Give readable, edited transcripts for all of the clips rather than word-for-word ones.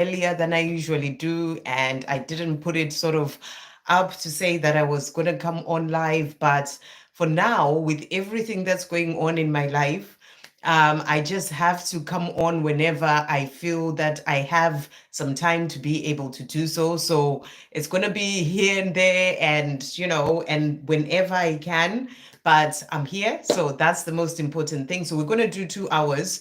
earlier than I usually do, and I didn't put it sort of up to say that I was going to come on live. But for now, with everything that's going on in my life, I just have to come on whenever I feel that I have some time to be able to do so. So it's going to be here and there, and and whenever I can. But I'm here, so that's the most important thing. So we're going to do 2 hours.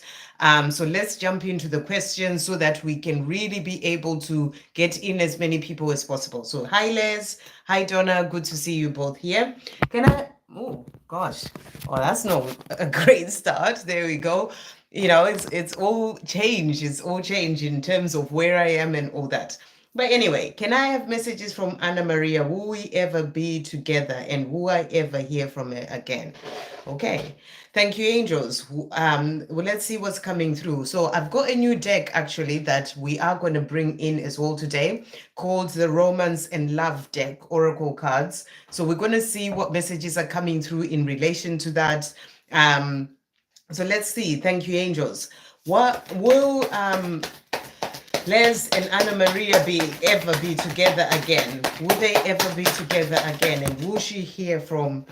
So let's jump into the questions so that we can really be able to get in as many people as possible. So hi Les, hi Donna, good to see you both here. Can I? Oh gosh, oh that's not a great start. There we go. It's all change. It's all change in terms of where I am and all that. But anyway, can I have messages from Anna Maria? Will we ever be together, and will I ever hear from her again? Okay. Thank you, angels. Well, let's see what's coming through. So I've got a new deck actually that we are going to bring in as well today, called the Romance and Love deck, Oracle cards. So we're going to see what messages are coming through in relation to that. So let's see. Thank you, angels. What will Les and Anna Maria ever be together again? Will they ever be together again? And will she hear from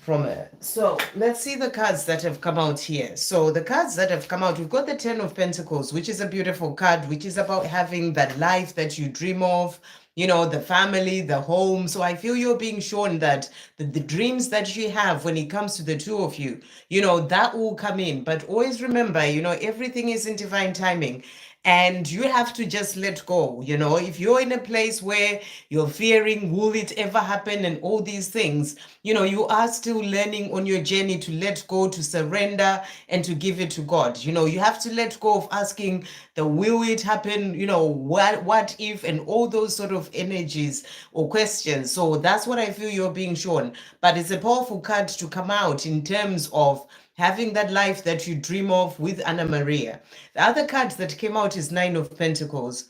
her? So let's see the cards that have come out here. So the cards that have come out, we've got the 10 of Pentacles, which is a beautiful card, which is about having that life that you dream of, the family, the home. So I feel you're being shown that the dreams that you have when it comes to the two of you, that will come in. But always remember, everything is in divine timing. And you have to just let go. If you're in a place where you're fearing, will it ever happen, and all these things, you are still learning on your journey to let go, to surrender, and to give it to God. You have to let go of asking the will it happen, what if, and all those sort of energies or questions. So that's what I feel you're being shown. But it's a powerful card to come out in terms of having that life that you dream of with Anna Maria. The other card that came out is Nine of Pentacles.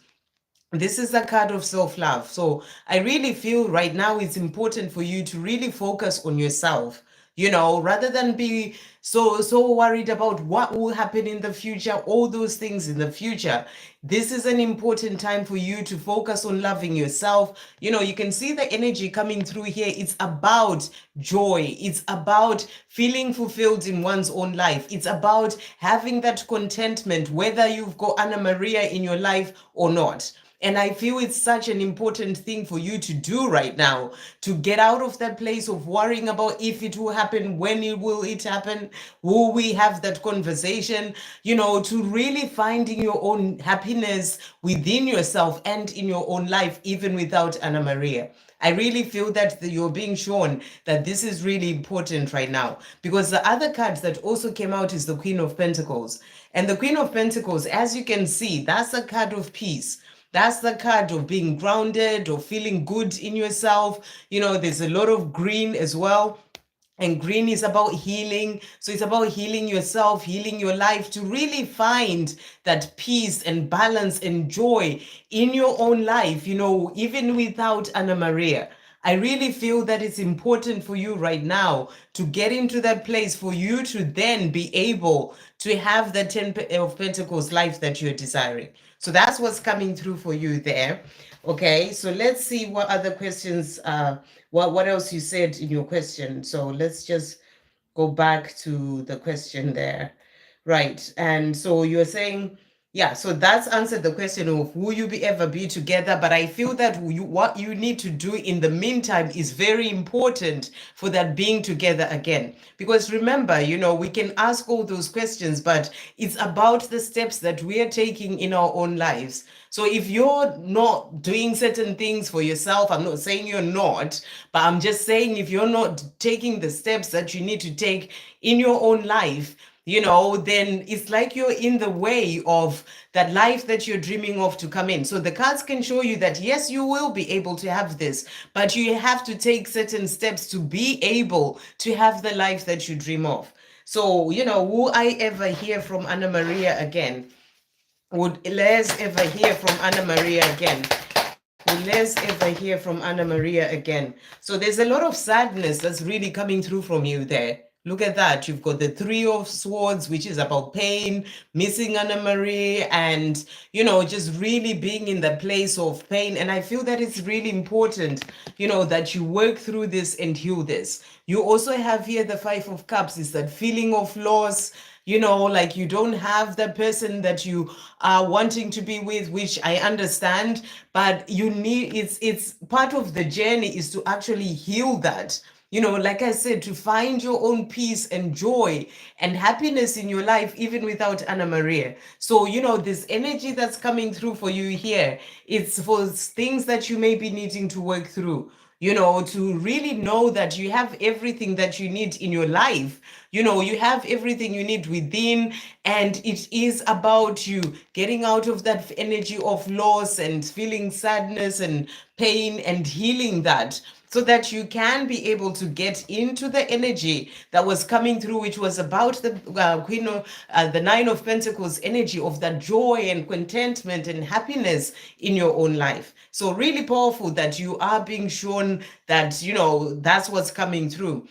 This is a card of self-love. So I really feel right now it's important for you to really focus on yourself, rather than be so worried about what will happen in the future, all those things in the future. This is an important time for you to focus on loving yourself. You can see the energy coming through here. It's about joy. It's about feeling fulfilled in one's own life. It's about having that contentment, whether you've got Anna Maria in your life or not. And I feel it's such an important thing for you to do right now, to get out of that place of worrying about if it will happen, when it happen, will we have that conversation, to really finding your own happiness within yourself and in your own life, even without Anna Maria. I really feel that you're being shown that this is really important right now, because the other card that also came out is the Queen of Pentacles. And the Queen of Pentacles, as you can see, that's a card of peace. That's the card of being grounded or feeling good in yourself. There's a lot of green as well. And green is about healing. So it's about healing yourself, healing your life, to really find that peace and balance and joy in your own life, even without Anna Maria. I really feel that it's important for you right now to get into that place for you to then be able to have the 10 of Pentacles life that you're desiring. So that's what's coming through for you there. Okay, so let's see what other questions, what else you said in your question. So let's just go back to the question there. Right, and so you're saying, yeah, so that's answered the question of will you ever be together? But I feel that what you need to do in the meantime is very important for that being together again. Because remember, we can ask all those questions, but it's about the steps that we are taking in our own lives. So if you're not doing certain things for yourself, I'm not saying you're not, but I'm just saying if you're not taking the steps that you need to take in your own life, then it's like you're in the way of that life that you're dreaming of to come in. So the cards can show you that, yes, you will be able to have this, but you have to take certain steps to be able to have the life that you dream of. So, will I ever hear from Anna Maria again? Would Les ever hear from Anna Maria again? Will Les ever hear from Anna Maria again? So there's a lot of sadness that's really coming through from you there. Look at that. You've got the Three of Swords, which is about pain, missing Anna Marie, and, just really being in the place of pain. And I feel that it's really important, that you work through this and heal this. You also have here the Five of Cups, is that feeling of loss, like you don't have the person that you are wanting to be with, which I understand, but you need, it's part of the journey is to actually heal that. Like I said, to find your own peace and joy and happiness in your life, even without Anna Maria. So, this energy that's coming through for you here, it's for things that you may be needing to work through, to really know that you have everything that you need in your life. You have everything you need within, and it is about you getting out of that energy of loss and feeling sadness and pain and healing that, so that you can be able to get into the energy that was coming through, which was about the the Nine of Pentacles energy of that joy and contentment and happiness in your own life. So really powerful that you are being shown that, that's what's coming through.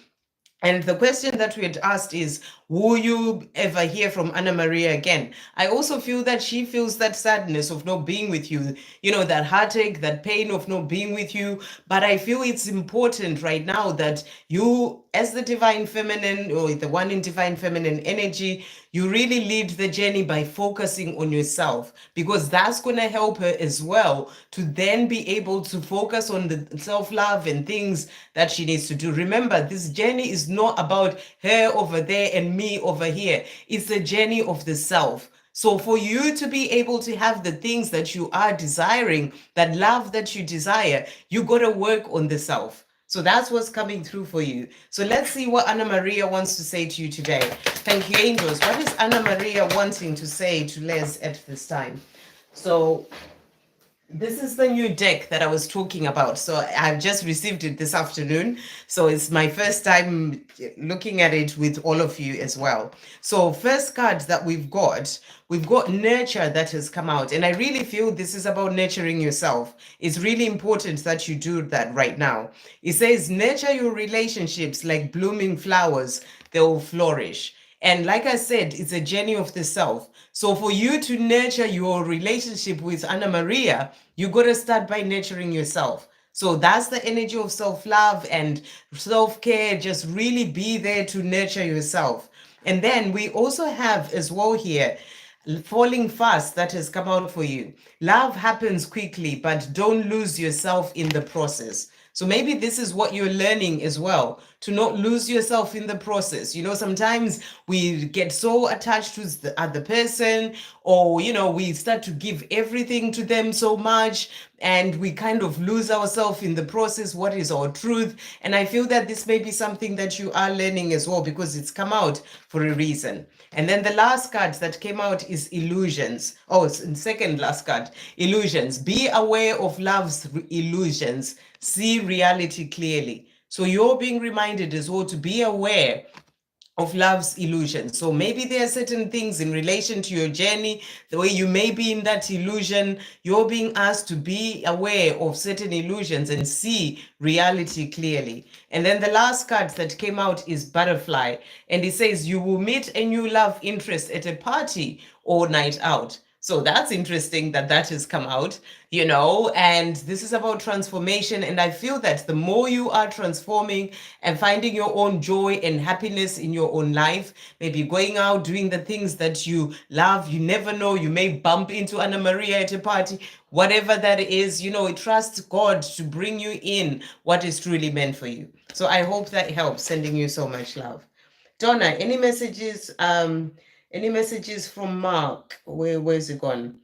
And the question that we had asked is, will you ever hear from Anna Maria again? I also feel that she feels that sadness of not being with you, that heartache, that pain of not being with you. But I feel it's important right now that you, as the divine feminine, or the one in divine feminine energy, you really lead the journey by focusing on yourself, because that's going to help her as well to then be able to focus on the self-love and things that she needs to do. Remember, this journey is not about her over there and me over here. It's a journey of the self. So for you to be able to have the things that you are desiring, that love that you desire, you got to work on the self. So that's what's coming through for you. So let's see what Anna Maria wants to say to you today. Thank you, angels. What is Anna Maria wanting to say to Les at this time? So this is the new deck that I was talking about. So I've just received it this afternoon. So it's my first time looking at it with all of you as well. So first card that we've got nurture that has come out. And I really feel this is about nurturing yourself. It's really important that you do that right now. It says, nurture your relationships like blooming flowers, they will flourish. And like I said, it's a journey of the self. So for you to nurture your relationship with Anna Maria, you got to start by nurturing yourself. So that's the energy of self-love and self-care. Just really be there to nurture yourself. And then we also have as well here, falling fast that has come out for you. Love happens quickly, but don't lose yourself in the process. So maybe this is what you're learning as well, to not lose yourself in the process. Sometimes we get so attached to the other person, or, we start to give everything to them so much, and we kind of lose ourselves in the process. What is our truth? And I feel that this may be something that you are learning as well, because it's come out for a reason. And then the last card that came out is illusions. Oh, second last card, illusions. Be aware of love's illusions. See reality clearly. So you're being reminded as well to be aware of love's illusion. So maybe there are certain things in relation to your journey, the way you may be in that illusion, you're being asked to be aware of certain illusions and see reality clearly. And then the last card that came out is butterfly. And it says, you will meet a new love interest at a party or night out. So that's interesting that that has come out, and this is about transformation. And I feel that the more you are transforming and finding your own joy and happiness in your own life, maybe going out, doing the things that you love, you never know, you may bump into Anna Maria at a party, whatever that is, trust God to bring you in what is truly meant for you. So I hope that helps. Sending you so much love. Donna, any messages? Any messages from Mark? Where's it gone?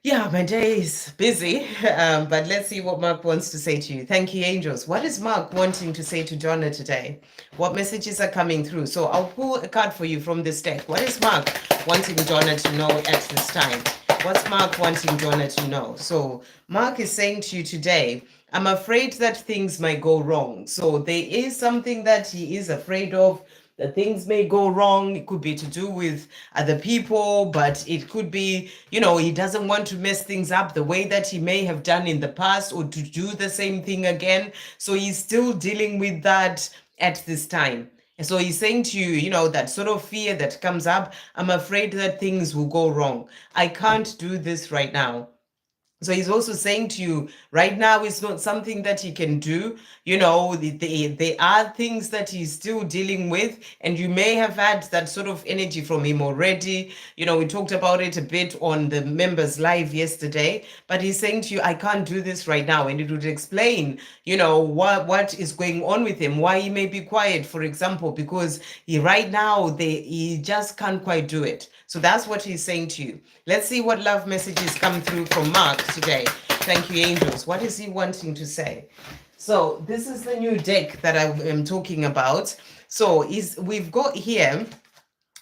Yeah, my day is busy, but let's see what Mark wants to say to you. Thank you, angels. What is Mark wanting to say to Jonah today? What messages are coming through? So I'll pull a card for you from this deck. What is Mark wanting Jonah to know at this time? What's Mark wanting Jonah to know? So Mark is saying to you today, I'm afraid that things might go wrong. So there is something that he is afraid of, that things may go wrong. It could be to do with other people, but it could be, he doesn't want to mess things up the way that he may have done in the past, or to do the same thing again. So he's still dealing with that at this time. And so he's saying to you, that sort of fear that comes up, I'm afraid that things will go wrong. I can't do this right now. So he's also saying to you, right now, it's not something that he can do. There are things that he's still dealing with, and you may have had that sort of energy from him already. We talked about it a bit on the members live yesterday, but he's saying to you, I can't do this right now. And it would explain, what is going on with him, why he may be quiet, for example, because right now he just can't quite do it. So that's what he's saying to you. Let's see what love messages come through from Mark today. Thank you, angels. What is he wanting to say? So this is the new deck that I am talking about. So we've got here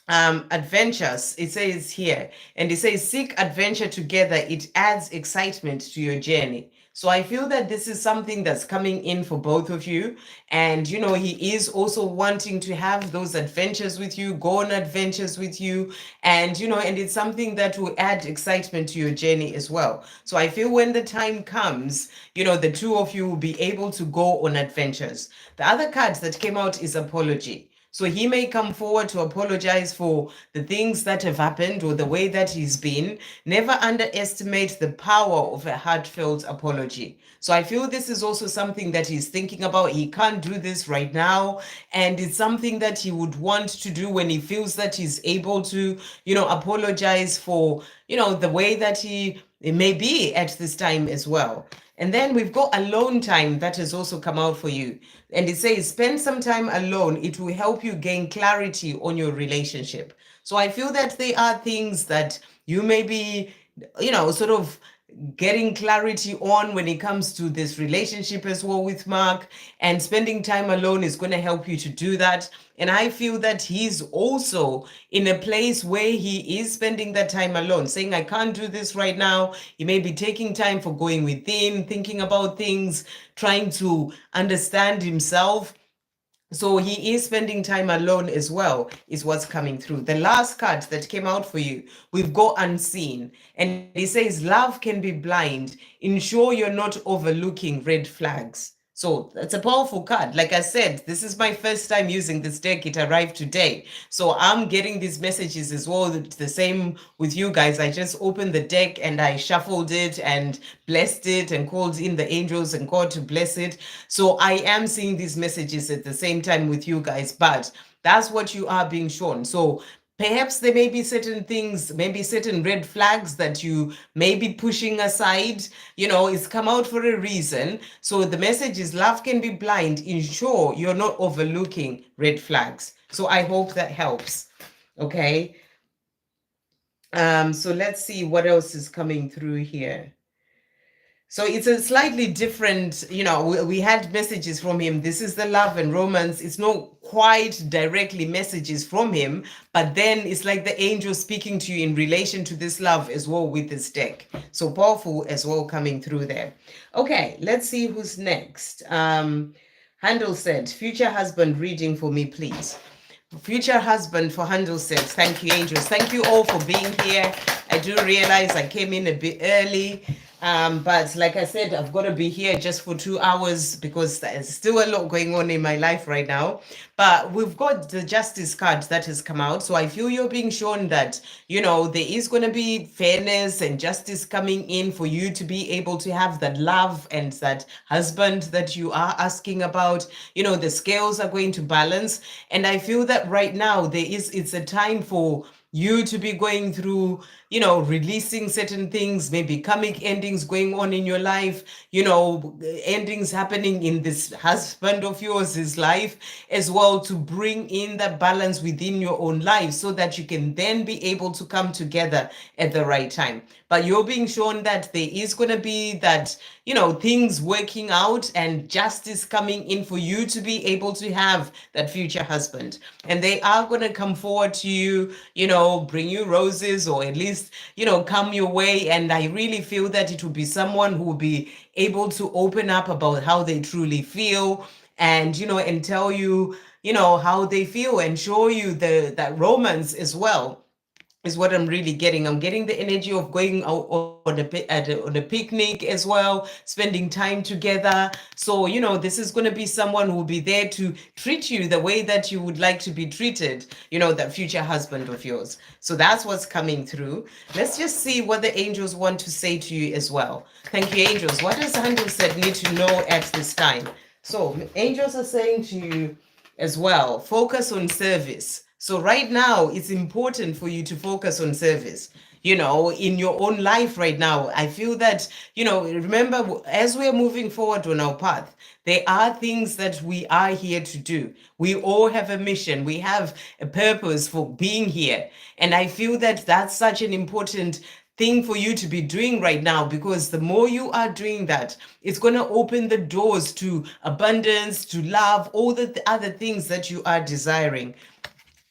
adventures. It says here, and it says seek adventure together. It adds excitement to your journey. So I feel that this is something that's coming in for both of you. And, he is also wanting to have those adventures with you, go on adventures with you. And, and it's something that will add excitement to your journey as well. So I feel when the time comes, the two of you will be able to go on adventures. The other card that came out is apology. So he may come forward to apologize for the things that have happened or the way that he's been. Never underestimate the power of a heartfelt apology. So I feel this is also something that he's thinking about. He can't do this right now. And it's something that he would want to do when he feels that he's able to, apologize for, the way that he may be at this time as well. And then we've got alone time that has also come out for you. And it says, spend some time alone. It will help you gain clarity on your relationship. So I feel that there are things that you may be, sort of getting clarity on when it comes to this relationship as well with Mark, and spending time alone is going to help you to do that. And I feel that he's also in a place where he is spending that time alone, saying, I can't do this right now. He may be taking time for going within, thinking about things, trying to understand himself. So he is spending time alone as well, is what's coming through. The last card that came out for you, we've got unseen. And he says, love can be blind. Ensure you're not overlooking red flags. So that's a powerful card. Like I said, this is my first time using this deck. It arrived today. So I'm getting these messages as well. The same with you guys. I just opened the deck and I shuffled it and blessed it and called in the angels and God to bless it. So I am seeing these messages at the same time with you guys, but that's what you are being shown. So perhaps there may be certain things, maybe certain red flags that you may be pushing aside. It's come out for a reason. So the message is love can be blind. Ensure you're not overlooking red flags. So I hope that helps. Okay. So let's see what else is coming through here. So it's a slightly different, we had messages from him. This is the love and romance. It's not quite directly messages from him, but then it's like the angel speaking to you in relation to this love as well with this deck. So powerful as well coming through there. Okay, let's see who's next. Handleset, future husband reading for me, please. Future husband for Handleset. Thank you, angels. Thank you all for being here. I do realize I came in a bit early. But like I said, I've got to be here just for 2 hours because there's still a lot going on in my life right now. But we've got the justice card that has come out. So I feel you're being shown that, there is going to be fairness and justice coming in for you to be able to have that love and that husband that you are asking about. The scales are going to balance. And I feel that right now it's a time for you to be going through, releasing certain things, maybe karmic endings going on in your life, endings happening in this husband of yours, his life as well, to bring in that balance within your own life so that you can then be able to come together at the right time. But you're being shown that there is going to be that, things working out and justice coming in for you to be able to have that future husband. And they are going to come forward to you, bring you roses, or at least, come your way. And I really feel that it will be someone who will be able to open up about how they truly feel and, and tell you, how they feel and show you that romance as well. is what I'm really getting. I'm getting the energy of going out on a picnic as well, spending time together. So, this is going to be someone who will be there to treat you the way that you would like to be treated, that future husband of yours. So that's what's coming through. Let's just see what the angels want to say to you as well. Thank you, angels. What does Handleset need to know at this time? So, angels are saying to you as well, focus on service. So right now, it's important for you to focus on service. In your own life right now, I feel that, remember, as we're moving forward on our path, there are things that we are here to do. We all have a mission. We have a purpose for being here. And I feel that that's such an important thing for you to be doing right now, because the more you are doing that, it's going to open the doors to abundance, to love, all the other things that you are desiring.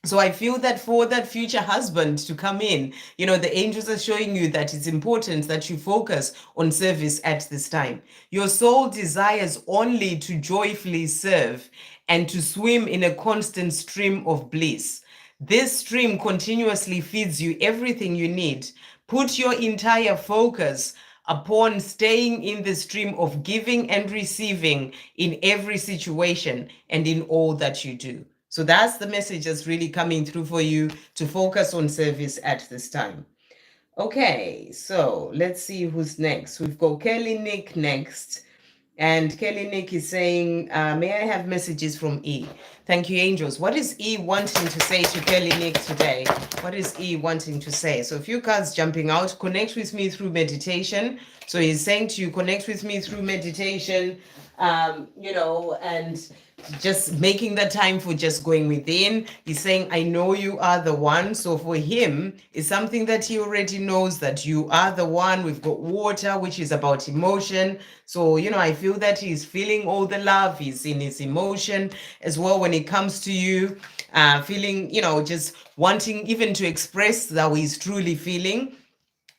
So I feel that for that future husband to come in, the angels are showing you that it's important that you focus on service at this time. Your soul desires only to joyfully serve and to swim in a constant stream of bliss. This stream continuously feeds you everything you need. Put your entire focus upon staying in the stream of giving and receiving in every situation and in all that you do. So that's the message that's really coming through for you, to focus on service at this time. Okay, so let's see who's next. We've got Kelly Nick next. And Kelly Nick is saying, may I have messages from E? Thank you, angels. What is E wanting to say to Kelly Nick today? What is E wanting to say? So a few cards jumping out. Connect with me through meditation. So he's saying to you, connect with me through meditation, and just making the time for just going within. He's saying, I know you are the one. So for him, it's something that he already knows, that you are the one. We've got water, which is about emotion. So, I feel that he's feeling all the love. He's in his emotion as well when it comes to you, feeling, just wanting even to express how he's truly feeling.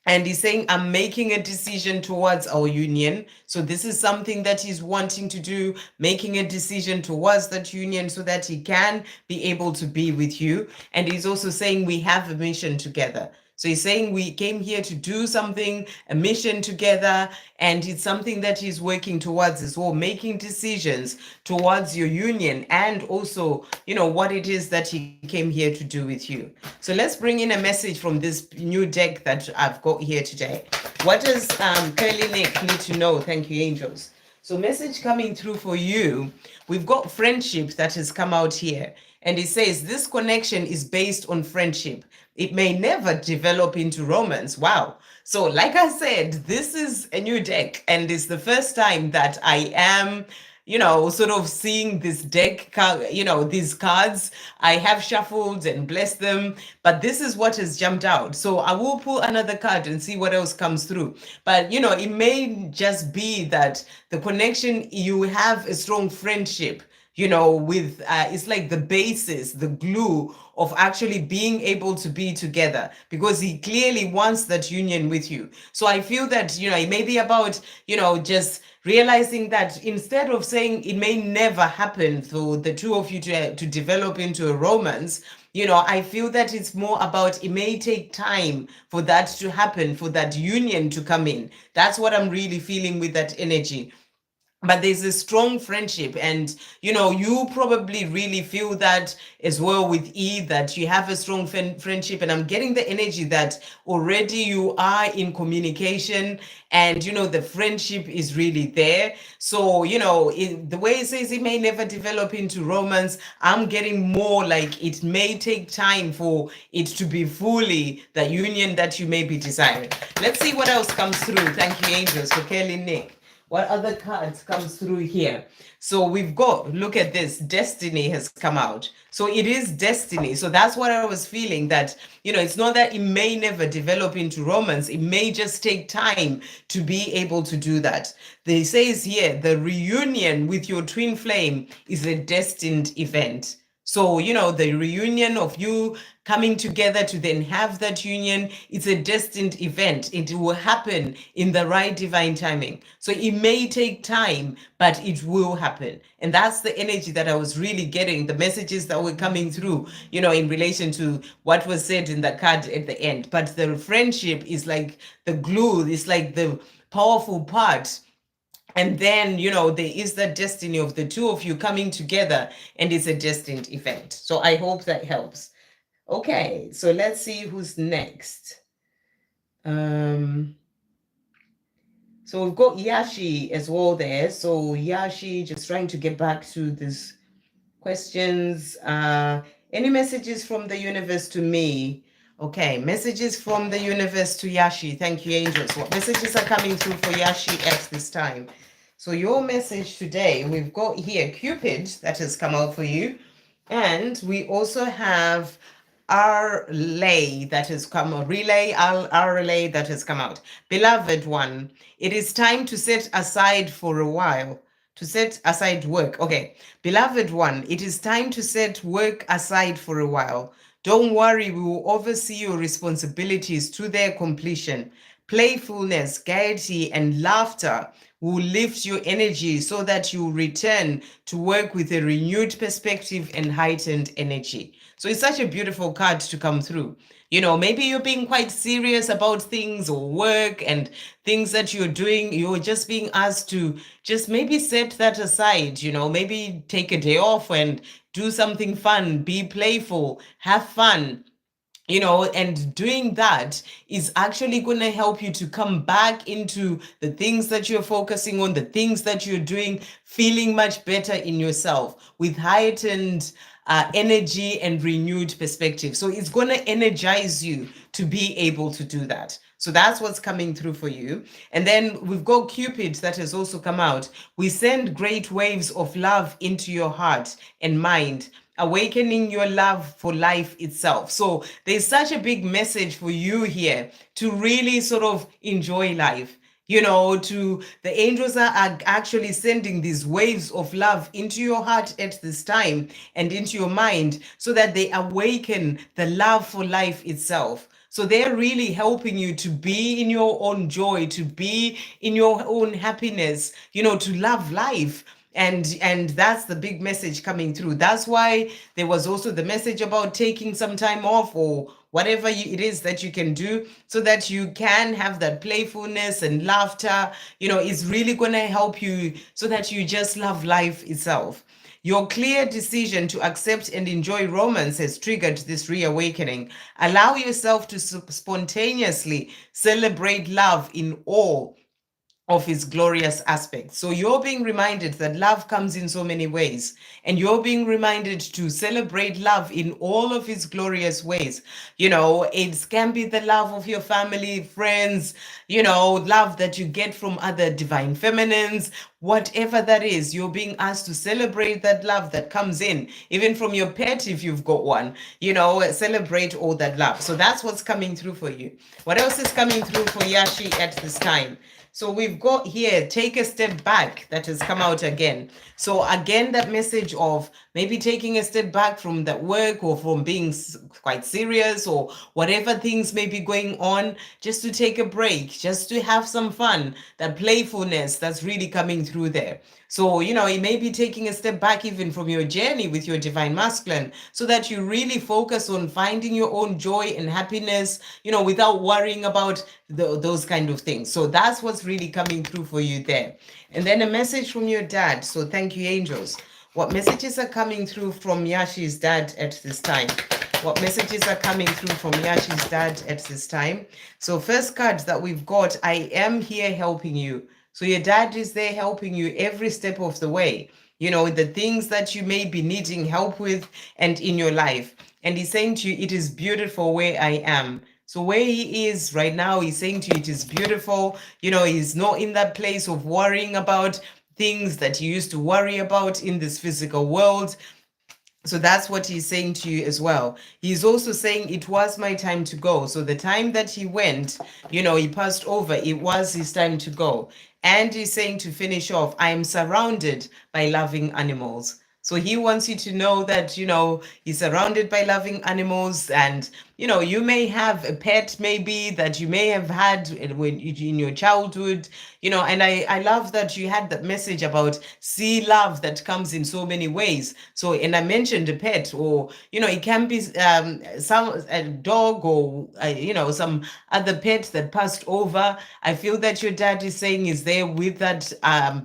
And he's saying, I'm making a decision towards our union. So this is something that he's wanting to do, making a decision towards that union so that he can be able to be with you. And he's also saying we have a mission together. So he's saying we came here to do something, a mission together, and it's something that he's working towards as well, making decisions towards your union, and also, what it is that he came here to do with you. So let's bring in a message from this new deck that I've got here today. What does Curly Nick need to know? Thank you, angels. So message coming through for you. We've got friendship that has come out here. And it says this connection is based on friendship. It may never develop into romance. Wow. So like I said, this is a new deck, and it's the first time that I am, sort of seeing this deck, these cards. I have shuffled and blessed them, but this is what has jumped out. So I will pull another card and see what else comes through. But, it may just be that the connection, you have a strong friendship, with it's like the basis, the glue of actually being able to be together, because he clearly wants that union with you. So I feel that, it may be about, just realizing that instead of saying it may never happen for the two of you to develop into a romance, I feel that it's more about, it may take time for that to happen, for that union to come in. That's what I'm really feeling with that energy. But there's a strong friendship, and you probably really feel that as well with E, that you have a strong friendship. And I'm getting the energy that already you are in communication, and the friendship is really there. So the way it says it may never develop into romance, I'm getting more like it may take time for it to be fully the union that you may be desiring. Let's see what else comes through. Thank you, angels, for Kelly Nick. What other cards comes through here? So we've got, look at this, destiny has come out. So it is destiny. So that's what I was feeling, that, it's not that it may never develop into romance. It may just take time to be able to do that. They says here, the reunion with your twin flame is a destined event. So, the reunion of you coming together to then have that union, it's a destined event. It will happen in the right divine timing. So it may take time, but it will happen. And that's the energy that I was really getting, the messages that were coming through, in relation to what was said in the card at the end. But the friendship is like the glue, it's like the powerful part. And then, there is the destiny of the two of you coming together, and it's a destined event. So I hope that helps. Okay, so let's see who's next. So we've got Yashi as well there. So Yashi, just trying to get back to these questions. Any messages from the universe to me? Okay, messages from the universe to Yashi. Thank you, angels. What messages are coming through for Yashi at this time? So your message today, we've got here Cupid that has come out for you. And we also have our relay that has come, our relay that has come out. Beloved one, it is time to set aside for a while, to set aside work. Okay, beloved one, it is time to set work aside for a while. Don't worry, we will oversee your responsibilities to their completion. Playfulness, gaiety, and laughter will lift your energy so that you return to work with a renewed perspective and heightened energy. So it's such a beautiful card to come through. Maybe you're being quite serious about things or work and things that you're doing. You're just being asked to just maybe set that aside, maybe take a day off and do something fun, be playful, have fun. And doing that is actually going to help you to come back into the things that you're focusing on, the things that you're doing, feeling much better in yourself with heightened energy and renewed perspective. So it's going to energize you to be able to do that. So that's what's coming through for you. And then we've got Cupid that has also come out. We send great waves of love into your heart and mind, awakening your love for life itself. So there's such a big message for you here to really sort of enjoy life. To the angels are actually sending these waves of love into your heart at this time and into your mind so that they awaken the love for life itself. So they're really helping you to be in your own joy, to be in your own happiness, to love life. And that's the big message coming through. That's why there was also the message about taking some time off or whatever it is that you can do so that you can have that playfulness and laughter. It's really going to help you so that you just love life itself. Your clear decision to accept and enjoy romance has triggered this reawakening. Allow yourself to spontaneously celebrate love in all of its glorious aspects. So you're being reminded that love comes in so many ways, and you're being reminded to celebrate love in all of its glorious ways. It can be the love of your family, friends, love that you get from other divine feminines, whatever that is. You're being asked to celebrate that love that comes in, even from your pet if you've got one. Celebrate all that love. So that's what's coming through for you. What else is coming through for Yashi at this time? So we've got here, take a step back, that has come out again. So again, that message of maybe taking a step back from that work or from being quite serious or whatever things may be going on, just to take a break, just to have some fun, that playfulness that's really coming through there. So, it may be taking a step back even from your journey with your divine masculine so that you really focus on finding your own joy and happiness, without worrying about those kind of things. So that's what's really coming through for you there. And then a message from your dad. So thank you, angels. What messages are coming through from Yashi's dad at this time? What messages are coming through from Yashi's dad at this time? So first card that we've got, I am here helping you. So your dad is there helping you every step of the way, the things that you may be needing help with and in your life. And he's saying to you, it is beautiful where I am. So where he is right now, he's saying to you, it is beautiful. He's not in that place of worrying about things that he used to worry about in this physical world. So that's what he's saying to you as well. He's also saying it was my time to go. So the time that he went, he passed over, it was his time to go. And he's saying to finish off, I am surrounded by loving animals. So So he wants you to know that, he's surrounded by loving animals, and, you may have a pet maybe that you may have had in your childhood, and I love that you had that message about see love that comes in so many ways. So, and I mentioned a pet, or, it can be a dog, or, some other pet that passed over. I feel that your dad is saying is there with that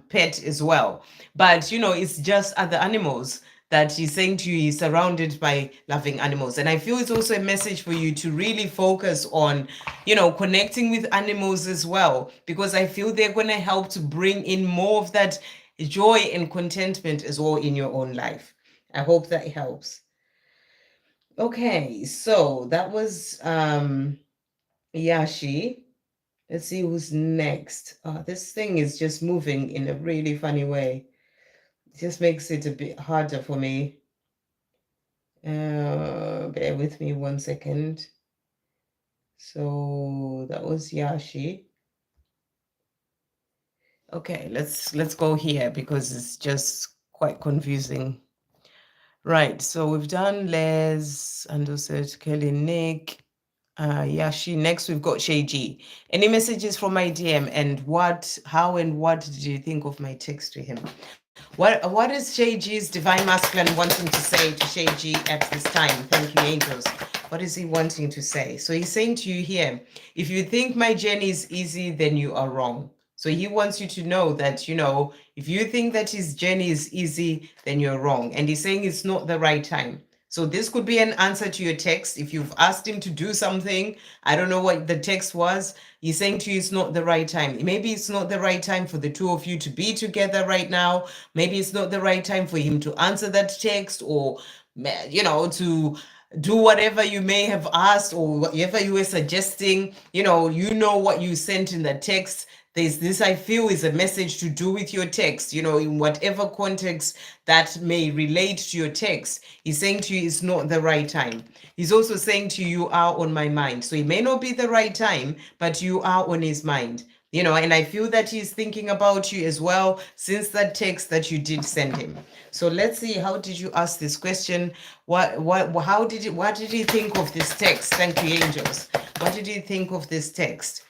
pet as well. But, it's just other animals that he's saying to you, he's surrounded by loving animals. And I feel it's also a message for you to really focus on, connecting with animals as well, because I feel they're going to help to bring in more of that joy and contentment as well in your own life. I hope that helps. Okay, so that was Yashi. Let's see who's next. This thing is just moving in a really funny way. It just makes it a bit harder for me. Bear with me 1 second. So that was Yashi. Okay, let's go here because it's just quite confusing. Right, so we've done Les, Handleset, Kelly, Nick, Yashi. Next, we've got Shay G. Any messages from my DM, and how and what did you think of my text to him? What is Shay G's divine masculine wanting to say to Shay G at this time? Thank you, angels. What is he wanting to say? So he's saying to you here, if you think my journey is easy, then you are wrong. So he wants you to know that, if you think that his journey is easy, then you're wrong. And he's saying it's not the right time. So this could be an answer to your text. If you've asked him to do something, I don't know what the text was. He's saying to you, it's not the right time. Maybe it's not the right time for the two of you to be together right now. Maybe it's not the right time for him to answer that text, or, to do whatever you may have asked, or whatever you were suggesting. You know what you sent in the text. There's this, I feel, is a message to do with your text, in whatever context that may relate to your text. He's saying to you, it's not the right time. He's also saying to you, you are on my mind. So it may not be the right time, but you are on his mind. And I feel that he's thinking about you as well since that text that you did send him. So let's see, how did you ask this question? What did he think of this text? Thank you, angels. What did he think of this text?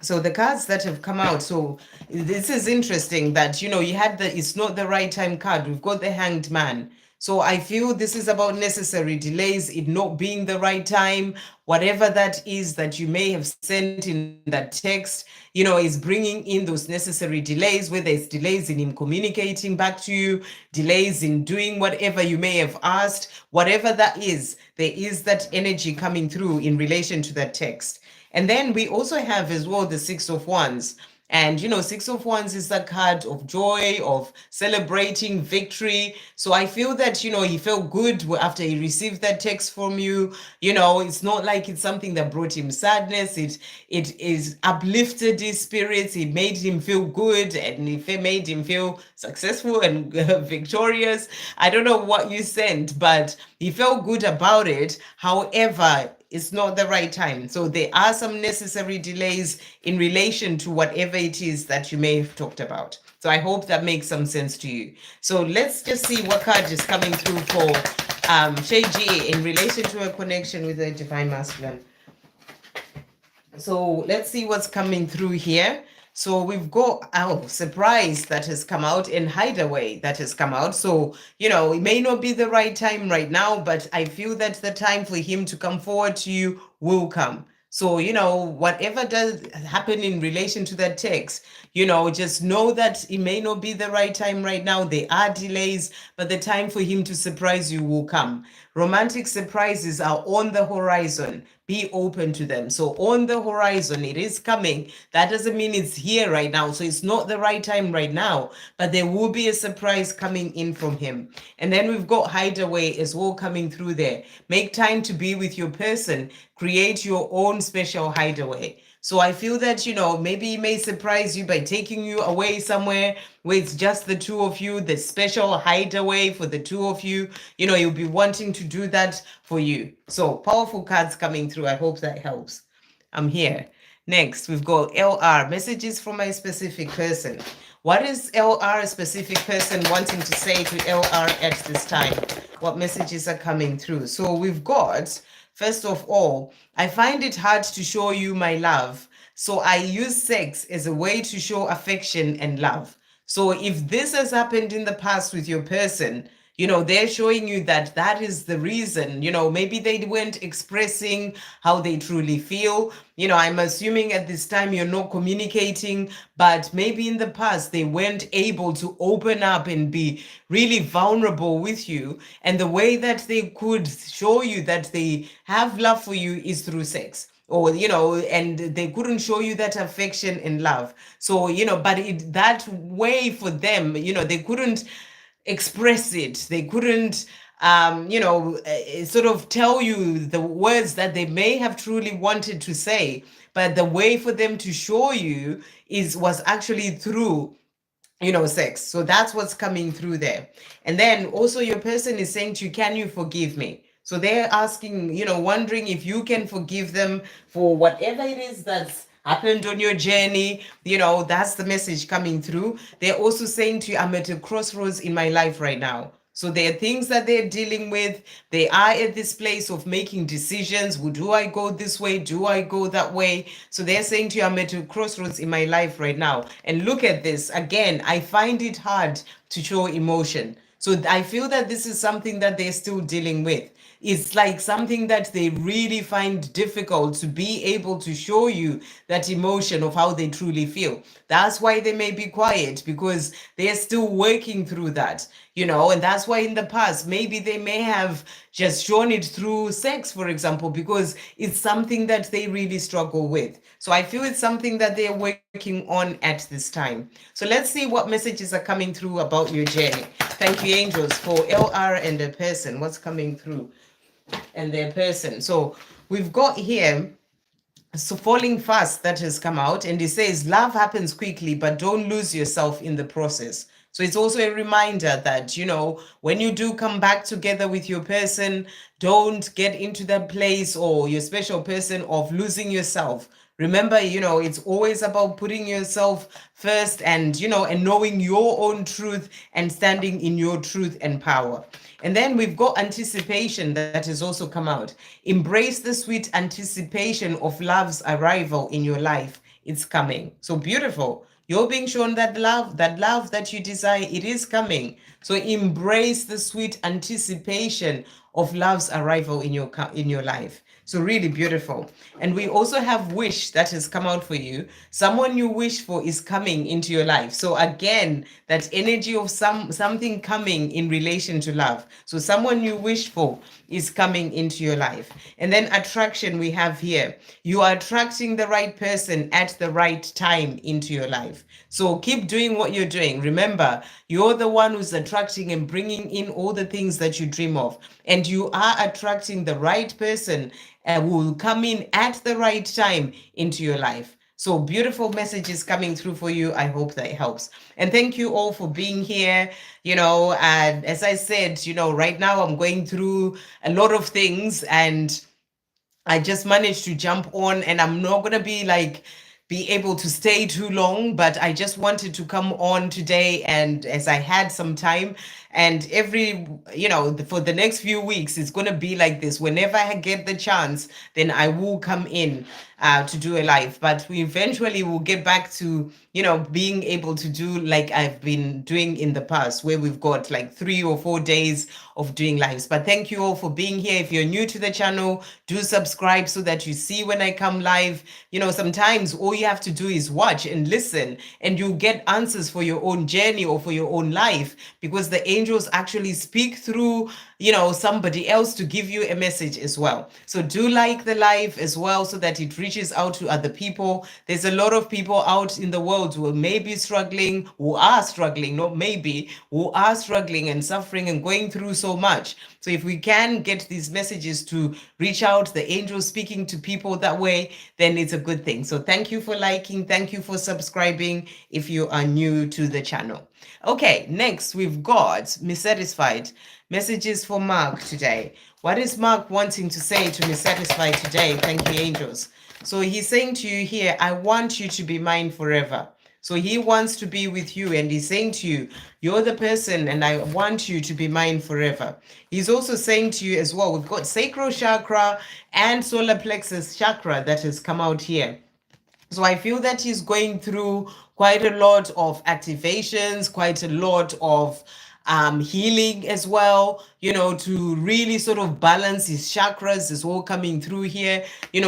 So the cards that have come out, so this is interesting that, you had the it's not the right time card. We've got the Hanged Man. So I feel this is about necessary delays, it not being the right time, whatever that is that you may have sent in that text, is bringing in those necessary delays, whether it's delays in him communicating back to you, delays in doing whatever you may have asked, whatever that is, there is that energy coming through in relation to that text. And then we also have as well the Six of Wands. And, Six of Wands is the card of joy, of celebrating victory. So I feel that, he felt good after he received that text from you. It's not like it's something that brought him sadness. It is uplifted his spirits. It made him feel good, and it made him feel successful and victorious. I don't know what you sent, but he felt good about it. However, it's not the right time. So there are some necessary delays in relation to whatever it is that you may have talked about. So I hope that makes some sense to you. So let's just see what card is coming through for Shay G in relation to a connection with the Divine Masculine. So let's see what's coming through here. So we've got surprise that has come out, and hideaway that has come out. So, it may not be the right time right now, but I feel that the time for him to come forward to you will come. So, whatever does happen in relation to that text, just know that it may not be the right time right now. There are delays, but the time for him to surprise you will come. Romantic surprises are on the horizon. Be open to them. So on the horizon, it is coming. That doesn't mean it's here right now. So it's not the right time right now, but there will be a surprise coming in from him. And then we've got hideaway as well coming through there. Make time to be with your person. Create your own special hideaway. So I feel that, maybe he may surprise you by taking you away somewhere where it's just the two of you, the special hideaway for the two of you. You'll be wanting to do that for you. So powerful cards coming through. I hope that helps. I'm here. Next, we've got LR, messages from a specific person. What is LR, a specific person, wanting to say to LR at this time? What messages are coming through? So we've got, first of all, I find it hard to show you my love. So I use sex as a way to show affection and love. So if this has happened in the past with your person, they're showing you that that is the reason. Maybe they weren't expressing how they truly feel. I'm assuming at this time you're not communicating, but maybe in the past they weren't able to open up and be really vulnerable with you. And the way that they could show you that they have love for you is through sex, or and they couldn't show you that affection and love. So but that way for them, they couldn't express it. They couldn't sort of tell you the words that they may have truly wanted to say, but the way for them to show you was actually through sex. So that's what's coming through there. And then also your person is saying to you, can you forgive me? So they're asking, wondering if you can forgive them for whatever it is that's happened on your journey. That's the message coming through. They're also saying to you, I'm at a crossroads in my life right now. So there are things that they're dealing with. They are at this place of making decisions. Do I go this way? Do I go that way? So they're saying to you, I'm at a crossroads in my life right now. And look at this. Again, I find it hard to show emotion. So I feel that this is something that they're still dealing with. It's like something that they really find difficult to be able to show you that emotion of how they truly feel. That's why they may be quiet, because they're still working through that, and that's why in the past, maybe they may have just shown it through sex, for example, because it's something that they really struggle with. So I feel it's something that they're working on at this time. So let's see what messages are coming through about your journey. Thank you, angels, for LR and the person. What's coming through? And their person. So we've got here, so falling fast, that has come out, and it says love happens quickly, but don't lose yourself in the process. So it's also a reminder that, when you do come back together with your person, don't get into that place, or your special person, of losing yourself. Remember, it's always about putting yourself first, and, and knowing your own truth and standing in your truth and power. And then we've got anticipation that has also come out. Embrace the sweet anticipation of love's arrival in your life. It's coming. So beautiful. You're being shown that love that you desire, it is coming. So embrace the sweet anticipation of love's arrival in your life. So really beautiful. And we also have wish that has come out for you. Someone you wish for is coming into your life. So again, that energy of something coming in relation to love. So someone you wish for is coming into your life. And then attraction we have here. You are attracting the right person at the right time into your life. So keep doing what you're doing. Remember, you're the one who's attracting and bringing in all the things that you dream of. And you are attracting the right person who will come in at the right time into your life. So beautiful messages coming through for you. I hope that helps. And thank you all for being here. And as I said, right now I'm going through a lot of things, and I just managed to jump on, and I'm not going to be able to stay too long, but I just wanted to come on today, and as I had some time, and for the next few weeks, it's going to be like this. Whenever I get the chance, then I will come in to do a live, but we eventually will get back to, being able to do like I've been doing in the past, where we've got like 3 or 4 days of doing lives. But thank you all for being here. If you're new to the channel, do subscribe so that you see when I come live. Sometimes all you have to do is watch and listen, and you get answers for your own journey or for your own life, because the angels actually speak through somebody else to give you a message as well. So do like the live as well, so that it reaches out to other people. There's a lot of people out in the world who may be struggling, who are struggling, not maybe, who are struggling and suffering and going through so much. So if we can get these messages to reach out, the angels speaking to people that way, then it's a good thing. So thank you for liking, thank you for subscribing if you are new to the channel. Okay, next we've got Missatisfied. Messages for Mark today. What is Mark wanting to say to Missatisfied today? Thank you, angels. So he's saying to you here, I want you to be mine forever. So he wants to be with you, and he's saying to you, you're the person, and I want you to be mine forever. He's also saying to you as well, we've got sacral chakra and solar plexus chakra that has come out here. So I feel that he's going through quite a lot of activations, quite a lot of healing as well, to really sort of balance his chakras is all coming through here.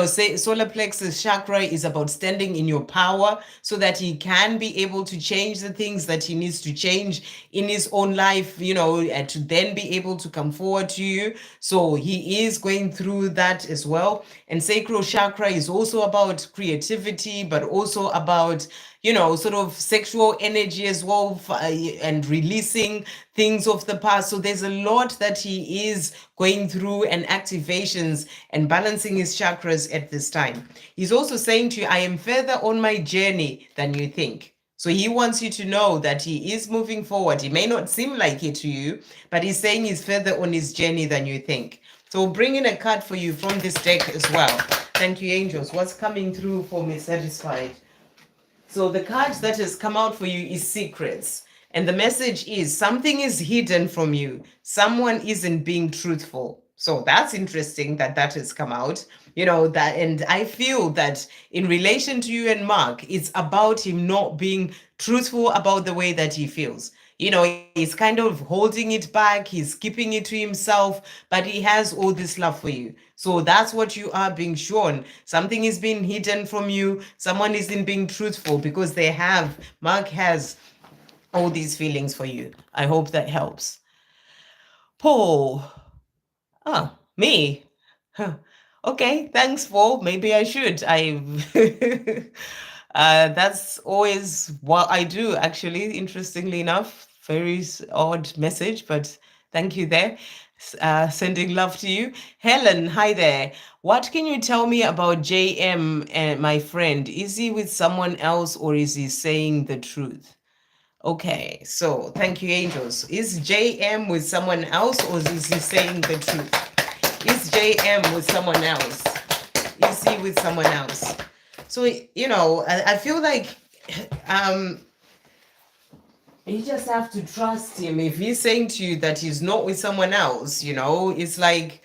Say solar plexus chakra is about standing in your power so that he can be able to change the things that he needs to change in his own life, and to then be able to come forward to you. So he is going through that as well. And sacral chakra is also about creativity, but also about sort of sexual energy as well, and releasing things of the past. So there's a lot that he is going through and activations and balancing his chakras at this time. He's also saying to you, I am further on my journey than you think. So he wants you to know that he is moving forward. He may not seem like it to you, but he's saying he's further on his journey than you think. So we'll bring in a card for you from this deck as well. Thank you, angels. What's coming through for me? Satisfied. So the card that has come out for you is secrets. And the message is something is hidden from you. Someone isn't being truthful. So that's interesting that that has come out. That, and I feel that in relation to you and Mark, it's about him not being truthful about the way that he feels. He's kind of holding it back, he's keeping it to himself, but he has all this love for you. So that's what you are being shown. Something is being hidden from you. Someone isn't being truthful because Mark has all these feelings for you. I hope that helps. Paul. Me. Huh. Okay, thanks, Paul. Maybe I should. That's always what I do, actually, interestingly enough. Very odd message, but thank you there. Sending love to you. Helen, hi there. What can you tell me about JM and my friend? Is he with someone else or is he saying the truth? Okay, so thank you, angels. Is JM with someone else or is he saying the truth? Is JM with someone else? Is he with someone else? So, I feel like you just have to trust him. If he's saying to you that he's not with someone else, it's like,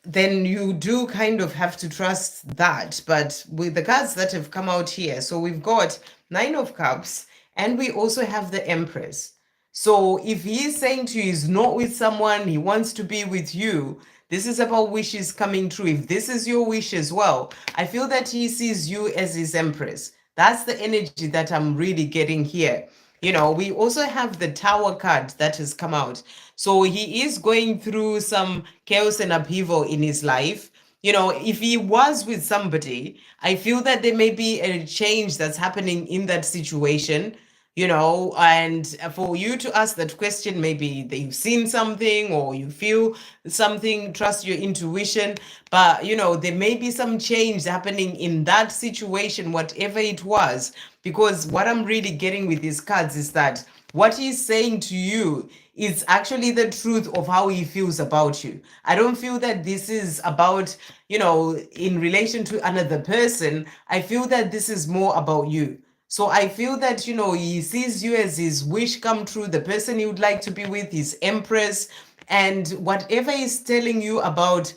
then you do kind of have to trust that. But with the cards that have come out here, so we've got Nine of Cups and we also have the Empress. So if he's saying to you he's not with someone, he wants to be with you, this is about wishes coming true. If this is your wish as well, I feel that he sees you as his Empress. That's the energy that I'm really getting here. We also have the Tower card that has come out. So he is going through some chaos and upheaval in his life. If he was with somebody, I feel that there may be a change that's happening in that situation. And for you to ask that question, maybe they've seen something or you feel something, trust your intuition. But, there may be some change happening in that situation, whatever it was. Because what I'm really getting with these cards is that what he's saying to you is actually the truth of how he feels about you. I don't feel that this is about, in relation to another person. I feel that this is more about you. So I feel that, he sees you as his wish come true, the person he would like to be with, his Empress, and whatever he's telling you about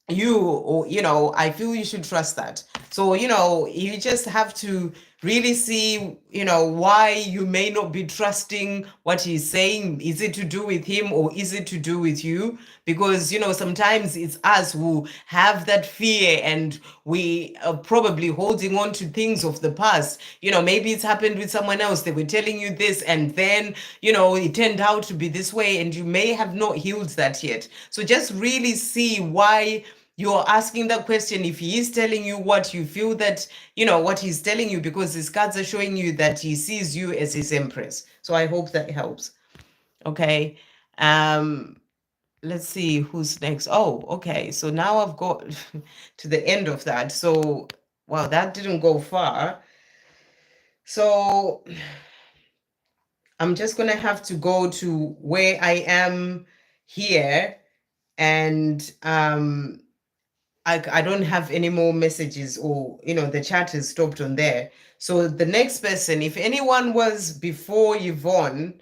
you, or I feel you should trust that. So you just have to really see why you may not be trusting what he's saying. Is it to do with him or is it to do with you? Because sometimes it's us who have that fear and we are probably holding on to things of the past. Maybe it's happened with someone else, they were telling you this and then it turned out to be this way and you may have not healed that yet. So just really see why you're asking that question. If he is telling you what you feel that, what he's telling you, because his cards are showing you that he sees you as his Empress. So I hope that helps. Okay. Let's see who's next. Oh, okay. So now I've got to the end of that. So, wow, that didn't go far. So I'm just going to have to go to where I am here and I don't have any more messages, or the chat is stopped on there. So the next person, if anyone was before Yvonne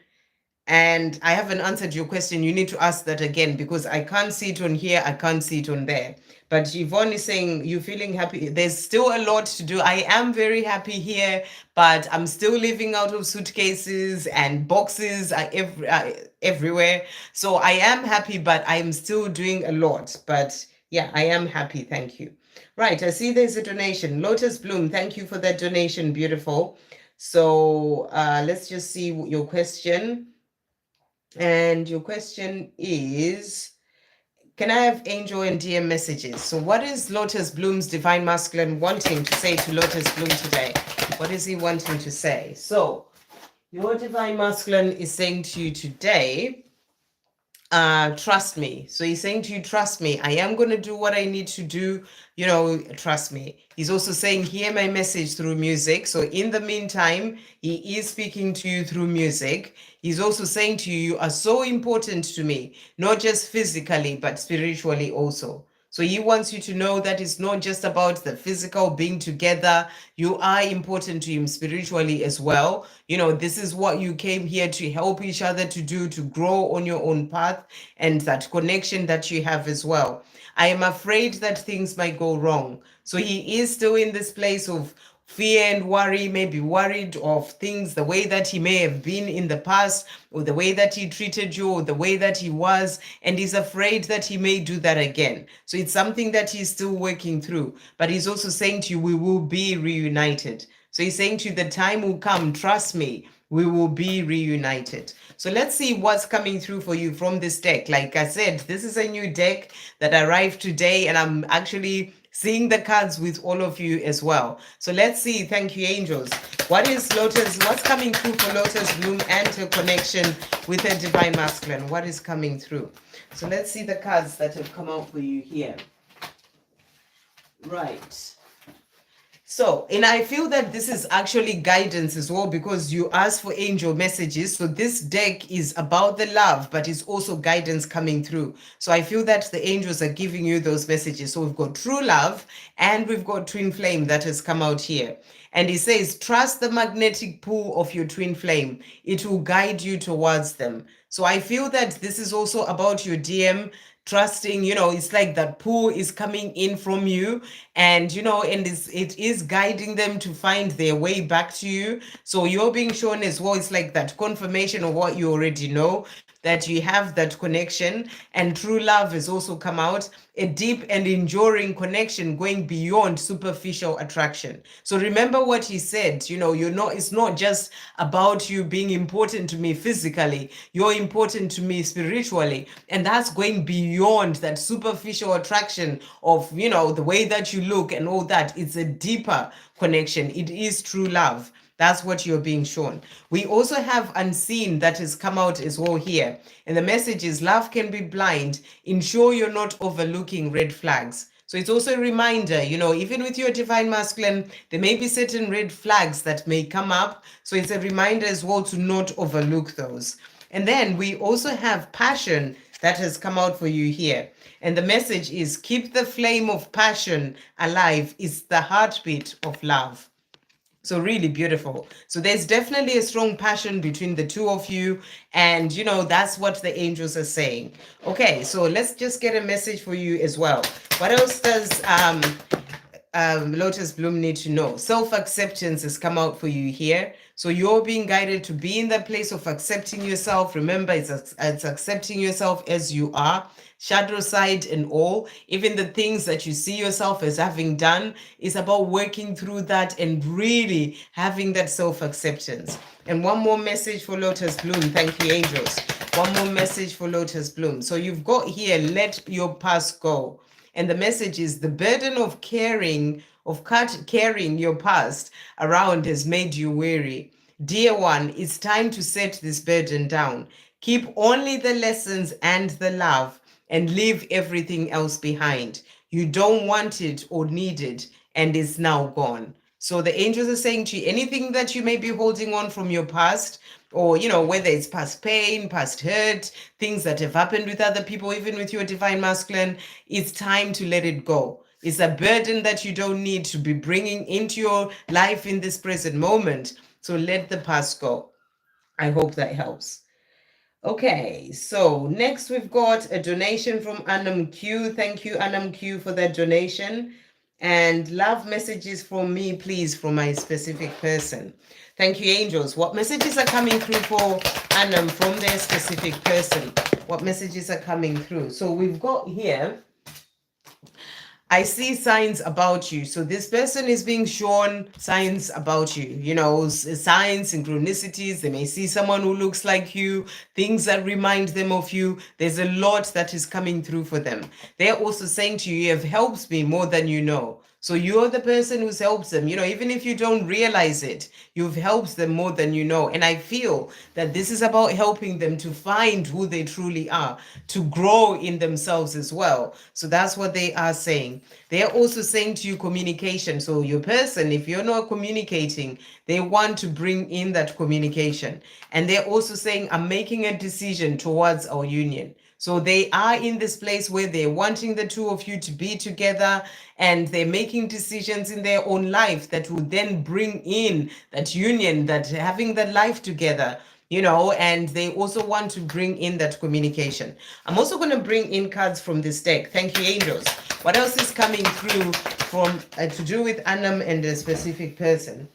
and I haven't answered your question, you need to ask that again, because I can't see it on here, I can't see it on there. But Yvonne is saying you're feeling happy. There's still a lot to do. I am very happy here, but I'm still living out of suitcases and boxes everywhere. So I am happy, but I'm still doing a lot. But yeah, I am happy. Thank you. Right, I see there's a donation. Lotus Bloom, thank you for that donation. Beautiful. So let's just see your question. And your question is, can I have angel and DM messages? So what is Lotus Bloom's divine masculine wanting to say to Lotus Bloom today? What is he wanting to say? So your divine masculine is saying to you today, trust me. So he's saying to you, trust me. I am going to do what I need to do. Trust me. He's also saying, hear my message through music. So in the meantime, he is speaking to you through music. He's also saying to you, you are so important to me, not just physically, but spiritually also. So he wants you to know that it's not just about the physical being together. You are important to him spiritually as well. This is what you came here to help each other to do, to grow on your own path, and that connection that you have as well. I am afraid that things might go wrong. So he is still in this place of fear and worry, maybe worried of things, the way that he may have been in the past, or the way that he treated you, or the way that he was, and he's afraid that he may do that again. So it's something that he's still working through. But he's also saying to you, we will be reunited. So he's saying to you, the time will come, trust me, we will be reunited. So let's see what's coming through for you from this deck. Like I said, this is a new deck that arrived today, and I'm actually seeing the cards with all of you as well. So let's see. Thank you, angels. What is Lotus? What's coming through for Lotus Bloom and her connection with her divine masculine? What is coming through? So let's see the cards that have come out for you here. Right. So, and I feel that this is actually guidance as well, because you asked for angel messages. So this deck is about the love, but it's also guidance coming through. So I feel that the angels are giving you those messages. So we've got true love and we've got twin flame that has come out here. And he says, trust the magnetic pull of your twin flame. It will guide you towards them. So I feel that this is also about your DM trusting, it's like that pull is coming in from you, and and it is guiding them to find their way back to you. So you're being shown as well, it's like that confirmation of what you already know, that you have that connection. And true love has also come out, a deep and enduring connection going beyond superficial attraction. So remember what he said, it's not just about you being important to me physically, you're important to me spiritually. And that's going beyond that superficial attraction of, the way that you look and all that. It's a deeper connection. It is true love. That's what you're being shown. We also have unseen that has come out as well here. And the message is, love can be blind. Ensure you're not overlooking red flags. So it's also a reminder, even with your divine masculine, there may be certain red flags that may come up. So it's a reminder as well to not overlook those. And then we also have passion that has come out for you here. And the message is, keep the flame of passion alive. It's the heartbeat of love. So really beautiful. So there's definitely a strong passion between the two of you. And, that's what the angels are saying. Okay, so let's just get a message for you as well. What else does Lotus Bloom need to know? Self-acceptance has come out for you here. So you're being guided to be in the place of accepting yourself. Remember, it's accepting yourself as you are. Shadow side and all, even the things that you see yourself as having done, is about working through that and really having that self-acceptance. And one more message for Lotus Bloom. Thank you, angels. One more message for Lotus Bloom. So you've got here, let your past go. And the message is, the burden of carrying your past around has made you weary. Dear one, it's time to set this burden down. Keep only the lessons and the love, and leave everything else behind. You don't want it or need it, and it's now gone. So the angels are saying to you, anything that you may be holding on from your past, or, whether it's past pain, past hurt, things that have happened with other people, even with your divine masculine, it's time to let it go. It's a burden that you don't need to be bringing into your life in this present moment. So let the past go. I hope that helps. Okay, so next we've got a donation from Anam Q. Thank you, Anam Q, for that donation. And love messages from me, please, from my specific person. Thank you, angels. What messages are coming through for Anam from their specific person? What messages are coming through? So we've got here, I see signs about you. So this person is being shown signs about you, you know, signs, synchronicities. They may see someone who looks like you, things that remind them of you. There's a lot that is coming through for them. They're also saying to you, you have helped me more than you know. So you're the person who's helped them. You know, even if you don't realize it, you've helped them more than you know. And I feel that this is about helping them to find who they truly are, to grow in themselves as well. So that's what they are saying. They're also saying to you communication. So your person, if you're not communicating, they want to bring in that communication. And they're also saying, I'm making a decision towards our union. So they are in this place where they're wanting the two of you to be together, and they're making decisions in their own life that will then bring in that union, that having that life together, you know, and they also want to bring in that communication. I'm also going to bring in cards from this deck. Thank you, angels. What else is coming through from to do with Anam and a specific person?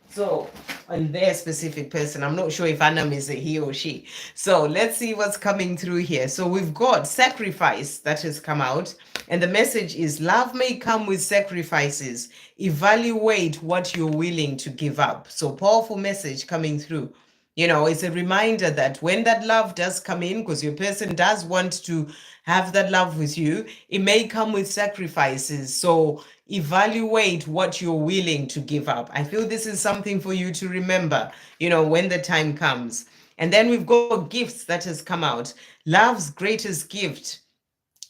So, on their specific person, I'm not sure if Anam is a he or she. So, let's see what's coming through here. So, we've got sacrifice that has come out. And the message is love may come with sacrifices. Evaluate what you're willing to give up. So, powerful message coming through. You know, it's a reminder that when that love does come in, because your person does want to have that love with you, it may come with sacrifices. So evaluate what you're willing to give up. I feel this is something for you to remember, you know, when the time comes. And then we've got gifts that has come out. Love's greatest gift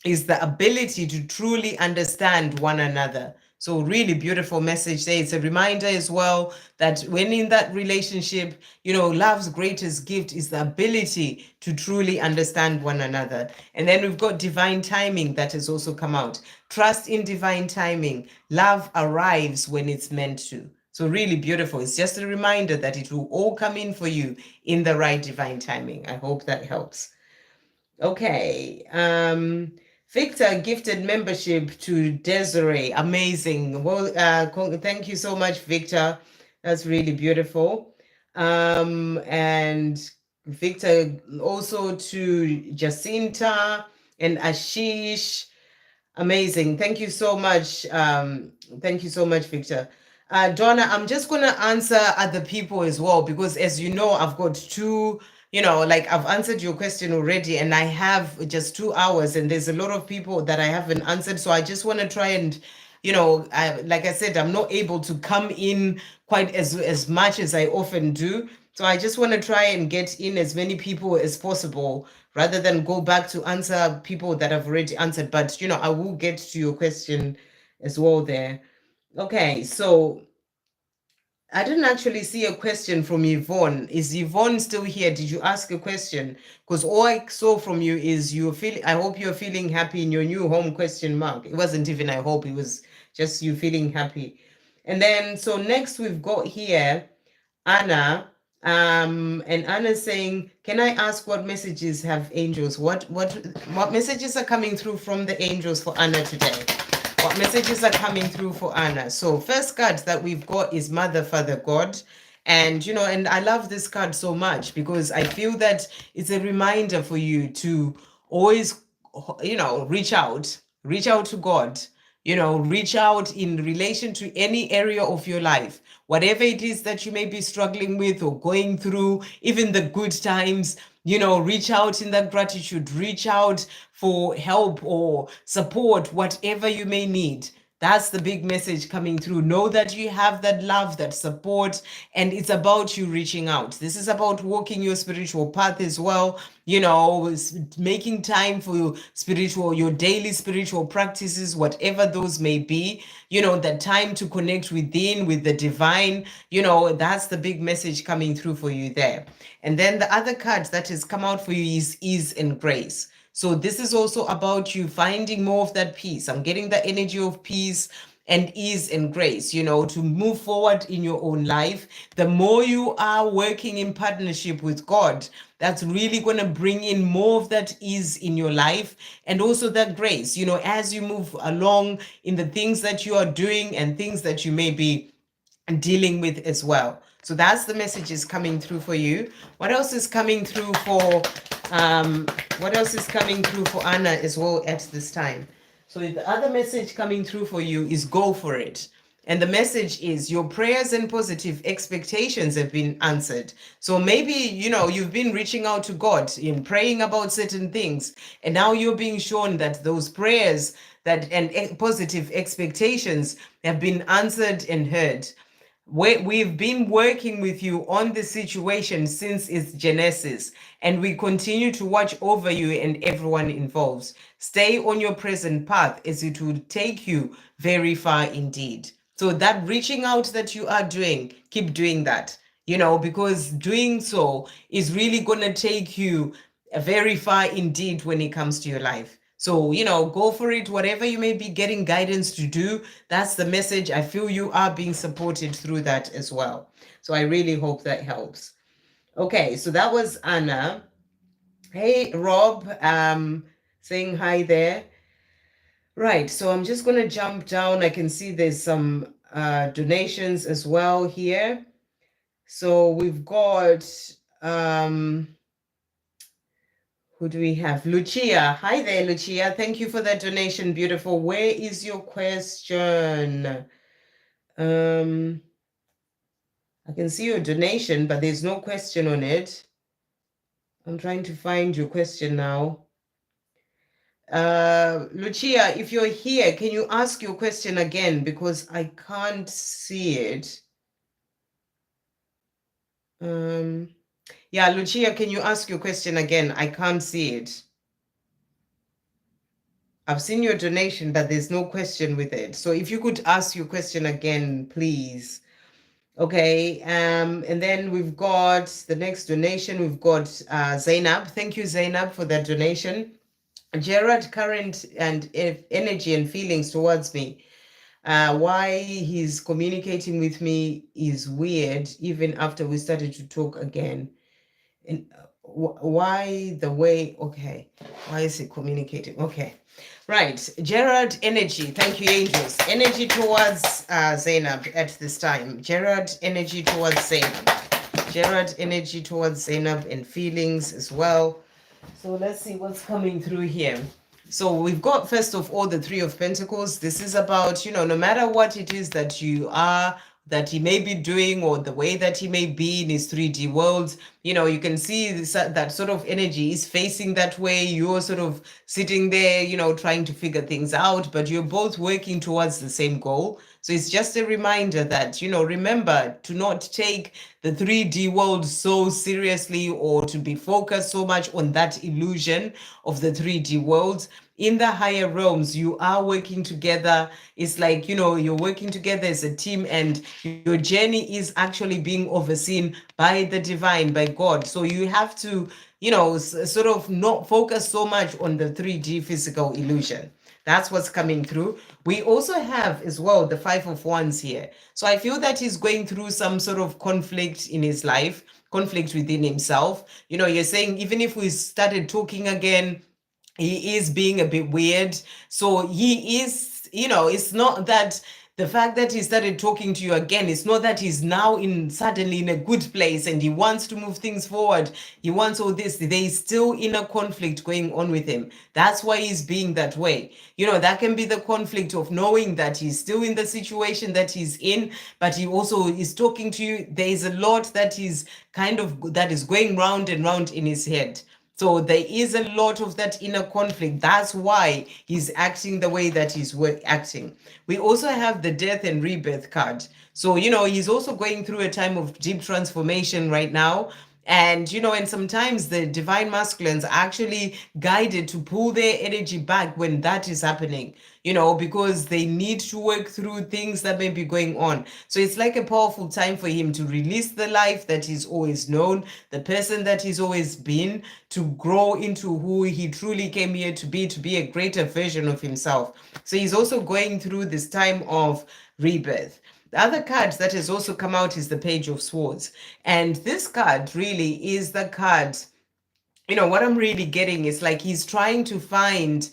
is the ability to truly understand one another. So really beautiful message there. It's a reminder as well that when in that relationship, you know, love's greatest gift is the ability to truly understand one another. And then we've got divine timing that has also come out. Trust in divine timing. Love arrives when it's meant to. So really beautiful. It's just a reminder that it will all come in for you in the right divine timing. I hope that helps. Okay. Victor gifted membership to Desiree. Amazing. Well, thank you so much, Victor. That's really beautiful. And Victor also to Justinta and Ashish. Amazing. Thank you so much. Thank you so much, Victor. Jonah, I'm just going to answer other people as well, because as you know, I've got two, you know, like I've answered your question already, and I have just 2 hours, and there's a lot of people that I haven't answered. So I just want to try and, you know, like I said, I'm not able to come in quite as much as I often do. So I just want to try and get in as many people as possible rather than go back to answer people that I've already answered. But, you know, I will get to your question as well there. Okay, so I didn't actually see a question from Yvonne. Is Yvonne still here? Did you ask a question? Because all I saw from you is you're feeling, I hope you're feeling happy in your new home, question mark. It wasn't even I hope, it was just you feeling happy. And then, so next we've got here, Anna, and Anna's saying, can I ask what messages have angels? What messages are coming through from the angels for Anna today? What messages are coming through for Anna? So first card that we've got is Mother, Father, God. And, you know, and I love this card so much because I feel that it's a reminder for you to always, you know, reach out to God, you know, reach out in relation to any area of your life, whatever it is that you may be struggling with or going through, even the good times, you know, reach out in that gratitude, reach out for help or support, whatever you may need. That's the big message coming through. Know that you have that love, that support, and it's about you reaching out. This is about walking your spiritual path as well, you know, making time for your daily spiritual practices, whatever those may be, you know, the time to connect within with the divine, you know, that's the big message coming through for you there. And then the other card that has come out for you is ease and grace. So this is also about you finding more of that peace. I'm getting the energy of peace and ease and grace, to move forward in your own life. The more you are working in partnership with God, that's really going to bring in more of that ease in your life, and also that grace, as you move along in the things that you are doing and things that you may be dealing with as well. So that's the messages coming through for you. What else is coming through for Anna as well at this time? So the other message coming through for you is go for it. And the message is your prayers and positive expectations have been answered. So maybe, you've been reaching out to God in praying about certain things, and now you're being shown that those prayers and positive expectations have been answered and heard. We've been working with you on the situation since its genesis, and we continue to watch over you and everyone involved. Stay on your present path, as it will take you very far indeed. So that reaching out that you are doing, keep doing that, because doing so is really going to take you very far indeed when it comes to your life. So, go for it, whatever you may be getting guidance to do. That's the message. I feel you are being supported through that as well. So I really hope that helps. Okay, so that was Anna. Hey, Rob, saying hi there. Right, so I'm just going to jump down. I can see there's some donations as well here. So we've got... who do we have? Luchia. Hi there, Luchia. Thank you for that donation. Beautiful. Where is your question? I can see your donation, but there's no question on it. I'm trying to find your question now. Luchia, if you're here, can you ask your question again? Because I can't see it. Yeah, Luchia, can you ask your question again? I can't see it. I've seen your donation, but there's no question with it. So if you could ask your question again, please. Okay, and then we've got the next donation. We've got Zanab. Thank you, Zanab, for that donation. Gerard, current and energy and feelings towards me. Why he's communicating with me is weird, even after we started to talk again. And why the way, okay, why is he communicating? Okay, right, Gerard, energy, thank you, angels. Energy towards Zainab at this time. Gerard, energy towards Zainab. Gerard, energy towards Zainab and feelings as well. So let's see what's coming through here. So we've got, first of all, the Three of Pentacles. This is about, no matter what it is that you are, that he may be doing, or the way that he may be in his 3D world, you can see this, that sort of energy is facing that way. You're sort of sitting there, trying to figure things out, but you're both working towards the same goal. So it's just a reminder that, remember to not take the 3D world so seriously, or to be focused so much on that illusion of the 3D world. In the higher realms, you are working together. It's like, you're working together as a team, and your journey is actually being overseen by the divine, by God. So you have to, sort of not focus so much on the 3D physical illusion. That's what's coming through. We also have as well the Five of Wands here. So I feel that he's going through some sort of conflict in his life, conflict within himself. You're saying, even if we started talking again, he is being a bit weird. So he is, it's not that the fact that he started talking to you again, it's not that he's now suddenly in a good place and he wants to move things forward. He wants all this. There is still inner conflict going on with him. That's why he's being that way. That can be the conflict of knowing that he's still in the situation that he's in, but he also is talking to you. There is a lot that is that is going round and round in his head. So there is a lot of that inner conflict. That's why he's acting the way that he's acting. We also have the Death and Rebirth card. So, he's also going through a time of deep transformation right now. And, and sometimes the divine masculines are actually guided to pull their energy back when that is happening, because they need to work through things that may be going on. So it's like a powerful time for him to release the life that he's always known, the person that he's always been, to grow into who he truly came here to be a greater version of himself. So he's also going through this time of rebirth. The other card that has also come out is the Page of Swords. And this card really is the card, what I'm really getting is like he's trying to find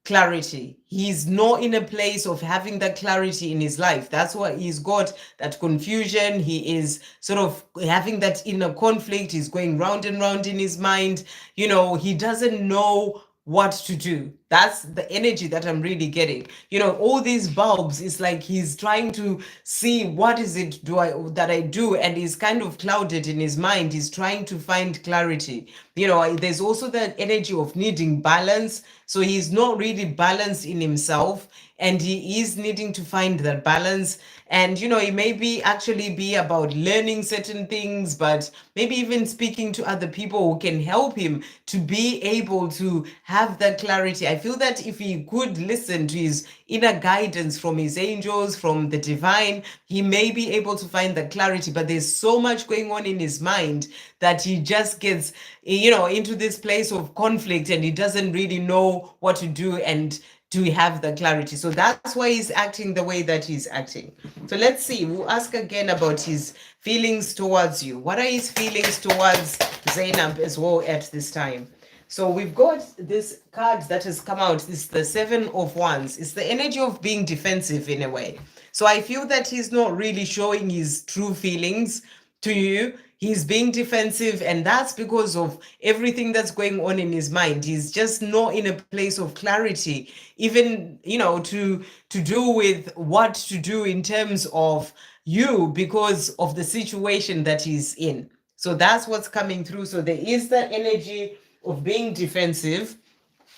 clarity. He's not in a place of having that clarity in his life. That's why he's got that confusion. He is sort of having that inner conflict. He's going round and round in his mind. He doesn't know what to do. That's the energy that I'm really getting. All these bulbs, it's like he's trying to see what is it that I do, and he's kind of clouded in his mind. He's trying to find clarity. There's also that energy of needing balance. So he's not really balanced in himself, and he is needing to find that balance. And it may actually be about learning certain things, but maybe even speaking to other people who can help him to be able to have that clarity. I feel that if he could listen to his inner guidance from his angels, from the divine, he may be able to find that clarity. But there's so much going on in his mind that he just gets, into this place of conflict, and he doesn't really know what to do and to have the clarity. So that's why he's acting the way that he's acting. So let's see. We'll ask again about his feelings towards you. What are his feelings towards Zanab as well at this time? So we've got this card that has come out. It's the Seven of Wands. It's the energy of being defensive in a way. So I feel that he's not really showing his true feelings to you. He's being defensive, and that's because of everything that's going on in his mind. He's just not in a place of clarity, even, to do with what to do in terms of you because of the situation that he's in. So that's what's coming through. So there is that energy of being defensive,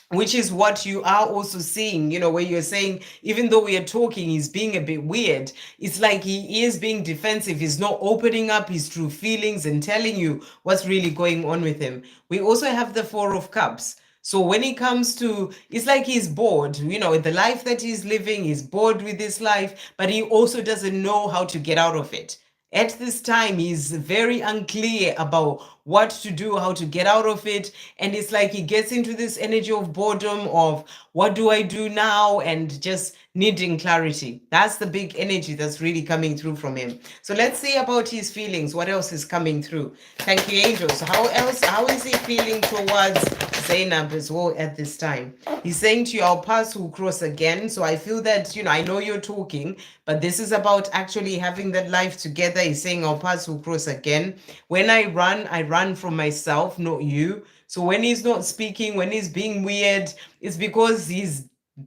which is what you are also seeing, where you're saying, even though we are talking, he's being a bit weird. It's like he is being defensive. He's not opening up his true feelings and telling you what's really going on with him. We also have the Four of Cups. So when it comes to, it's like he's bored, the life that he's living, he's bored with his life, but he also doesn't know how to get out of it. At this time, he's very unclear about what to do, how to get out of it. And it's like he gets into this energy of boredom of what do I do now, and just needing clarity. That's the big energy that's really coming through from him. So let's see about his feelings. What else is coming through? Thank you, angels. How is he feeling towards Zanab as well at this time? He's saying to you, our paths will cross again. So I feel that, I know you're talking, but this is about actually having that life together. He's saying our paths will cross again. When I run from myself, not you. So when he's not speaking, when he's being weird, it's because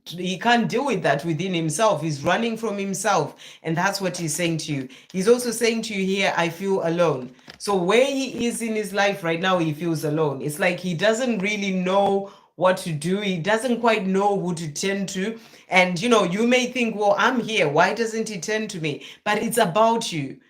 he can't deal with that within himself. He's running from himself. And that's what he's saying to you. He's also saying to you here, I feel alone. So where he is in his life right now, he feels alone. It's like he doesn't really know what to do. He doesn't quite know who to turn to. And, you may think, well, I'm here. Why doesn't he turn to me? But it's about you,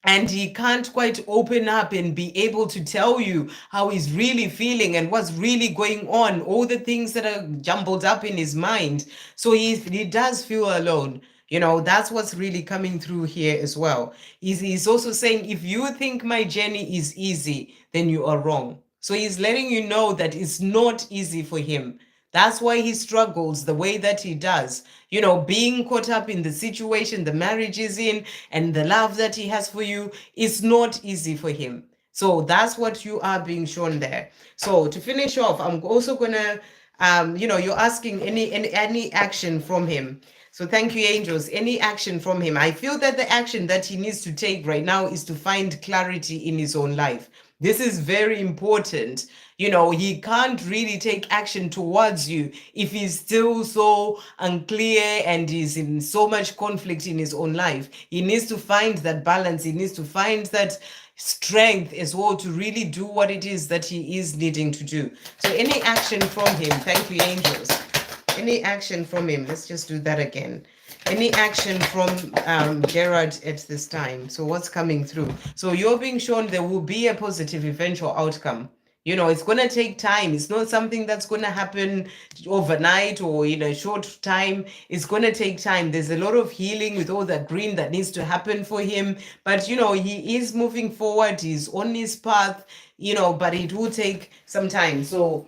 and he can't quite open up and be able to tell you how he's really feeling and what's really going on, all the things that are jumbled up in his mind. So he does feel alone. That's what's really coming through here as well. He's also saying, if you think my journey is easy, then you are wrong. So he's letting you know that it's not easy for him. That's why he struggles the way that he does. Being caught up in the situation the marriage is in and the love that he has for you is not easy for him. So that's what you are being shown there. So to finish off, I'm also gonna, you're asking any action from him. So thank you, angels. Any action from him. I feel that the action that he needs to take right now is to find clarity in his own life. This is very important. He can't really take action towards you if he's still so unclear and is in so much conflict in his own life. He needs to find that balance. He needs to find that strength as well to really do what it is that he is needing to do. So any action from him. Thank you, angels. Any action from him. Let's just do that again. Any action from Gerard at this time? So what's coming through? So you're being shown there will be a positive eventual outcome. You know, it's going to take time. It's not something that's going to happen overnight or in a short time. It's going to take time. There's a lot of healing with all that green that needs to happen for him. But, you know, he is moving forward. He's on his path, you know, but it will take some time. So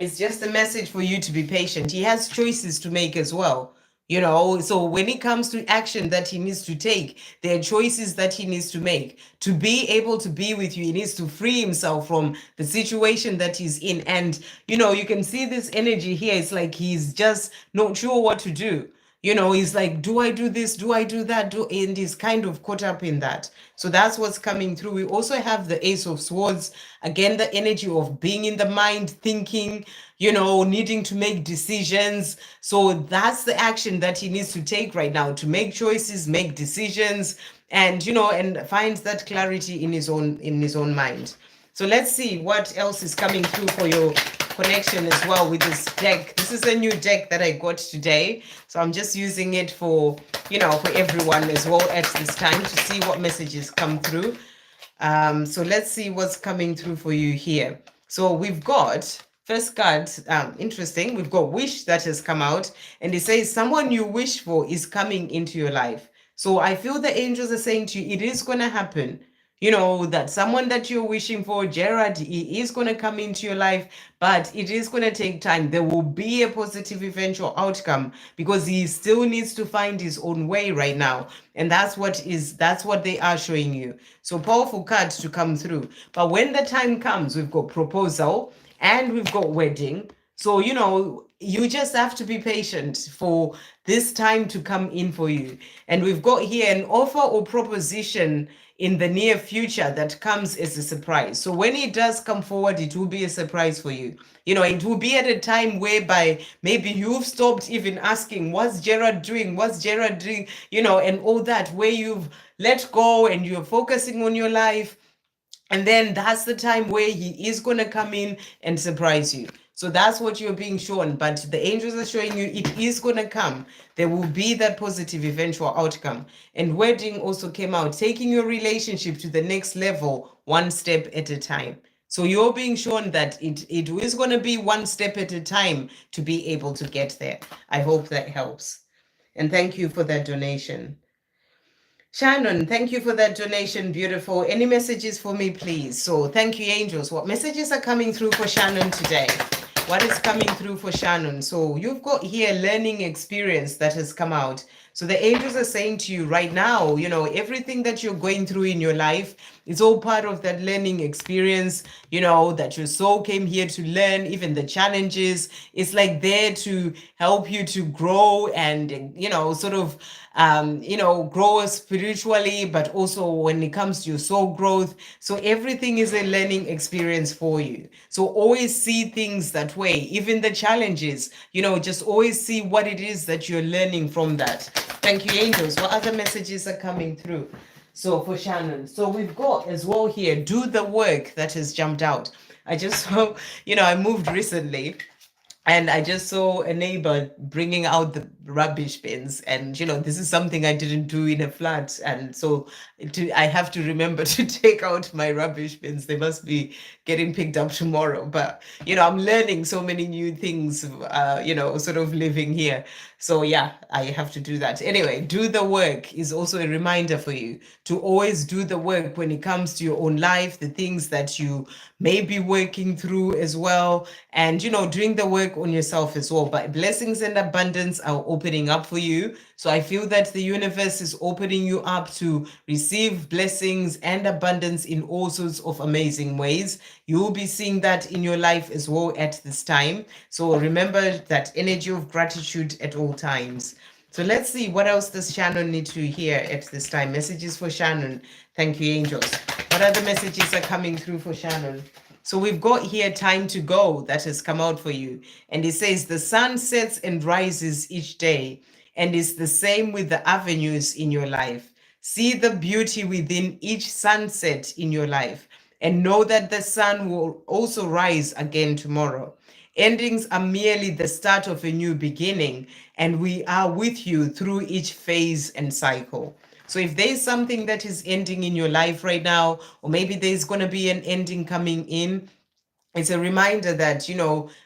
it's just a message for you to be patient. He has choices to make as well. You know, so when it comes to action that he needs to take, there are choices that he needs to make. To be able to be with you, he needs to free himself from the situation that he's in. And, you know, you can see this energy here. It's like he's just not sure what to do. You know, he's like, do I do this? Do I do that? And he's kind of caught up in that. So that's what's coming through. We also have the Ace of Swords. Again, the energy of being in the mind, thinking, you know, needing to make decisions. So that's the action that he needs to take right now, to make choices, make decisions, and, you know, and find that clarity in his own mind. So let's see what else is coming through for your connection as well with this deck. This is a new deck that I got today. So I'm just using it for, you know, for everyone as well at this time to see what messages come through. So let's see what's coming through for you here. So we've got first card, interesting. We've got wish that has come out, and it says someone you wish for is coming into your life. So I feel the angels are saying to you, it is going to happen. You know, that someone that you're wishing for, Gerard, he is going to come into your life, but it is going to take time. There will be a positive eventual outcome because he still needs to find his own way right now. And that's what they are showing you. So powerful cards to come through. But when the time comes, we've got proposal and we've got wedding. So, you know, you just have to be patient for this time to come in for you. And we've got here an offer or proposition in the near future that comes as a surprise. So when it does come forward, it will be a surprise for you. You know, it will be at a time whereby maybe you've stopped even asking, what's Gerard doing? What's Gerard doing? You know, and all that, where you've let go and you're focusing on your life. And then that's the time where he is going to come in and surprise you. So that's what you're being shown. But the angels are showing you it is going to come. There will be that positive eventual outcome. And wedding also came out, taking your relationship to the next level, one step at a time. So you're being shown that it is going to be one step at a time to be able to get there. I hope that helps. And thank you for that donation. Shannon, thank you for that donation. Beautiful. Any messages for me, please? So thank you, angels. What messages are coming through for Shannon today? What is coming through for Shannon? So you've got here learning experience that has come out. So the angels are saying to you right now, you know, everything that you're going through in your life, it's all part of that learning experience, you know, that your soul came here to learn, even the challenges. It's like there to help you to grow and, you know, sort of, you know, grow spiritually, but also when it comes to your soul growth. So everything is a learning experience for you. So always see things that way, even the challenges, you know, just always see what it is that you're learning from that. Thank you, angels. What other messages are coming through? So for Shannon, so we've got as well here, do the work that has jumped out. I just saw, you know, I moved recently and I just saw a neighbor bringing out the rubbish bins. And, you know, this is something I didn't do in a flat. And so I have to remember to take out my rubbish bins. They must be getting picked up tomorrow. But, you know, I'm learning so many new things, you know, sort of living here. So, yeah, I have to do that. Anyway, do the work is also a reminder for you to always do the work when it comes to your own life, the things that you may be working through as well. And, you know, doing the work on yourself as well. But blessings and abundance are opening up for you. So I feel that the universe is opening you up to receive blessings and abundance in all sorts of amazing ways. You will be seeing that in your life as well at this time. So remember that energy of gratitude at all times. So let's see, what else does Shannon need to hear at this time? Messages for Shannon. Thank you, angels. What other messages are coming through for Shannon? So we've got here time to go that has come out for you. And it says the sun sets and rises each day, and it's the same with the avenues in your life. See the beauty within each sunset in your life, and know that the sun will also rise again tomorrow. Endings are merely the start of a new beginning, and we are with you through each phase and cycle. So if there's something that is ending in your life right now, or maybe there's going to be an ending coming in, it's a reminder that,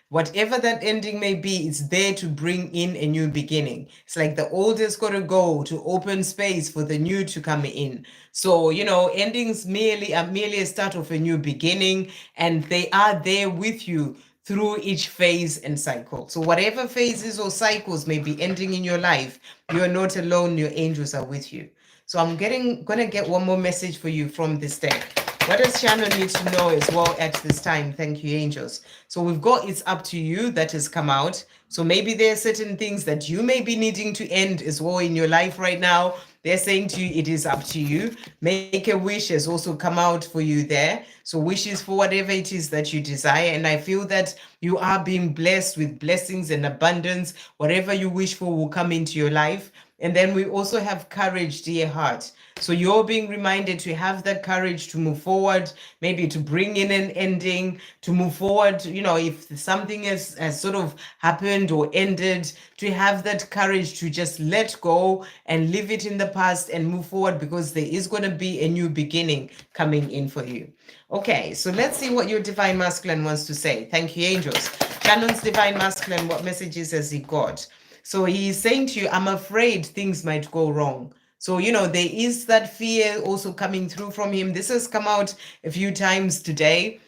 whatever that ending may be, it's there to bring in a new beginning. It's like the old has got to go to open space for the new to come in. So, endings are merely a start of a new beginning, and they are there with you through each phase and cycle. So whatever phases or cycles may be ending in your life, you're not alone. Your angels are with you. So I'm gonna get one more message for you from this deck. What does Shannon need to know as well at this time? Thank you, angels. So we've got It's Up to You that has come out. So maybe there are certain things that you may be needing to end as well in your life right now. They're saying to you, it is up to you. Make a wish has also come out for you there. So wishes for whatever it is that you desire. And I feel that you are being blessed with blessings and abundance. Whatever you wish for will come into your life. And then we also have courage, dear heart. So you're being reminded to have that courage to move forward, maybe to bring in an ending, to move forward. If something has sort of happened or ended, to have that courage to just let go and leave it in the past and move forward, because there is going to be a new beginning coming in for you. Okay, so let's see what your divine masculine wants to say. Thank you, angels. Shannon's divine masculine, what messages has he got? So he's saying to you, I'm afraid things might go wrong. So, there is that fear also coming through from him. This has come out a few times today.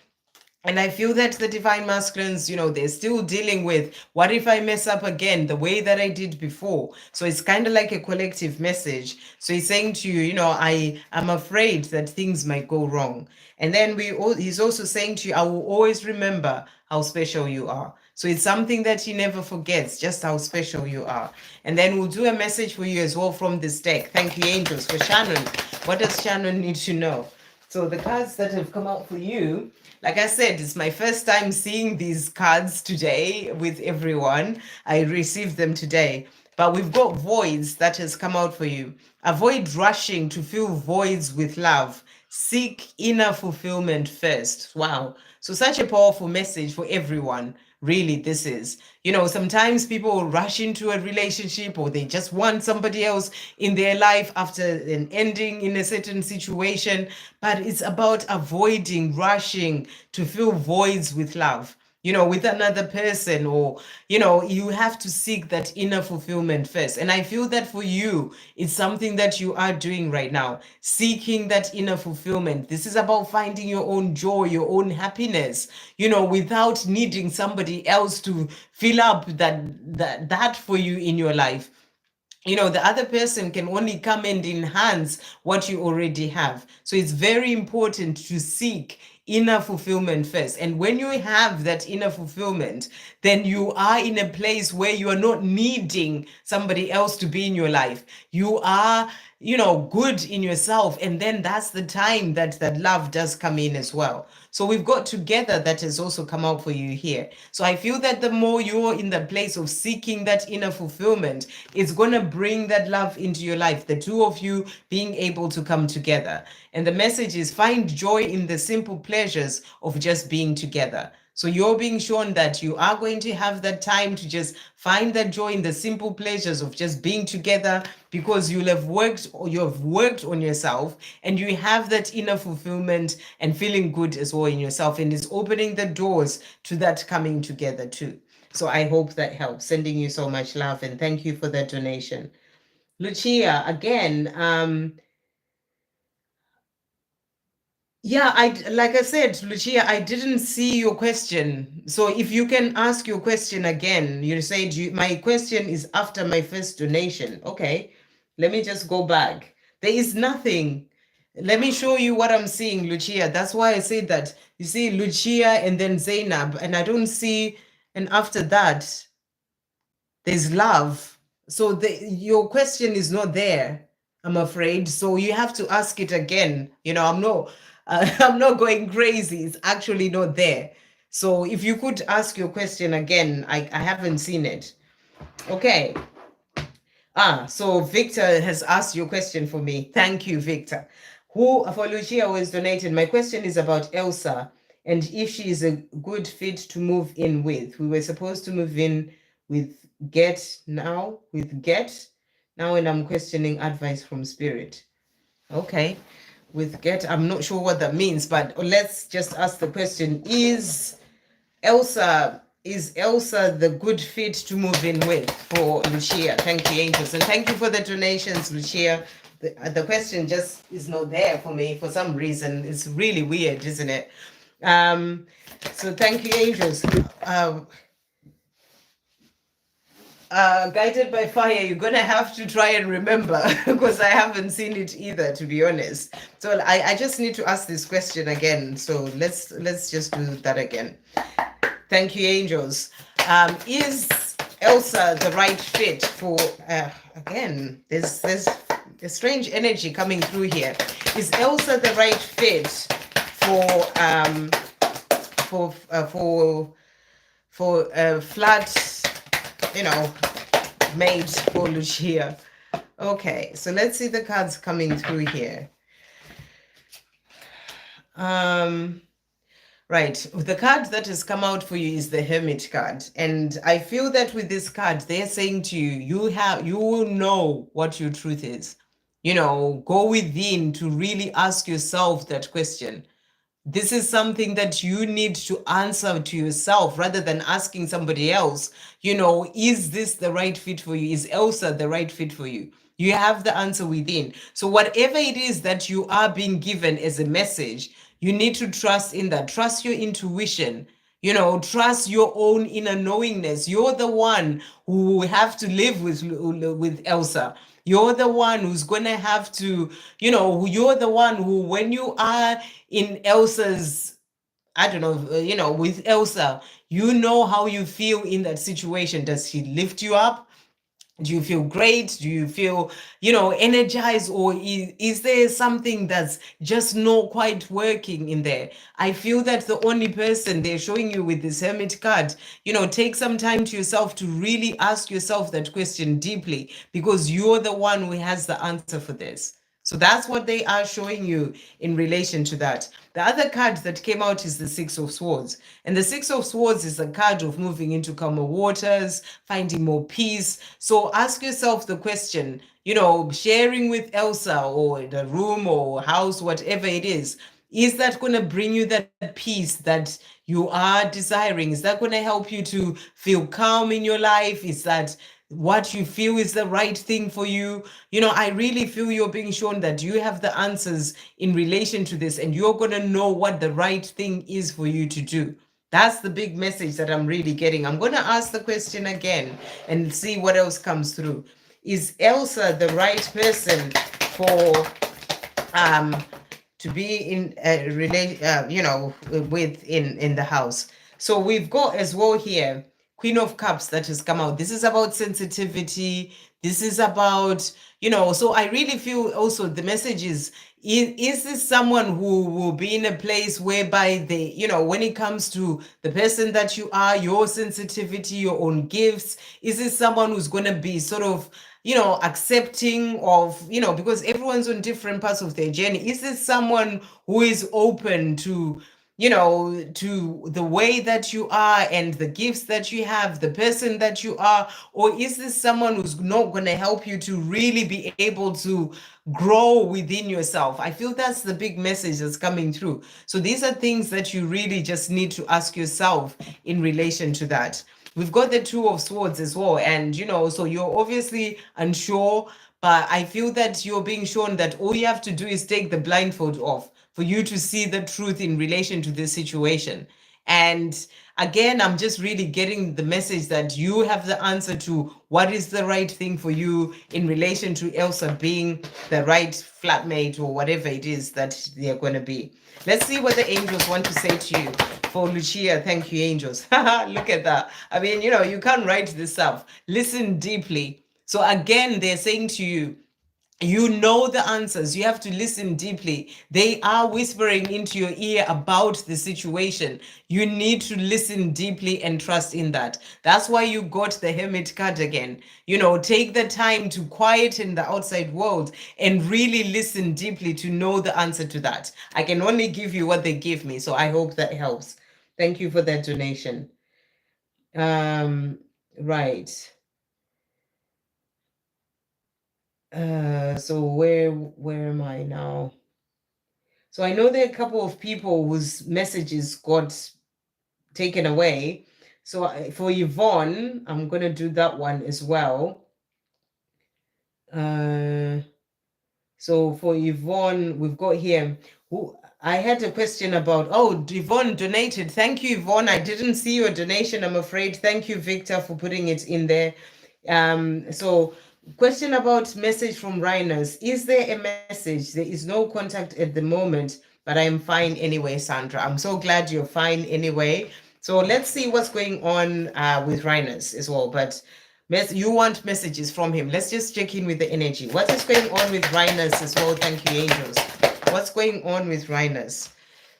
And I feel that the divine masculines, they're still dealing with, what if I mess up again the way that I did before? So it's kind of like a collective message. So he's saying to you, I'm afraid that things might go wrong. And then he's also saying to you, I will always remember how special you are. So it's something that he never forgets, just how special you are. And then we'll do a message for you as well from this deck. Thank you, angels. For Shannon, what does Shannon need to know? So the cards that have come out for you, like I said, it's my first time seeing these cards today with everyone. I received them today. But we've got voids that has come out for you. Avoid rushing to fill voids with love. Seek inner fulfillment first. Wow. So such a powerful message for everyone. Really, this is. Sometimes people rush into a relationship, or they just want somebody else in their life after an ending in a certain situation. But it's about avoiding rushing to fill voids with love, with another person, or, you have to seek that inner fulfillment first. And I feel that for you, it's something that you are doing right now, seeking that inner fulfillment. This is about finding your own joy, your own happiness, without needing somebody else to fill up that for you in your life. The other person can only come and enhance what you already have. So it's very important to seek inner fulfillment first. And when you have that inner fulfillment, then you are in a place where you are not needing somebody else to be in your life. You are, good in yourself. And then that's the time that love does come in as well. So we've got together that has also come out for you here. So I feel that the more you're in the place of seeking that inner fulfillment, it's going to bring that love into your life, the two of you being able to come together. And the message is, find joy in the simple pleasures of just being together. So you're being shown that you are going to have that time to just find that joy in the simple pleasures of just being together, because you have worked on yourself, and you have that inner fulfillment and feeling good as well in yourself, and it's opening the doors to that coming together too. So I hope that helps. Sending you so much love, and thank you for that donation. Luchia, again, yeah, like I said, Lucia, I didn't see your question. So if you can ask your question again, you said my question is after my first donation. Okay, let me just go back. There is nothing. Let me show you what I'm seeing, Lucia. That's why I say that. You see Lucia and then Zanab, and I don't see, and after that, there's love. So your question is not there, I'm afraid. So you have to ask it again. I'm not going crazy. It's actually not there. So if you could ask your question again, I haven't seen it. Okay. So Victor has asked your question for me. Thank you, Victor. Who for Lucia was donated. My question is about Elsa and if she is a good fit to move in with. We were supposed to move in with get now, and I'm questioning advice from spirit. Okay, with get, I'm not sure what that means, but let's just ask the question: is Elsa the good fit to move in with for Luchia? Thank you, angels, and thank you for the donations, Luchia. The question just is not there for me for some reason. It's really weird, isn't it? So thank you, angels. Guided by fire, you're gonna have to try and remember because I haven't seen it either, to be honest. So I just need to ask this question again. So let's just do that again. Thank you, angels. Is Elsa the right fit for? Again, there's a strange energy coming through here. Is Elsa the right fit for flat, made for Luchia? Okay, so let's see the cards coming through here. Right, the card that has come out for you is the Hermit card, and I feel that with this card, they're saying to you, you will know what your truth is. Go within to really ask yourself that question. This is something that you need to answer to yourself rather than asking somebody else, is this the right fit for you? Is Elsa the right fit for you? You have the answer within. So whatever it is that you are being given as a message, you need to trust in that. Trust your intuition. Trust your own inner knowingness. You're the one who have to live with Elsa. You're the one who's going to have to, you're the one who, when you are in Elsa's, I don't know, with Elsa, you know how you feel in that situation. Does she lift you up? Do you feel great? Do you feel, energized? Or is there something that's just not quite working in there? I feel that the only person they're showing you with this Hermit card, take some time to yourself to really ask yourself that question deeply, because you're the one who has the answer for this. So that's what they are showing you in relation to that. The other card that came out is the Six of Swords. And the Six of Swords is a card of moving into calmer waters, finding more peace. So ask yourself the question, sharing with Elsa or in a room or house, whatever it is that going to bring you that peace that you are desiring? Is that going to help you to feel calm in your life? Is that what you feel is the right thing for you? I really feel you're being shown that you have the answers in relation to this, and you're going to know what the right thing is for you to do. That's the big message that I'm really getting. I'm going to ask the question again and see what else comes through. Is Elsa the right person for to be in a with in the house? So we've got as well here Queen of Cups that has come out. This is about sensitivity. This is about, so I really feel also the message is this someone who will be in a place whereby they, when it comes to the person that you are, your sensitivity, your own gifts, is this someone who's going to be sort of, accepting of, because everyone's on different parts of their journey. Is this someone who is open to, to the way that you are and the gifts that you have, the person that you are? Or is this someone who's not going to help you to really be able to grow within yourself? I feel that's the big message that's coming through. So these are things that you really just need to ask yourself in relation to that. We've got the Two of Swords as well. And, so you're obviously unsure, but I feel that you're being shown that all you have to do is take the blindfold off for you to see the truth in relation to this situation. And again, I'm just really getting the message that you have the answer to what is the right thing for you in relation to Elsa being the right flatmate or whatever it is that they're going to be. Let's see what the angels want to say to you for Luchia. Thank you, angels. Look at that. I mean, you can't write this up. Listen deeply. So again, they're saying to you, You know the answers. You have to listen deeply. They are whispering into your ear about the situation. You need to listen deeply and trust in that. That's why you got the Hermit card again. Take the time to quieten the outside world and really listen deeply to know the answer to that. I can only give you what they give me. So I hope that helps. Thank you for that donation. Right. So where am I now? So I know there are a couple of people whose messages got taken away. So for Yvonne, I'm going to do that one as well. So for Yvonne, we've got here, who I had a question about. Oh, Yvonne donated. Thank you, Yvonne. I didn't see your donation, I'm afraid. Thank you, Victor, for putting it in there. So question about message from Rhinos. Is there a message? There is no contact at the moment, but I am fine anyway, Sandra. I'm so glad you're fine anyway. So let's see what's going on with Rhinos as well. But you want messages from him. Let's just check in with the energy. What is going on with Rhinos as well? Thank you, angels. What's going on with Rhinos?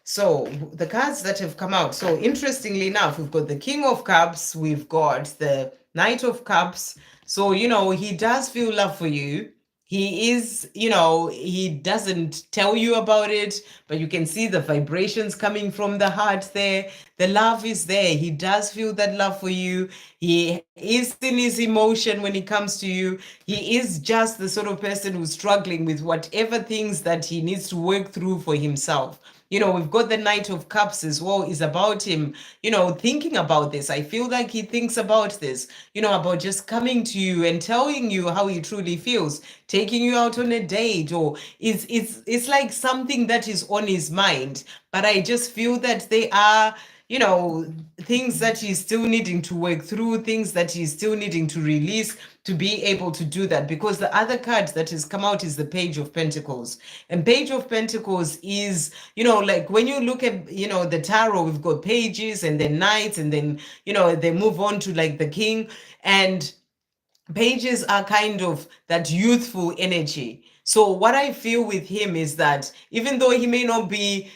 So the cards that have come out. So interestingly enough, we've got the King of Cups. We've got the Knight of Cups. So, he does feel love for you. He is, he doesn't tell you about it, but you can see the vibrations coming from the heart there. The love is there. He does feel that love for you. He is in his emotion when it comes to you. He is just the sort of person who's struggling with whatever things that he needs to work through for himself. We've got the Knight of Cups as well, is about him, thinking about this. I feel like he thinks about this, about just coming to you and telling you how he truly feels, taking you out on a date, or it's like something that is on his mind. But I just feel that they are, things that he's still needing to work through, things that he's still needing to release to be able to do that. Because the other card that has come out is the Page of Pentacles. And Page of Pentacles is, like when you look at, the tarot, we've got pages and then knights, and then, they move on to like the king. And pages are kind of that youthful energy. So what I feel with him is that even though he may not be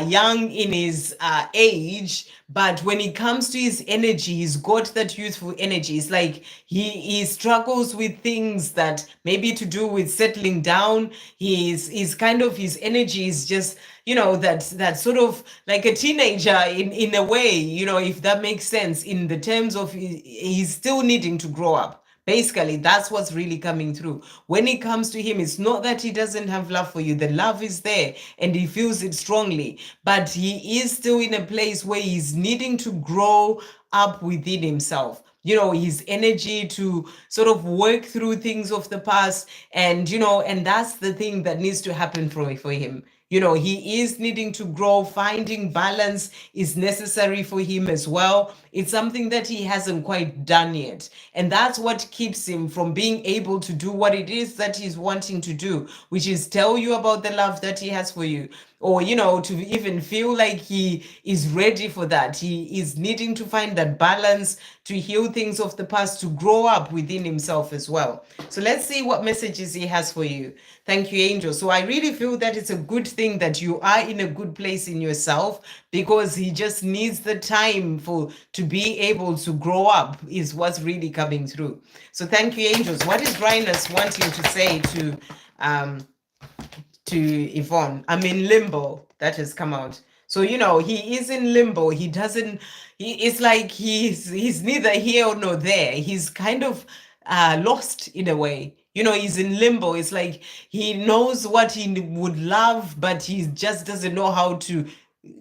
young in his age, but when it comes to his energy, he's got that youthful energy. It's like he struggles with things that maybe to do with settling down. He's kind of, his energy is just, that sort of like a teenager in a way, if that makes sense, in the terms of he's still needing to grow up. Basically, that's what's really coming through. When it comes to him, it's not that he doesn't have love for you. The love is there and he feels it strongly, but he is still in a place where he's needing to grow up within himself. His energy to sort of work through things of the past. And, and that's the thing that needs to happen for him. He is needing to grow. Finding balance is necessary for him as well. It's something that he hasn't quite done yet. And that's what keeps him from being able to do what it is that he's wanting to do, which is tell you about the love that he has for you. Or, to even feel like he is ready for that. He is needing to find that balance, to heal things of the past, to grow up within himself as well. So let's see what messages he has for you. Thank you, Angel. So I really feel that it's a good thing that you are in a good place in yourself, because he just needs the time to be able to grow up is what's really coming through. So thank you, angels. What is Rhinus wanting to say to Yvonne? I'm in limbo. That has come out. So he is in limbo. It's like he's neither here nor there. He's kind of lost in a way. He's in limbo. It's like he knows what he would love, but he just doesn't know how to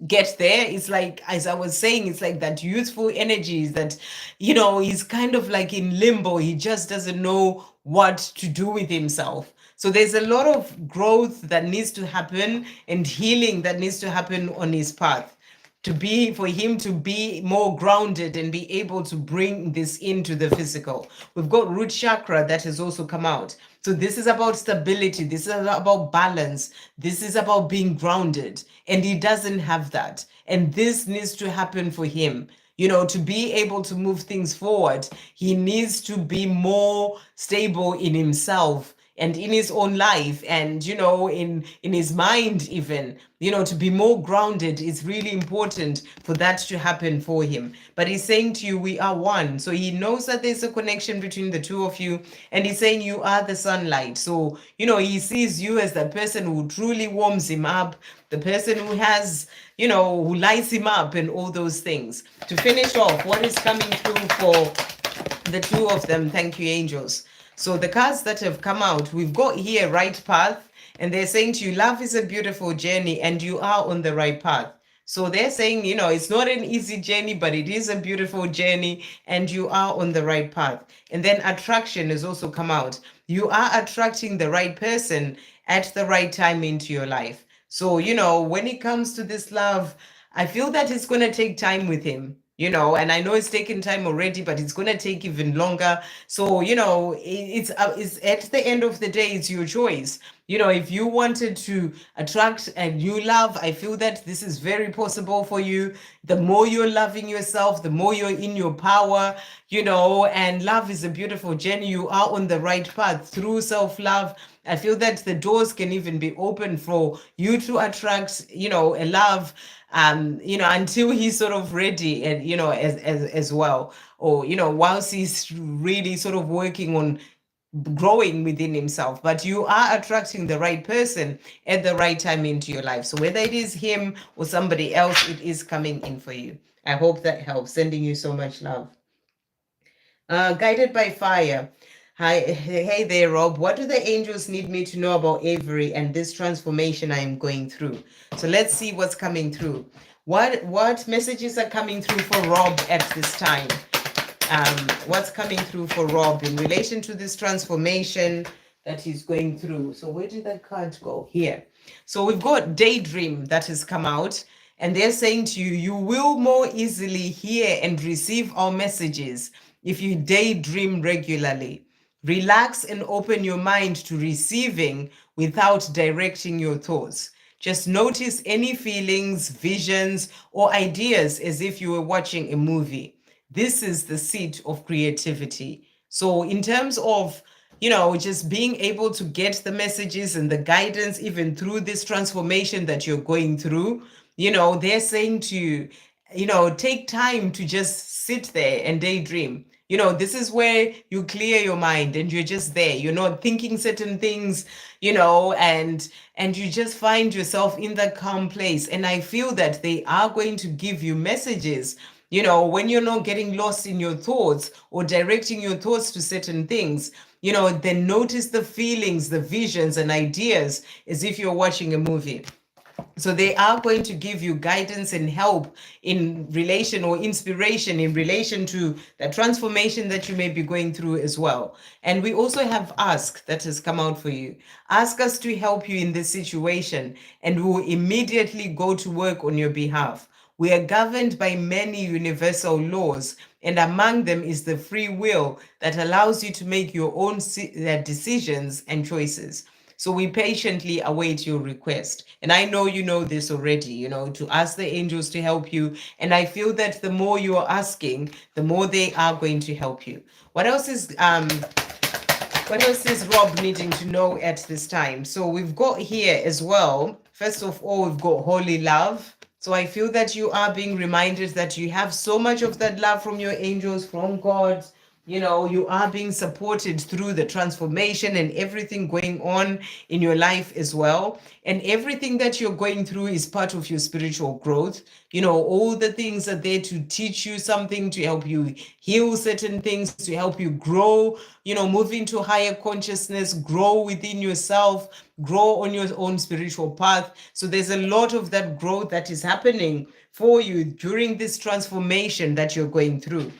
get there. It's like, as I was saying, it's like that youthful energy is that, he's kind of like in limbo. He just doesn't know what to do with himself. So there's a lot of growth that needs to happen and healing that needs to happen on his path, for him to be more grounded and be able to bring this into the physical. We've got root chakra that has also come out. So this is about stability. This is about balance. This is about being grounded. And he doesn't have that. And this needs to happen for him. To be able to move things forward, he needs to be more stable in himself and in his own life, and in his mind even, to be more grounded is really important for that to happen for him. But he's saying to you, we are one. So he knows that there's a connection between the two of you, and he's saying you are the sunlight. So he sees you as the person who truly warms him up, the person who has, who lights him up, and all those things. To finish off, what is coming through for the two of them? Thank you, angels. So the cards that have come out, we've got here right path, and they're saying to you, love is a beautiful journey and you are on the right path. So they're saying, it's not an easy journey, but it is a beautiful journey and you are on the right path. And then attraction has also come out. You are attracting the right person at the right time into your life. So, when it comes to this love, I feel that it's going to take time with him. And I know it's taken time already, but it's going to take even longer. So, it's at the end of the day, it's your choice. If you wanted to attract a new love, I feel that this is very possible for you. The more you're loving yourself, the more you're in your power, and love is a beautiful journey. You are on the right path through self-love. I feel that the doors can even be open for you to attract, a love, until he's sort of ready, and, as well, or, whilst he's really sort of working on growing within himself. But you are attracting the right person at the right time into your life. So whether it is him or somebody else, it is coming in for you. I hope that helps. Sending you so much love. Guided by fire. Hi, hey there, Rob. What do the angels need me to know about Avery and this transformation I am going through? So let's see what's coming through. What messages are coming through for Rob at this time? What's coming through for Rob in relation to this transformation that he's going through? So where did that card go? Here. So we've got Daydream that has come out, and they're saying to you, you will more easily hear and receive our messages if you daydream regularly. Relax and open your mind to receiving without directing your thoughts. Just notice any feelings, visions, or ideas as if you were watching a movie. This is the seat of creativity. So in terms of, just being able to get the messages and the guidance, even through this transformation that you're going through, they're saying to you, take time to just sit there and daydream. This is where you clear your mind and you're just there. You're not thinking certain things, and you just find yourself in that calm place. And I feel that they are going to give you messages, when you're not getting lost in your thoughts or directing your thoughts to certain things, then notice the feelings, the visions and ideas as if you're watching a movie. So they are going to give you guidance and help in relation, or inspiration in relation to the transformation that you may be going through as well. And we also have Ask that has come out for you. Ask us to help you in this situation, and we will immediately go to work on your behalf. We are governed by many universal laws, and among them is the free will that allows you to make your own decisions and choices. So we patiently await your request. And I know you know this already, to ask the angels to help you. And I feel that the more you are asking, the more they are going to help you. What else is Rob needing to know at this time? So we've got here as well, first of all, we've got holy love. So I feel that you are being reminded that you have so much of that love from your angels, from God. You are being supported through the transformation and everything going on in your life as well. And everything that you're going through is part of your spiritual growth. All the things are there to teach you something, to help you heal certain things, to help you grow, move into higher consciousness, grow within yourself, grow on your own spiritual path. So there's a lot of that growth that is happening for you during this transformation that you're going through.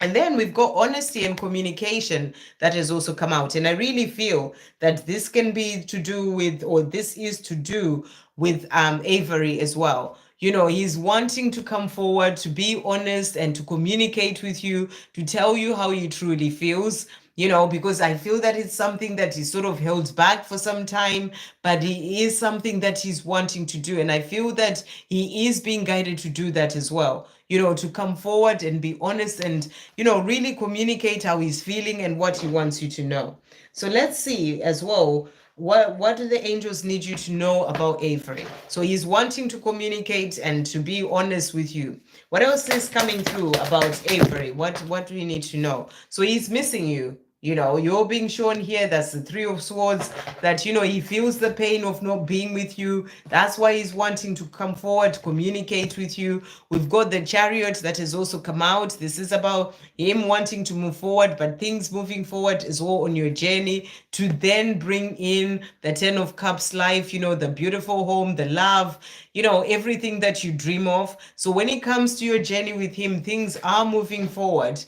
And then we've got honesty and communication that has also come out. And I really feel that this can be to do with, or this is to do with Avery as well. He's wanting to come forward, to be honest and to communicate with you, to tell you how he truly feels. because I feel that it's something that is sort of held back for some time, but it is something that he's wanting to do. And I feel that he is being guided to do that as well, to come forward and be honest and, really communicate how he's feeling and what he wants you to know. So let's see as well. What do the angels need you to know about Avery? So he's wanting to communicate and to be honest with you. What else is coming through about Avery? What do you need to know? So he's missing you. You're being shown here. That's the Three of Swords, that, he feels the pain of not being with you. That's why he's wanting to come forward, communicate with you. We've got the Chariot that has also come out. This is about him wanting to move forward, but things moving forward as well on your journey to then bring in the Ten of Cups life, the beautiful home, the love, everything that you dream of. So when it comes to your journey with him, things are moving forward,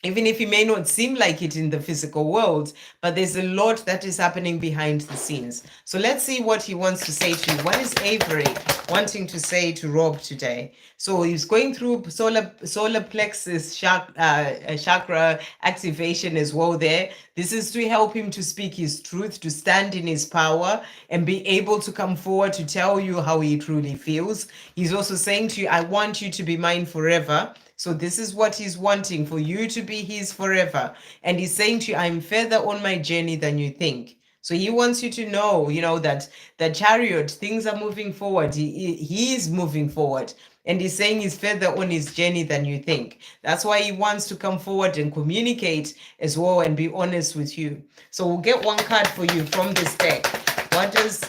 even if it may not seem like it in the physical world, but there's a lot that is happening behind the scenes. So let's see what he wants to say to you. What is Avery wanting to say to Rob today? So he's going through solar plexus chakra activation as well there. This is to help him to speak his truth, to stand in his power and be able to come forward to tell you how he truly feels. He's also saying to you, I want you to be mine forever. So this is what he's wanting, for you to be his forever. And he's saying to you, I'm further on my journey than you think. So he wants you to know, that the Chariot, things are moving forward. He is moving forward. And he's saying he's further on his journey than you think. That's why he wants to come forward and communicate as well and be honest with you. So we'll get one card for you from this deck. What does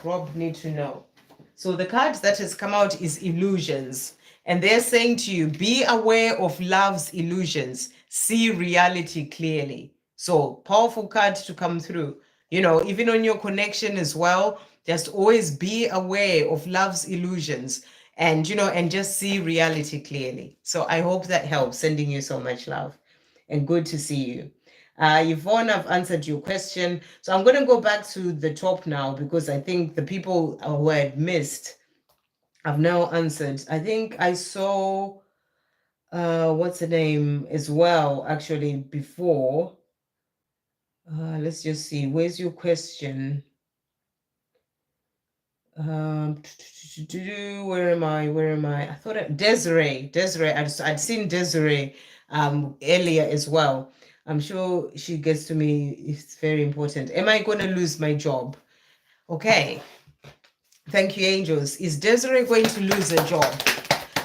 Rob need to know? So the card that has come out is Illusions. And they're saying to you, be aware of love's illusions. See reality clearly. So powerful card to come through. Even on your connection as well, just always be aware of love's illusions and, and just see reality clearly. So I hope that helps. Sending you so much love and good to see you. Yvonne, I've answered your question. So I'm going to go back to the top now because I think the people who I had missed, I've now answered. I think I saw, what's the name as well, actually, before. Let's just see. Where's your question? Where am I? I thought Desiree. I'd seen Desiree earlier as well. I'm sure she gets to me. It's very important. Am I going to lose my job? Okay. Thank you, angels. Is Desiree going to lose her job?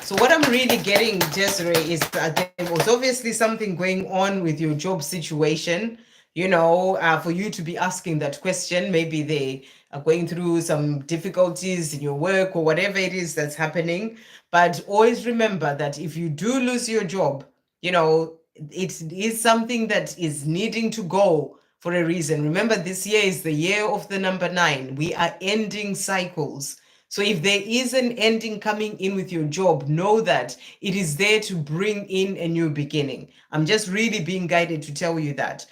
So what I'm really getting, Desiree, is that there was obviously something going on with your job situation, for you to be asking that question. Maybe they are going through some difficulties in your work or whatever it is that's happening. But always remember that if you do lose your job, it is something that is needing to go for a reason. Remember, this year is the year of the number 9. We are ending cycles. So if there is an ending coming in with your job, know that it is there to bring in a new beginning. I'm just really being guided to tell you that,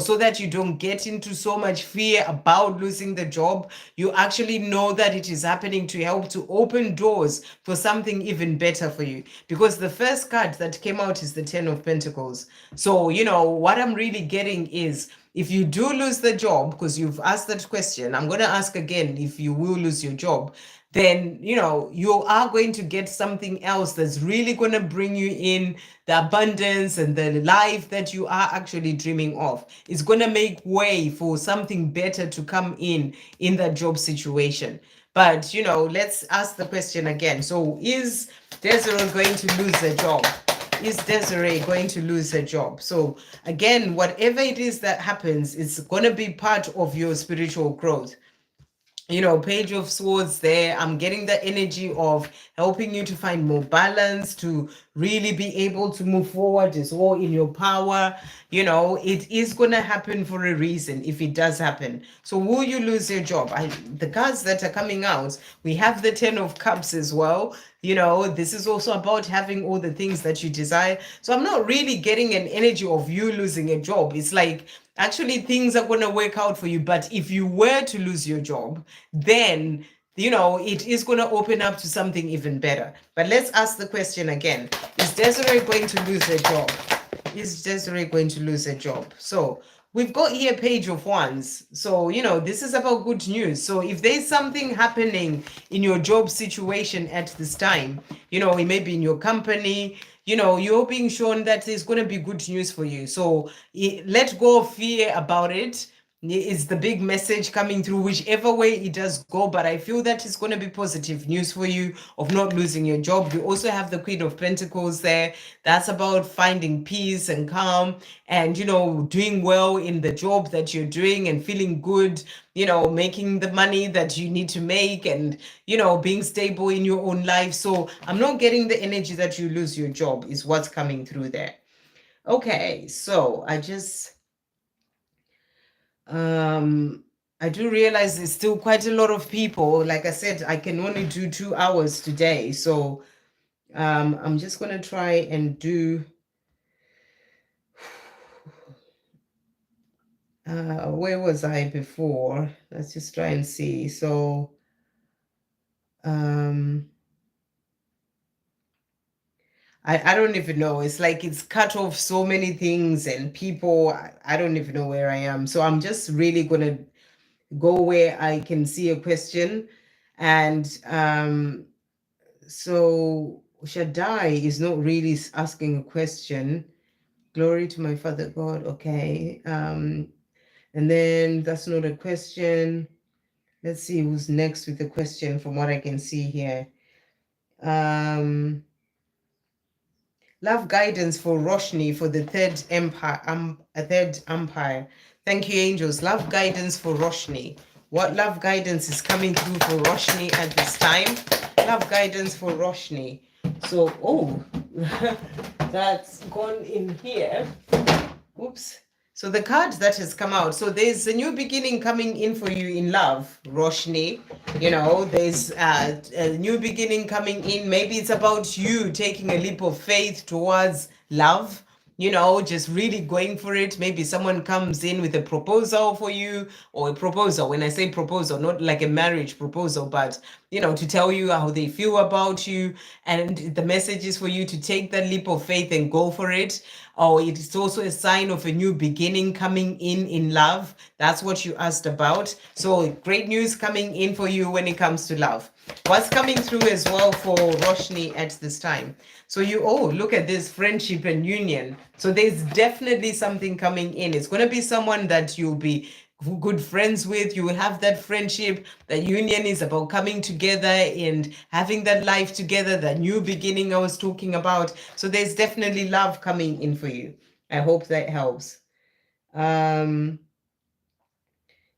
so that you don't get into so much fear about losing the job. You actually know that it is happening to help to open doors for something even better for you. Because the first card that came out is the 10 of Pentacles. So, what I'm really getting is, if you do lose the job, because you've asked that question, I'm going to ask again, if you will lose your job, then, you are going to get something else that's really going to bring you in the abundance and the life that you are actually dreaming of. It's going to make way for something better to come in that job situation. But, let's ask the question again. So is Desiree going to lose the job? Is Desiree going to lose her job? So again, whatever it is that happens, it's going to be part of your spiritual growth. Page of Swords there. I'm getting the energy of helping you to find more balance, to really be able to move forward as well in your power. It is going to happen for a reason if it does happen. So will you lose your job? The cards that are coming out, we have the 10 of Cups as well. This is also about having all the things that you desire. So I'm not really getting an energy of you losing a job. It's like, actually, things are going to work out for you. But if you were to lose your job, then, it is going to open up to something even better. But let's ask the question again. Is Desiree going to lose her job? is Desiree going to lose a job? So we've got here Page of Wands. So, this is about good news. So if there's something happening in your job situation at this time, it may be in your company, you're being shown that there's going to be good news for you. So let go of fear about it. It's the big message coming through, whichever way it does go. But I feel that it's going to be positive news for you of not losing your job. We also have the Queen of Pentacles there. That's about finding peace and calm and, doing well in the job that you're doing and feeling good, making the money that you need to make and, being stable in your own life. So I'm not getting the energy that you lose your job is what's coming through there. Okay, so I do realize there's still quite a lot of people. Like I said, I can only do 2 hours today. So I'm just going to try and do... where was I before? Let's just try and see. So I don't even know. It's like it's cut off so many things and people. I don't even know where I am. So I'm just really going to go where I can see a question. And so Shaddai is not really asking a question. Glory to my Father God. Okay. And then that's not a question. Let's see who's next with the question from what I can see here. Love guidance for Rashny for the third empire. Thank you, angels. Love guidance for Rashny. What love guidance is coming through for Rashny at this time? Love guidance for Rashny. So, that's gone in here. Oops. So the card that has come out. So there's a new beginning coming in for you in love, Rashny. There's a new beginning coming in. Maybe it's about you taking a leap of faith towards love. Just really going for it. Maybe someone comes in with a proposal for you, or a proposal. When I say proposal, not like a marriage proposal, but, to tell you how they feel about you. And the message is for you to take that leap of faith and go for it. Or it's also a sign of a new beginning coming in love. That's what you asked about. So great news coming in for you when it comes to love. What's coming through as well for Rashny at this time? So look at this, friendship and union. So there's definitely something coming in. It's going to be someone that you'll be good friends with. You will have that friendship. That union is about coming together and having that life together, that new beginning I was talking about. So there's definitely love coming in for you. I hope that helps.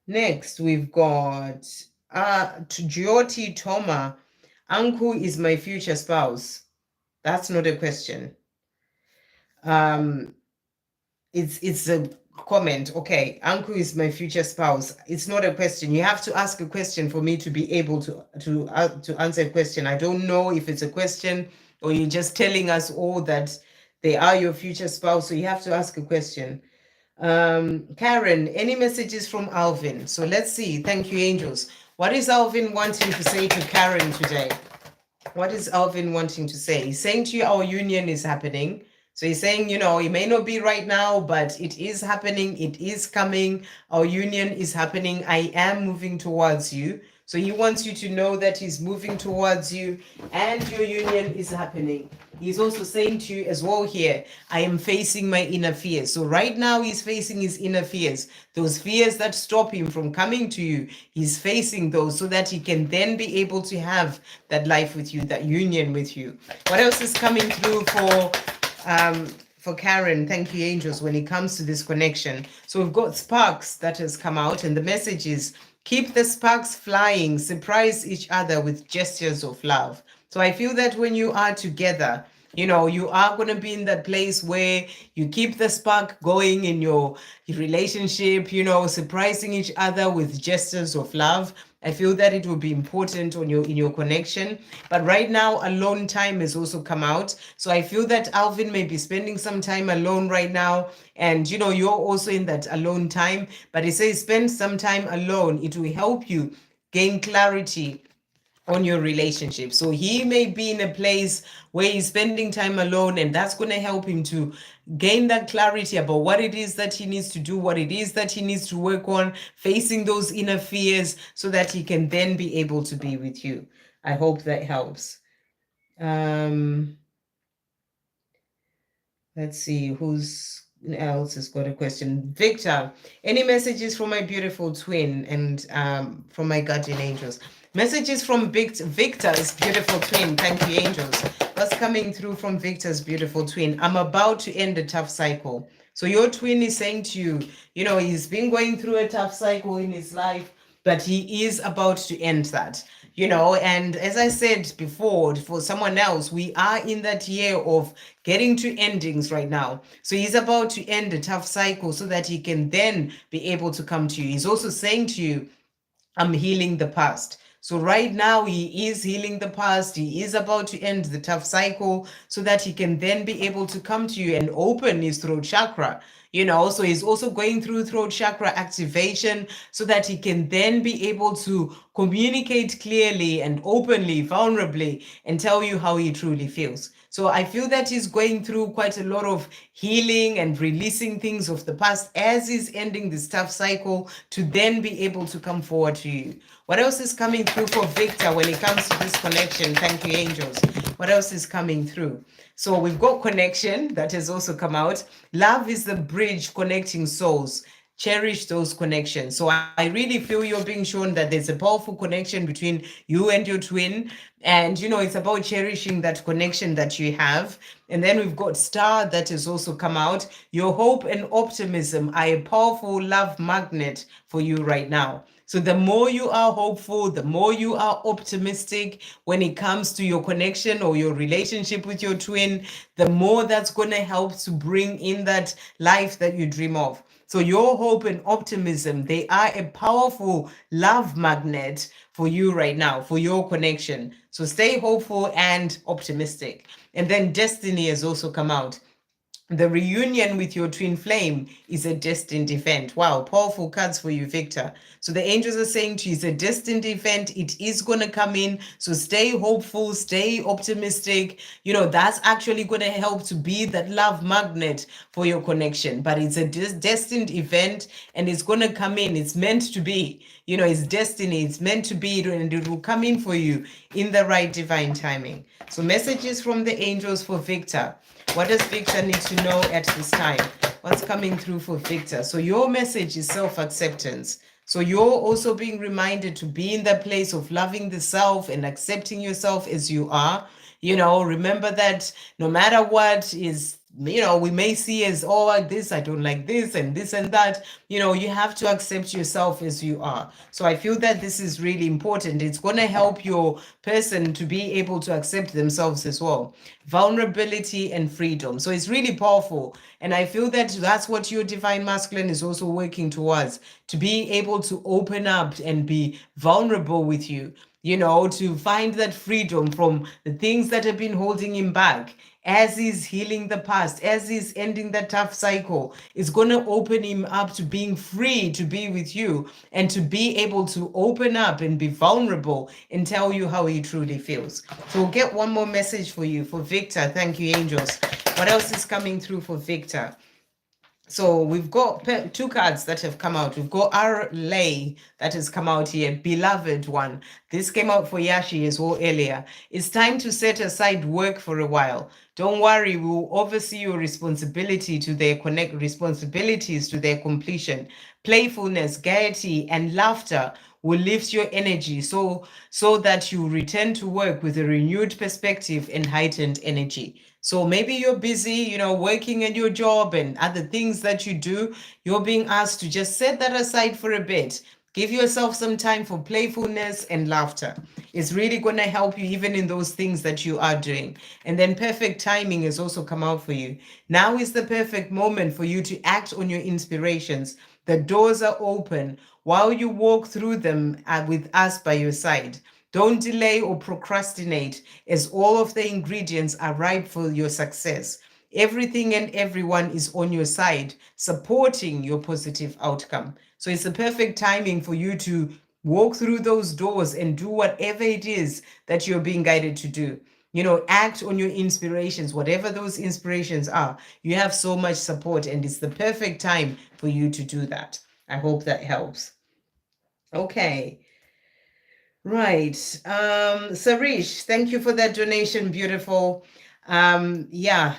Next, we've got Jyoti Toma. Uncle is my future spouse. That's not a question. It's a comment. Okay, Uncle is my future spouse. It's not a question. You have to ask a question for me to be able to answer a question. I don't know if it's a question or you're just telling us all that they are your future spouse. So you have to ask a question. Karen, any messages from Alvin? So let's see. Thank you, angels. What is Alvin wanting to say to Karen today? What is Alvin wanting to say? He's saying to you, our union is happening. So he's saying, it may not be right now, but it is happening. It is coming. Our union is happening. I am moving towards you. So he wants you to know that he's moving towards you and your union is happening. He's also saying to you as well here, I am facing my inner fears. So right now he's facing his inner fears. Those fears that stop him from coming to you, he's facing those so that he can then be able to have that life with you, that union with you. What else is coming through for Karen? Thank you, angels, when it comes to this connection. So we've got sparks that has come out, and the message is, keep the sparks flying, surprise each other with gestures of love. So I feel that when you are together, you are going to be in that place where you keep the spark going in your relationship, surprising each other with gestures of love. I feel that it will be important in your connection. But right now, alone time has also come out. So I feel that Alvin may be spending some time alone right now. And, you're also in that alone time. But it says spend some time alone. It will help you gain clarity on your relationship. So he may be in a place where he's spending time alone, and that's going to help him to gain that clarity about what it is that he needs to do, what it is that he needs to work on, facing those inner fears so that he can then be able to be with you. I hope that helps. Let's see who's else has got a question. Victor, any messages from my beautiful twin and from my guardian angels? Messages from Victor's beautiful twin. Thank you, angels. What's coming through from Victor's beautiful twin? I'm about to end a tough cycle. So your twin is saying to you, he's been going through a tough cycle in his life, but he is about to end that. And as I said before, for someone else, we are in that year of getting to endings right now. So he's about to end a tough cycle so that he can then be able to come to you. He's also saying to you, I'm healing the past. So right now he is healing the past. He is about to end the tough cycle so that he can then be able to come to you and open his throat chakra. So he's also going through throat chakra activation so that he can then be able to communicate clearly and openly, vulnerably, and tell you how he truly feels. So I feel that he's going through quite a lot of healing and releasing things of the past as he's ending this tough cycle to then be able to come forward to you. What else is coming through for Victor when it comes to this connection? Thank you, angels. What else is coming through? So we've got connection that has also come out. Love is the bridge connecting souls. Cherish those connections. So I really feel you're being shown that there's a powerful connection between you and your twin. And, it's about cherishing that connection that you have. And then we've got Star that has also come out. Your hope and optimism are a powerful love magnet for you right now. So the more you are hopeful, the more you are optimistic when it comes to your connection or your relationship with your twin, the more that's going to help to bring in that life that you dream of. So your hope and optimism, they are a powerful love magnet for you right now, for your connection. So stay hopeful and optimistic. And then destiny has also come out. The reunion with your twin flame is a destined event. Wow, powerful cards for you, Victor. So the angels are saying to you, it's a destined event. It is going to come in. So stay hopeful, stay optimistic. That's actually going to help to be that love magnet for your connection. But it's a destined event and it's going to come in. It's meant to be. It's destiny. It's meant to be, and it will come in for you in the right divine timing. So messages from the angels for Victor. What does Victor need to know at this time? What's coming through for Victor? So your message is self-acceptance. So you're also being reminded to be in that place of loving the self and accepting yourself as you are. Remember that no matter what is, we may see as, oh, like this, I don't like this and this and that. You have to accept yourself as you are. So I feel that this is really important. It's going to help your person to be able to accept themselves as well. Vulnerability and freedom. So it's really powerful. And I feel that that's what your divine masculine is also working towards, to be able to open up and be vulnerable with you. To find that freedom from the things that have been holding him back. As he's healing the past, as he's ending that tough cycle, it's going to open him up to being free to be with you and to be able to open up and be vulnerable and tell you how he truly feels. So we'll get one more message for you, for Victor. Thank you, angels. What else is coming through for Victor? So we've got two cards that have come out. We've got our lay that has come out here, beloved one. This came out for Yashi as well earlier. It's time to set aside work for a while. Don't worry, we will oversee your responsibility to their responsibilities to their completion. Playfulness, gaiety, and laughter will lift your energy so that you return to work with a renewed perspective and heightened energy. So maybe you're busy, working at your job and other things that you do. You're being asked to just set that aside for a bit. Give yourself some time for playfulness and laughter. It's really going to help you even in those things that you are doing. And then perfect timing has also come out for you. Now is the perfect moment for you to act on your inspirations. The doors are open while you walk through them with us by your side. Don't delay or procrastinate, as all of the ingredients are ripe for your success. Everything and everyone is on your side, supporting your positive outcome. So it's the perfect timing for you to walk through those doors and do whatever it is that you're being guided to do. Act on your inspirations, whatever those inspirations are. You have so much support, and it's the perfect time for you to do that. I hope that helps. Okay. Right. Sarish, thank you for that donation. Beautiful. Yeah,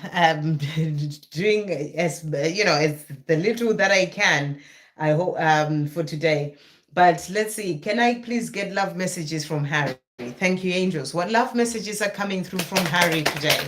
doing as as the little that I can, I hope for today. But let's see. Can I please get love messages from Harry? Thank you, angels. What love messages are coming through from Harry today?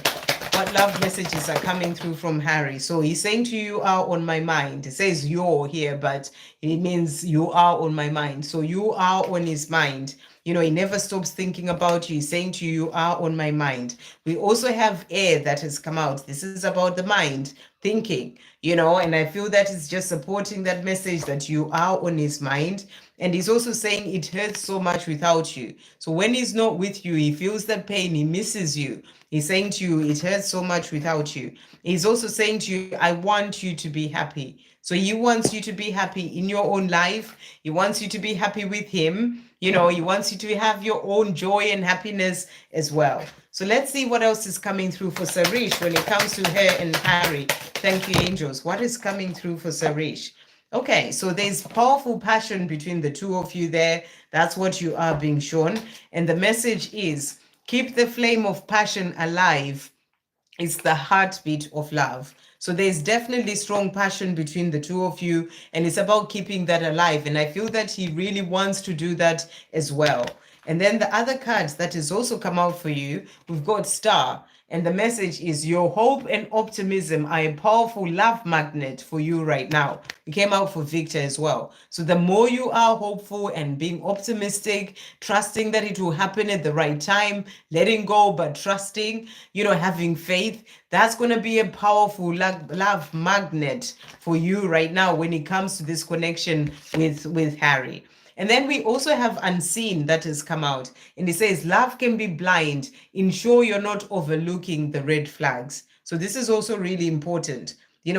What love messages are coming through from Harry? So he's saying to you are on my mind. It says you're here, but it means you are on my mind. So you are on his mind. He never stops thinking about you. He's saying to you, you are on my mind. We also have air that has come out. This is about the mind thinking, and I feel that it's just supporting that message that you are on his mind. And he's also saying it hurts so much without you. So when he's not with you, he feels that pain, he misses you. He's saying to you, it hurts so much without you. He's also saying to you, I want you to be happy. So he wants you to be happy in your own life. He wants you to be happy with him. He wants you to have your own joy and happiness as well. So let's see what else is coming through for Sarish when it comes to her and Harry. Thank you, angels. What is coming through for Sarish? Okay, so there's powerful passion between the two of you there. That's what you are being shown. And the message is, keep the flame of passion alive. It's the heartbeat of love. So there's definitely strong passion between the two of you, and it's about keeping that alive. And I feel that he really wants to do that as well. And then the other cards that has also come out for you, we've got Star. And the message is your hope and optimism are a powerful love magnet for you right now. It came out for Victor as well. So the more you are hopeful and being optimistic, trusting that it will happen at the right time, letting go, but trusting, having faith, that's going to be a powerful love magnet for you right now when it comes to this connection with Harry. And then we also have Unseen that has come out. And it says, love can be blind. Ensure you're not overlooking the red flags. So this is also really important.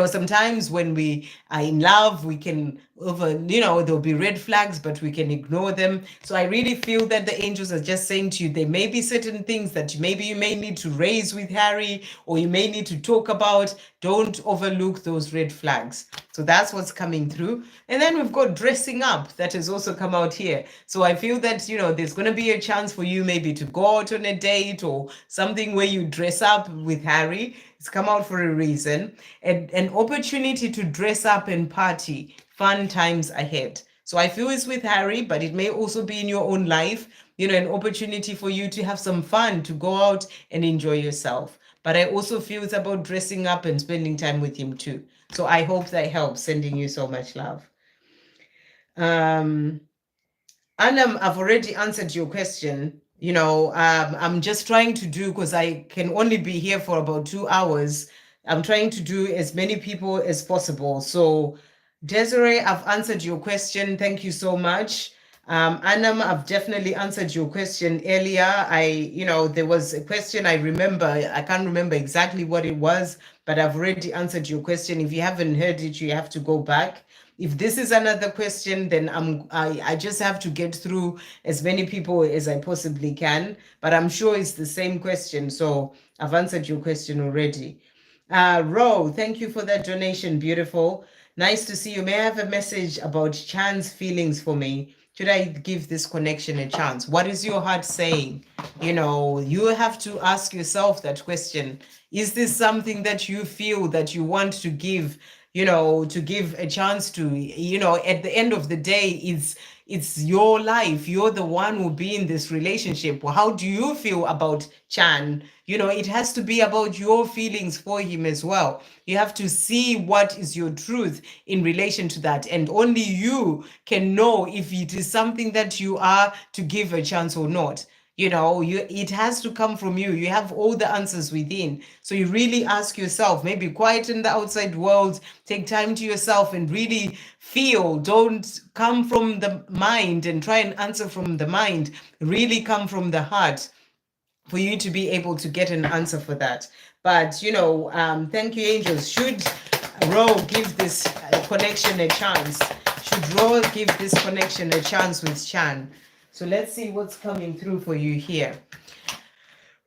Sometimes when we are in love, we can there'll be red flags, but we can ignore them. So I really feel that the angels are just saying to you, there may be certain things that maybe you may need to raise with Harry, or you may need to talk about. Don't overlook those red flags. So that's what's coming through. And then we've got dressing up that has also come out here. So I feel that, there's going to be a chance for you maybe to go out on a date or something where you dress up with Harry. It's come out for a reason. And an opportunity to dress up and party. Fun times ahead. So I feel it's with Harry, but it may also be in your own life, an opportunity for you to have some fun, to go out and enjoy yourself. But I also feel it's about dressing up and spending time with him too. So I hope that helps. Sending you so much love. Anam, I've already answered your question. I'm just trying to do, because I can only be here for about 2 hours. I'm trying to do as many people as possible. So Desiree, I've answered your question. Thank you so much. Anam, I've definitely answered your question earlier. There was a question I remember. I can't remember exactly what it was, but I've already answered your question. If you haven't heard it, you have to go back. If this is another question, then I just have to get through as many people as I possibly can. But I'm sure it's the same question. So I've answered your question already. Ro, thank you for that donation. Beautiful. Nice to see you. May I have a message about Chan's feelings for me? Should I give this connection a chance? What is your heart saying? You have to ask yourself that question. Is this something that you feel that you want to give, to give a chance to? At the end of the day, it's your life. You're the one who will be in this relationship. Well, how do you feel about Chan? It has to be about your feelings for him as well. You have to see what is your truth in relation to that. And only you can know if it is something that you are to give a chance or not. It has to come from you. You have all the answers within. So you really ask yourself, maybe quiet in the outside world, take time to yourself and really feel. Don't come from the mind and try and answer from the mind. Really come from the heart for you to be able to get an answer for that. But, thank you, angels. Should Ro give this connection a chance? Should Ro give this connection a chance with Chan? So let's see what's coming through for you here.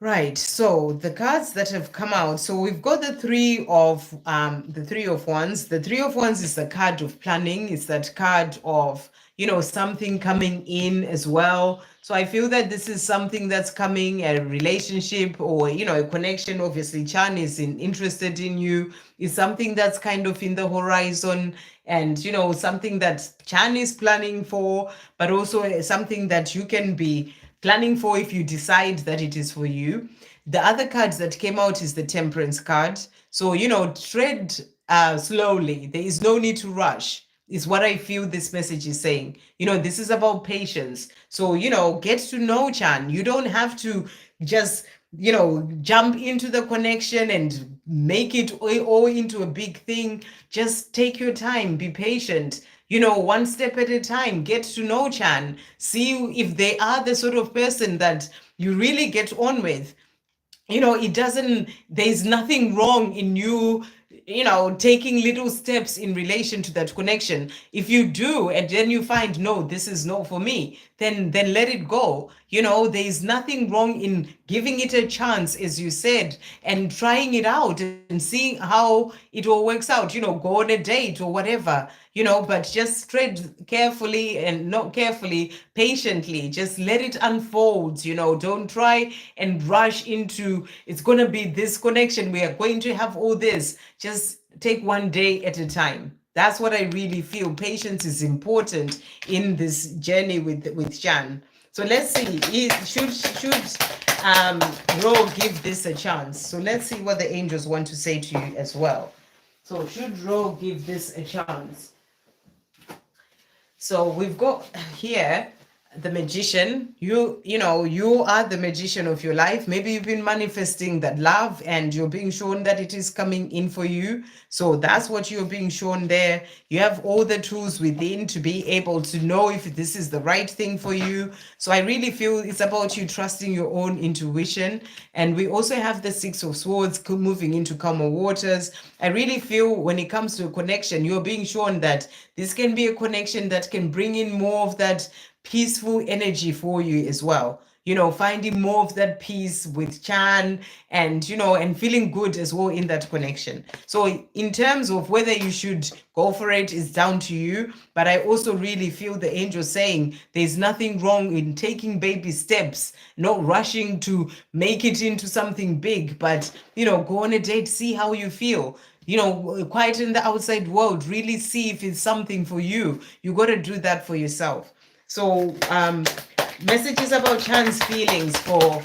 Right, so the cards that have come out. So we've got the three of wands. The three of wands is the card of planning. It's that card of, you know, something coming in as well. So I feel that this is something that's coming, a relationship or, you know, a connection. Obviously, Chan is interested in you. It's something that's kind of in the horizon, and, you know, something that Chan is planning for, but also something that you can be planning for if you decide that it is for you. The other cards that came out is the Temperance card. So, you know, tread slowly. There is no need to rush, is what I feel this message is saying. You know, this is about patience. So, you know, get to know Chan. You don't have to just, you know, jump into the connection and make it all into a big thing. Just take your time, be patient, you know, one step at a time. Get to know Chan, see if they are the sort of person that you really get on with. You know, there's nothing wrong in you, you know, taking little steps in relation to that connection. If you do and then you find, no, this is not for me, then let it go. You know, there's nothing wrong in giving it a chance, as you said, and trying it out and seeing how it all works out. You know, go on a date or whatever, you know, but just tread carefully, and not carefully, patiently. Just let it unfold. You know, don't try and rush into, it's going to be this connection, we are going to have all this. Just take one day at a time. That's what I really feel. Patience is important in this journey with Chan. So let's see, should Ro give this a chance? So let's see what the angels want to say to you as well. So should Ro give this a chance? So we've got here the magician. You know, you are the magician of your life. Maybe you've been manifesting that love and you're being shown that it is coming in for you. So that's what you're being shown there. You have all the tools within to be able to know if this is the right thing for you. So I really feel it's about you trusting your own intuition. And we also have the Six of Swords moving into calmer waters. I really feel when it comes to a connection, you're being shown that this can be a connection that can bring in more of that peaceful energy for you as well. You know, finding more of that peace with Chan, and, you know, and feeling good as well in that connection. So in terms of whether you should go for it, is down to you. But I also really feel the angel saying there's nothing wrong in taking baby steps, not rushing to make it into something big, but, you know, go on a date, see how you feel. You know, quiet in the outside world, really see if it's something for you. You got to do that for yourself. So messages about Chan's feelings for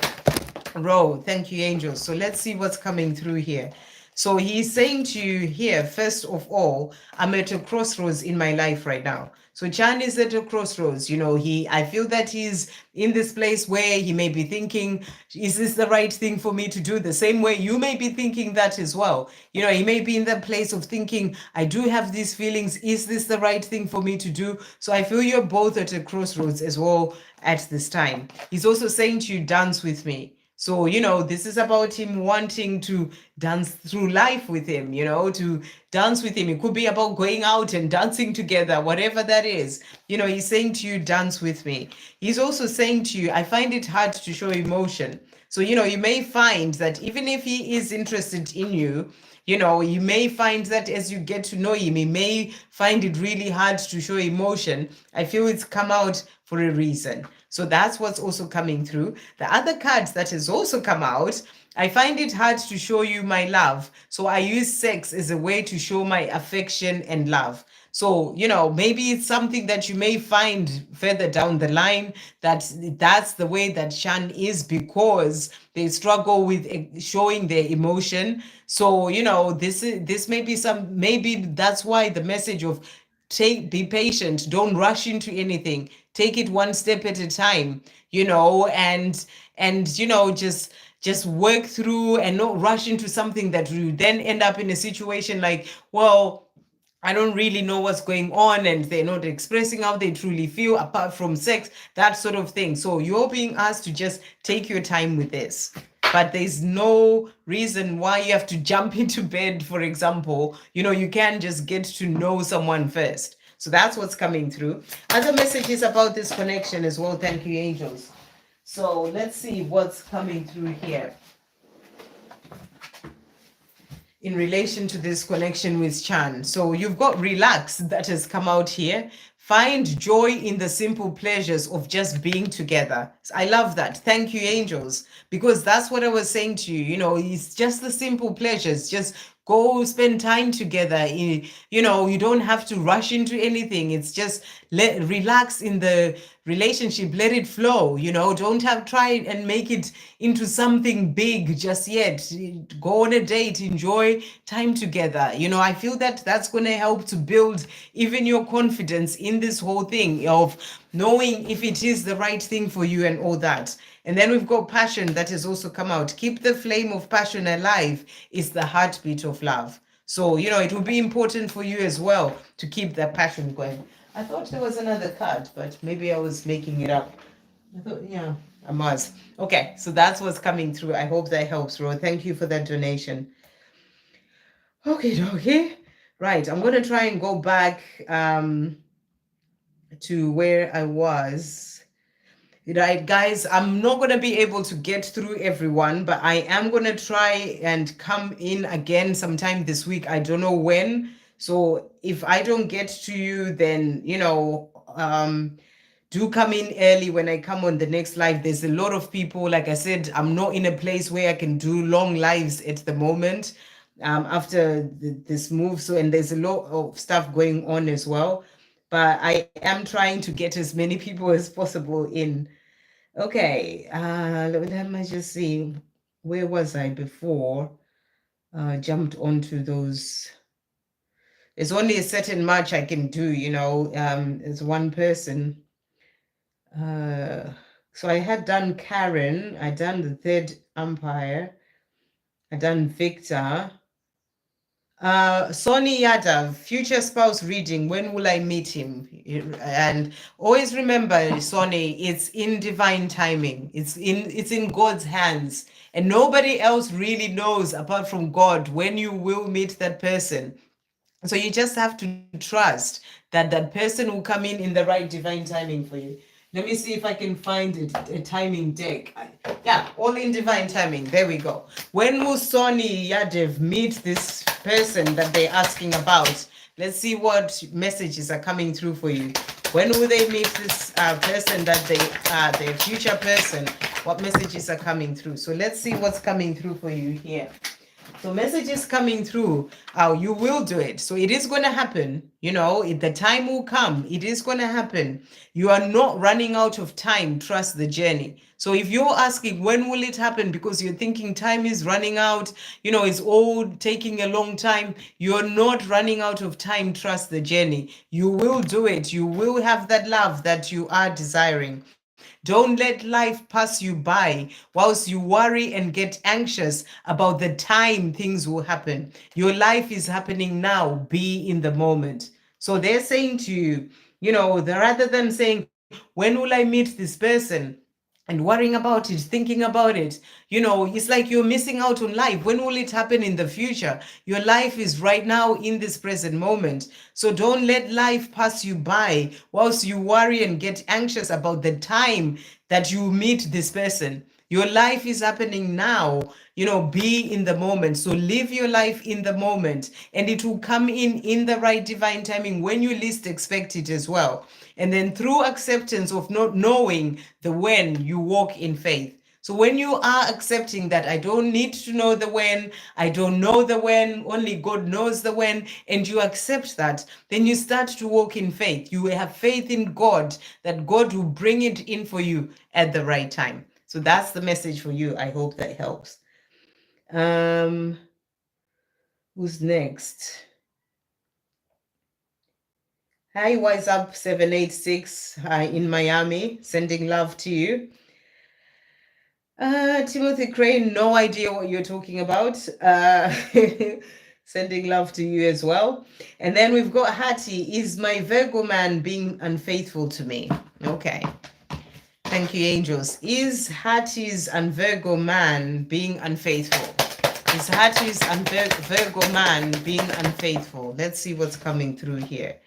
Ro. Thank you, angels. So let's see what's coming through here. So he's saying to you here, first of all, I'm at a crossroads in my life right now. So Chan is at a crossroads. You know, I feel that he's in this place where he may be thinking, is this the right thing for me to do? The same way you may be thinking that as well. You know, he may be in that place of thinking, I do have these feelings. Is this the right thing for me to do? So I feel you're both at a crossroads as well at this time. He's also saying to you, dance with me. So, you know, this is about him wanting to dance through life with him, you know, to dance with him. It could be about going out and dancing together, whatever that is. You know, he's saying to you, dance with me. He's also saying to you, I find it hard to show emotion. So, you know, you may find that even if he is interested in you, you know, you may find that as you get to know him, he may find it really hard to show emotion. I feel it's come out for a reason. So that's what's also coming through. The other cards that has also come out, I find it hard to show you my love. So I use sex as a way to show my affection and love. So, you know, maybe it's something that you may find further down the line, that's the way that Chan is, because they struggle with showing their emotion. So, you know, this may be maybe that's why the message of be patient, don't rush into anything, take it one step at a time, you know, and you know, just work through and not rush into something that you then end up in a situation like, well, I don't really know what's going on, and they're not expressing how they truly feel apart from sex, that sort of thing. So you're being asked to just take your time with this. But there's no reason why you have to jump into bed, for example. You know, you can just get to know someone first. So that's what's coming through. Other messages about this connection as well. Thank you, angels. So let's see what's coming through here in relation to this connection with Chan. So you've got relax that has come out here. Find joy in the simple pleasures of just being together. I love that. Thank you, angels, because that's what I was saying to you. You know, it's just the simple pleasures. Just go spend time together. You know, you don't have to rush into anything. It's just relax in the relationship, let it flow. You know, don't try and make it into something big just yet. Go on a date, enjoy time together. You know, I feel that that's going to help to build even your confidence in this whole thing of knowing if it is the right thing for you and all that. And then we've got passion that has also come out. Keep the flame of passion alive is the heartbeat of love. So, you know, it will be important for you as well to keep that passion going. I thought there was another card, but maybe I was making it up. I thought, yeah, I must. Okay, so that's what's coming through. I hope that helps, Ro. Thank you for that donation. Okay. Right, I'm going to try and go back to where I was. Right, guys, I'm not going to be able to get through everyone, but I am going to try and come in again sometime this week. I don't know when. So if I don't get to you, then, you know, do come in early when I come on the next live. There's a lot of people. Like I said, I'm not in a place where I can do long lives at the moment after this move. So, and there's a lot of stuff going on as well. But I am trying to get as many people as possible in. Okay, let me just see. Where was I before? Jumped onto those. There's only a certain much I can do, you know, as one person. So I had done Karen, I done the third umpire, I done Victor. Sony Yadav, future spouse reading, when will I meet him? And always remember, Sony, it's in divine timing. It's in God's hands. And nobody else really knows apart from God when you will meet that person. So you just have to trust that that person will come in the right divine timing for you. Let me see if I can find a timing deck. Yeah, all in divine timing. There we go. When will Sony Yadav meet this person that they're asking about? Let's see what messages are coming through for you. When will they meet this person that their future person? What messages are coming through? So let's see what's coming through for you here. So messages coming through, you will do it. So it is going to happen. You know, the time will come. It is going to happen. You are not running out of time. Trust the journey. So if you're asking, when will it happen? Because you're thinking time is running out, you know, it's all taking a long time. You're not running out of time. Trust the journey. You will do it. You will have that love that you are desiring. Don't let life pass you by whilst you worry and get anxious about the time things will happen. Your life is happening now. Be in the moment. So they're saying to you, you know, rather than saying, when will I meet this person? And worrying about it, thinking about it, you know, it's like you're missing out on life. When will it happen in the future? Your life is right now in this present moment. So don't let life pass you by whilst you worry and get anxious about the time that you meet this person. Your life is happening now. You know, be in the moment. So live your life in the moment, and it will come in the right divine timing when you least expect it as well. And then through acceptance of not knowing the when, you walk in faith. So when you are accepting that I don't need to know the when, I don't know the when, only God knows the when, and you accept that, then you start to walk in faith. You will have faith in God that God will bring it in for you at the right time. So that's the message for you. I hope that helps. Who's next? Hi, what's up, 786 in Miami. Sending love to you. Timothy Crane, no idea what you're talking about. Sending love to you as well. And then we've got Hattie. Is my Virgo man being unfaithful to me? Okay. Thank you, angels. Is Hattie's and Virgo man being unfaithful? Is Hattie's and Virgo man being unfaithful? Let's see what's coming through here.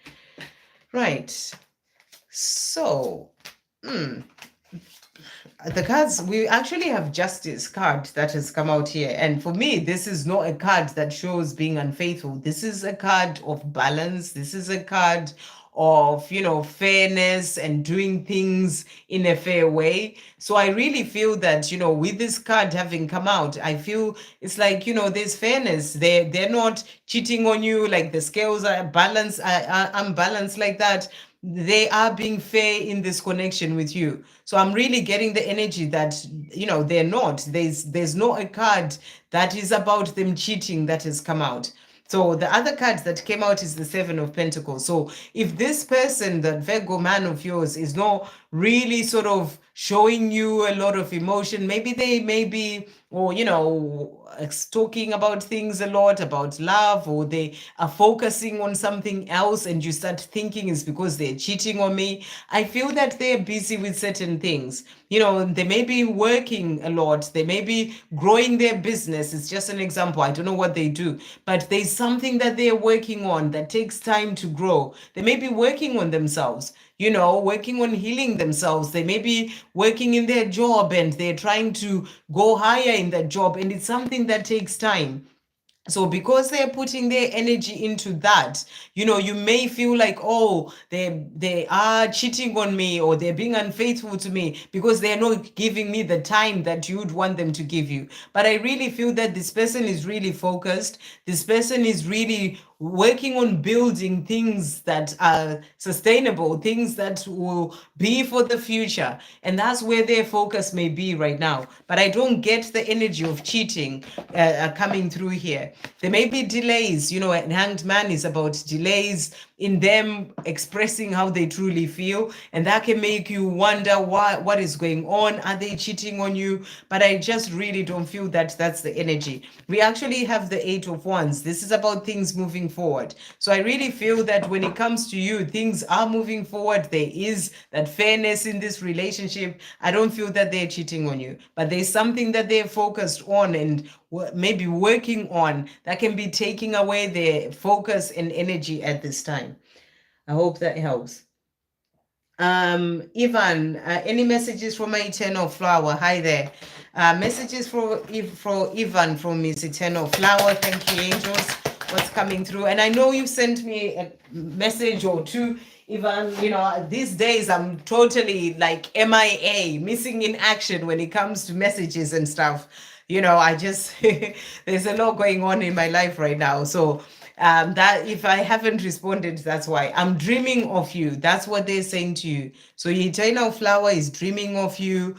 Right. So, the cards, we actually have Justice card that has come out here. And for me, this is not a card that shows being unfaithful. This is a card of balance. This is a card of, fairness and doing things in a fair way. So I really feel that, with this card having come out, I feel it's like, there's fairness. They're not cheating on you, like the scales are balanced, are unbalanced like that. They are being fair in this connection with you. So I'm really getting the energy that, they're not. There's not a card that is about them cheating that has come out. So the other card that came out is the Seven of Pentacles. So if this person, that Virgo man of yours, is not really sort of showing you a lot of emotion, maybe they may be, or, talking about things a lot, about love, or they are focusing on something else, and you start thinking it's because they're cheating on me. I feel that they're busy with certain things. They may be working a lot, they may be growing their business. It's just an example. I don't know what they do, but there's something that they're working on that takes time to grow. They may be working on themselves, working on healing themselves. They may be working in their job and they're trying to go higher in that job, and it's something that takes time. So because they're putting their energy into that, you may feel like, oh, they are cheating on me, or they're being unfaithful to me because they're not giving me the time that you'd want them to give you. But I really feel that this person is really focused. This person is really working on building things that are sustainable, things that will be for the future. And that's where their focus may be right now. But I don't get the energy of cheating coming through here. There may be delays, and Hanged Man is about delays in them expressing how they truly feel. And that can make you wonder what is going on. Are they cheating on you? But I just really don't feel that that's the energy. We actually have the Eight of Wands. This is about things moving forward. So I really feel that when it comes to you, things are moving forward. There is that fairness in this relationship. I don't feel that they're cheating on you, but there's something that they're focused on and maybe working on that can be taking away their focus and energy at this time. I hope that helps. Ivan, any messages from my eternal flower? Hi there. Messages for Ivan from his eternal flower. Thank you, angels. What's coming through? And I know you sent me a message or two, Ivan. These days I'm totally like MIA, missing in action when it comes to messages and stuff. I just there's a lot going on in my life right now. So that if I haven't responded, that's why. I'm dreaming of you. That's what they're saying to you. So your eternal flower is dreaming of you,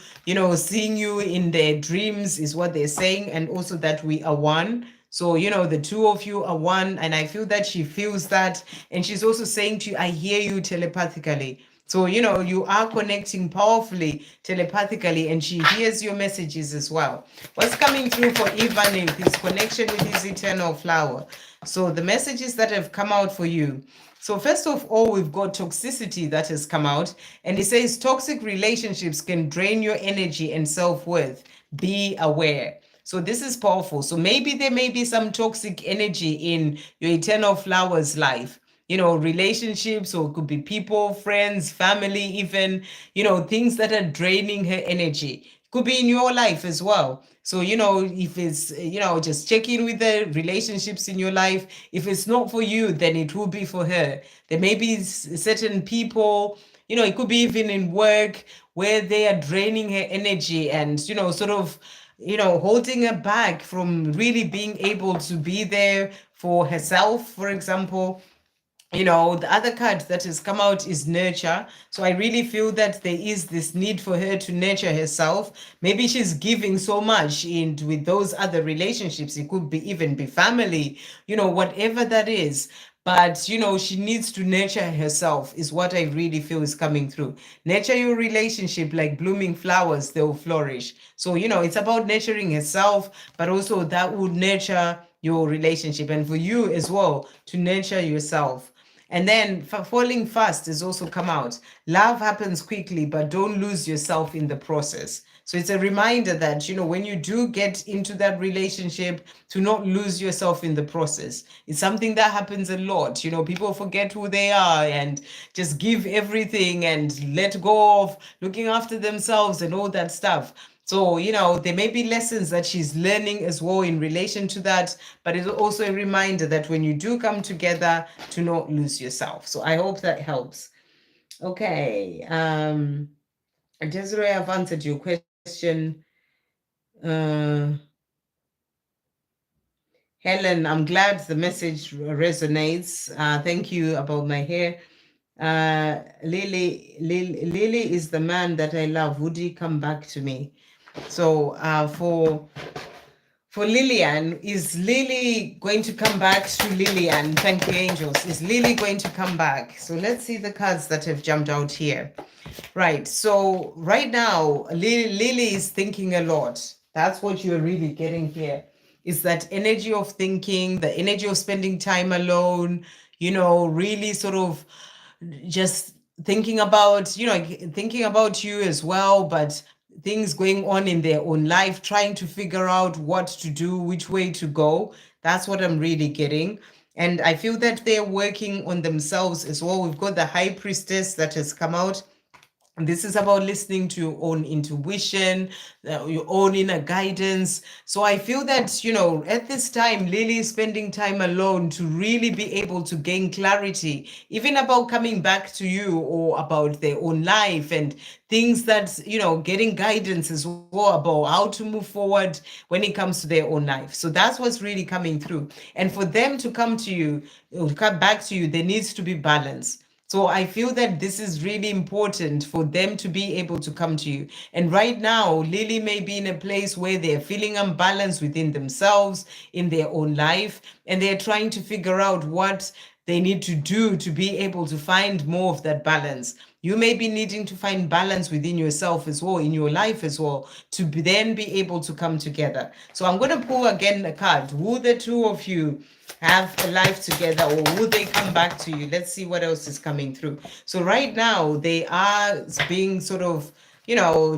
seeing you in their dreams is what they're saying. And also that we are one. So, the two of you are one. And I feel that she feels that. And she's also saying to you, I hear you telepathically. So, you are connecting powerfully telepathically, and she hears your messages as well. What's coming through for Ivan in his connection with his eternal flower? So the messages that have come out for you. So first of all, we've got toxicity that has come out. And it says toxic relationships can drain your energy and self-worth. Be aware. So this is powerful. So maybe there may be some toxic energy in your eternal flower's life. Relationships, or it could be people, friends, family, even, things that are draining her energy. It could be in your life as well. So, if it's, just check in with the relationships in your life. If it's not for you, then it will be for her. There may be certain people, it could be even in work where they are draining her energy and, sort of, holding her back from really being able to be there for herself, for example. The other card that has come out is nurture. So I really feel that there is this need for her to nurture herself. Maybe she's giving so much with those other relationships. It could be even be family, whatever that is. But, she needs to nurture herself is what I really feel is coming through. Nurture your relationship like blooming flowers, they'll flourish. So, it's about nurturing herself, but also that would nurture your relationship. And for you as well, to nurture yourself. And then falling fast has also come out. Love happens quickly, but don't lose yourself in the process. So it's a reminder that, when you do get into that relationship, to not lose yourself in the process. It's something that happens a lot. People forget who they are and just give everything and let go of looking after themselves and all that stuff. So, there may be lessons that she's learning as well in relation to that, but it's also a reminder that when you do come together, to not lose yourself. So I hope that helps. Okay. Desiree, I've answered your question. Helen, I'm glad the message resonates. Thank you about my hair. Lily is the man that I love. Would he come back to me? So for Lilian, is Lily going to come back to Lilian? Thank you, angels. Is Lily going to come back? So let's see the cards that have jumped out here. Right. So right now, Lily is thinking a lot. That's what you're really getting here. Is that energy of thinking, the energy of spending time alone, really sort of just thinking about you as well, but things going on in their own life, trying to figure out what to do, which way to go. That's what I'm really getting. And I feel that they're working on themselves as well. We've got the High Priestess that has come out. And this is about listening to your own intuition, your own inner guidance. So I feel that, at this time, Lily is spending time alone to really be able to gain clarity, even about coming back to you or about their own life and things that, getting guidance as well about how to move forward when it comes to their own life. So that's what's really coming through. And for them to come back to you, there needs to be balance. So I feel that this is really important for them to be able to come to you. And right now, Lily may be in a place where they're feeling unbalanced within themselves, in their own life, and they're trying to figure out what they need to do to be able to find more of that balance. You may be needing to find balance within yourself as well, in your life as well, to then be able to come together. So I'm going to pull again a card. Will the two of you have a life together, or will they come back to you? Let's see what else is coming through. So right now they are being sort of,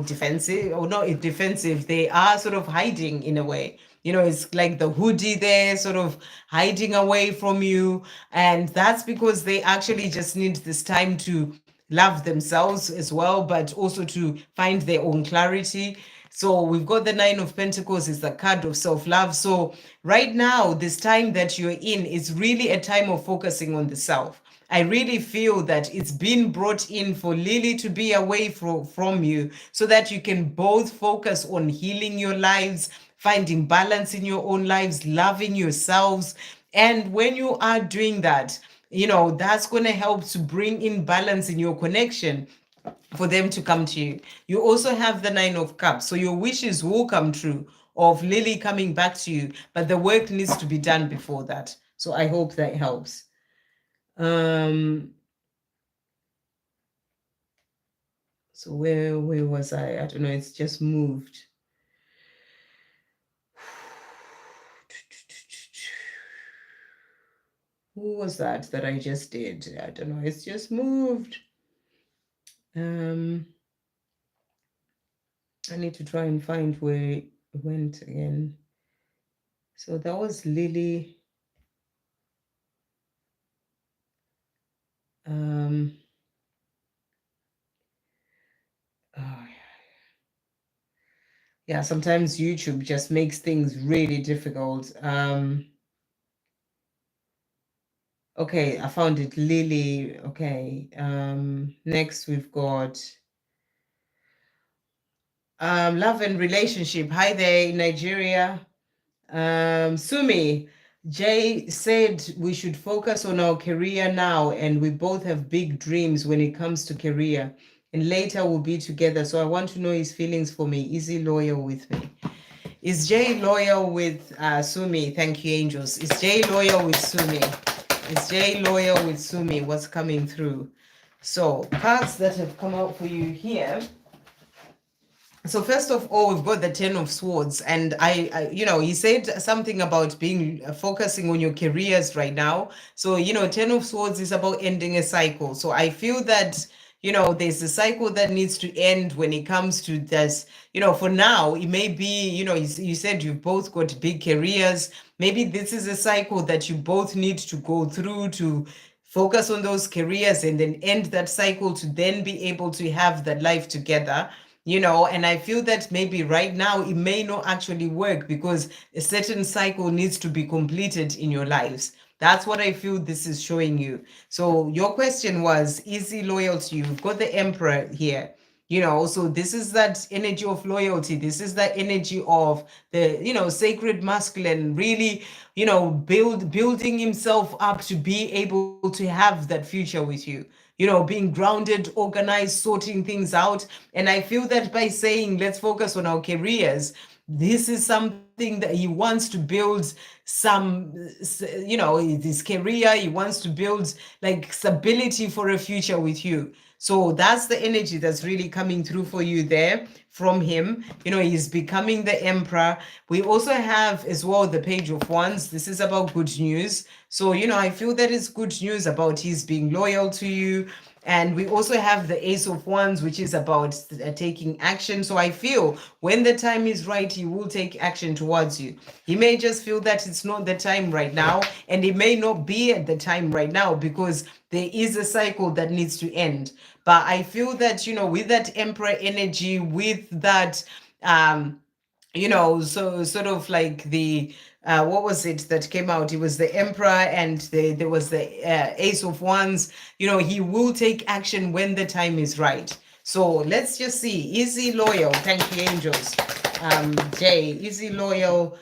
defensive, or not defensive. They are sort of hiding in a way. It's like the hoodie there, sort of hiding away from you. And that's because they actually just need this time to love themselves as well, but also to find their own clarity. So we've got the Nine of Pentacles is the card of self-love. So right now, this time that you're in is really a time of focusing on the self. I really feel that it's been brought in for Lily to be away from you so that you can both focus on healing your lives, finding balance in your own lives, loving yourselves. And when you are doing that, that's going to help to bring in balance in your connection for them to come to you. You also have the Nine of Cups. So your wishes will come true of Lily coming back to you, but the work needs to be done before that. So I hope that helps. So where was I? I don't know. It's just moved. Who was that I just did? I don't know. It's just moved. I need to try and find where it went again. So that was Lily. Yeah, sometimes YouTube just makes things really difficult. Okay, I found it, Lily. Okay, next we've got love and relationship. Hi there in Nigeria. Sumi, Jay said we should focus on our career now, and we both have big dreams when it comes to career, and later we'll be together. So I want to know his feelings for me. Is he loyal with me? Is Jay loyal with Sumi? Thank you, angels. Is Jay loyal with Sumi? Is Jay loyal with Sumi? What's coming through? So cards that have come out for you here. So first of all, we've got the Ten of Swords, and I he said something about being focusing on your careers right now. So Ten of Swords is about ending a cycle. So I feel that there's a cycle that needs to end when it comes to this. For now, it may be, you said you've both got big careers. Maybe this is a cycle that you both need to go through to focus on those careers and then end that cycle to then be able to have that life together. And I feel that maybe right now it may not actually work because a certain cycle needs to be completed in your lives. That's what I feel this is showing you. So your question was, is he loyal to you? We've got the Emperor here. So this is that energy of loyalty. This is that energy of the, sacred masculine, really, building himself up to be able to have that future with you. Being grounded, organized, sorting things out. And I feel that by saying, let's focus on our careers, this is something that he wants to build his career. He wants to build like stability for a future with you. So that's the energy that's really coming through for you there from him. He's becoming the Emperor. We also have as well the Page of Wands. This is about good news. So, I feel that it's good news about his being loyal to you. And we also have the Ace of Wands, which is about taking action. So I feel when the time is right, he will take action towards you. He may just feel that it's not the time right now, and it may not be at the time right now because there is a cycle that needs to end. But I feel that, with that Emperor energy, with that, so sort of like the, what was it that came out? It was the Emperor and there was the Ace of Wands. He will take action when the time is right. So let's just see. Is he loyal? Thank you, angels. Jay, is he loyal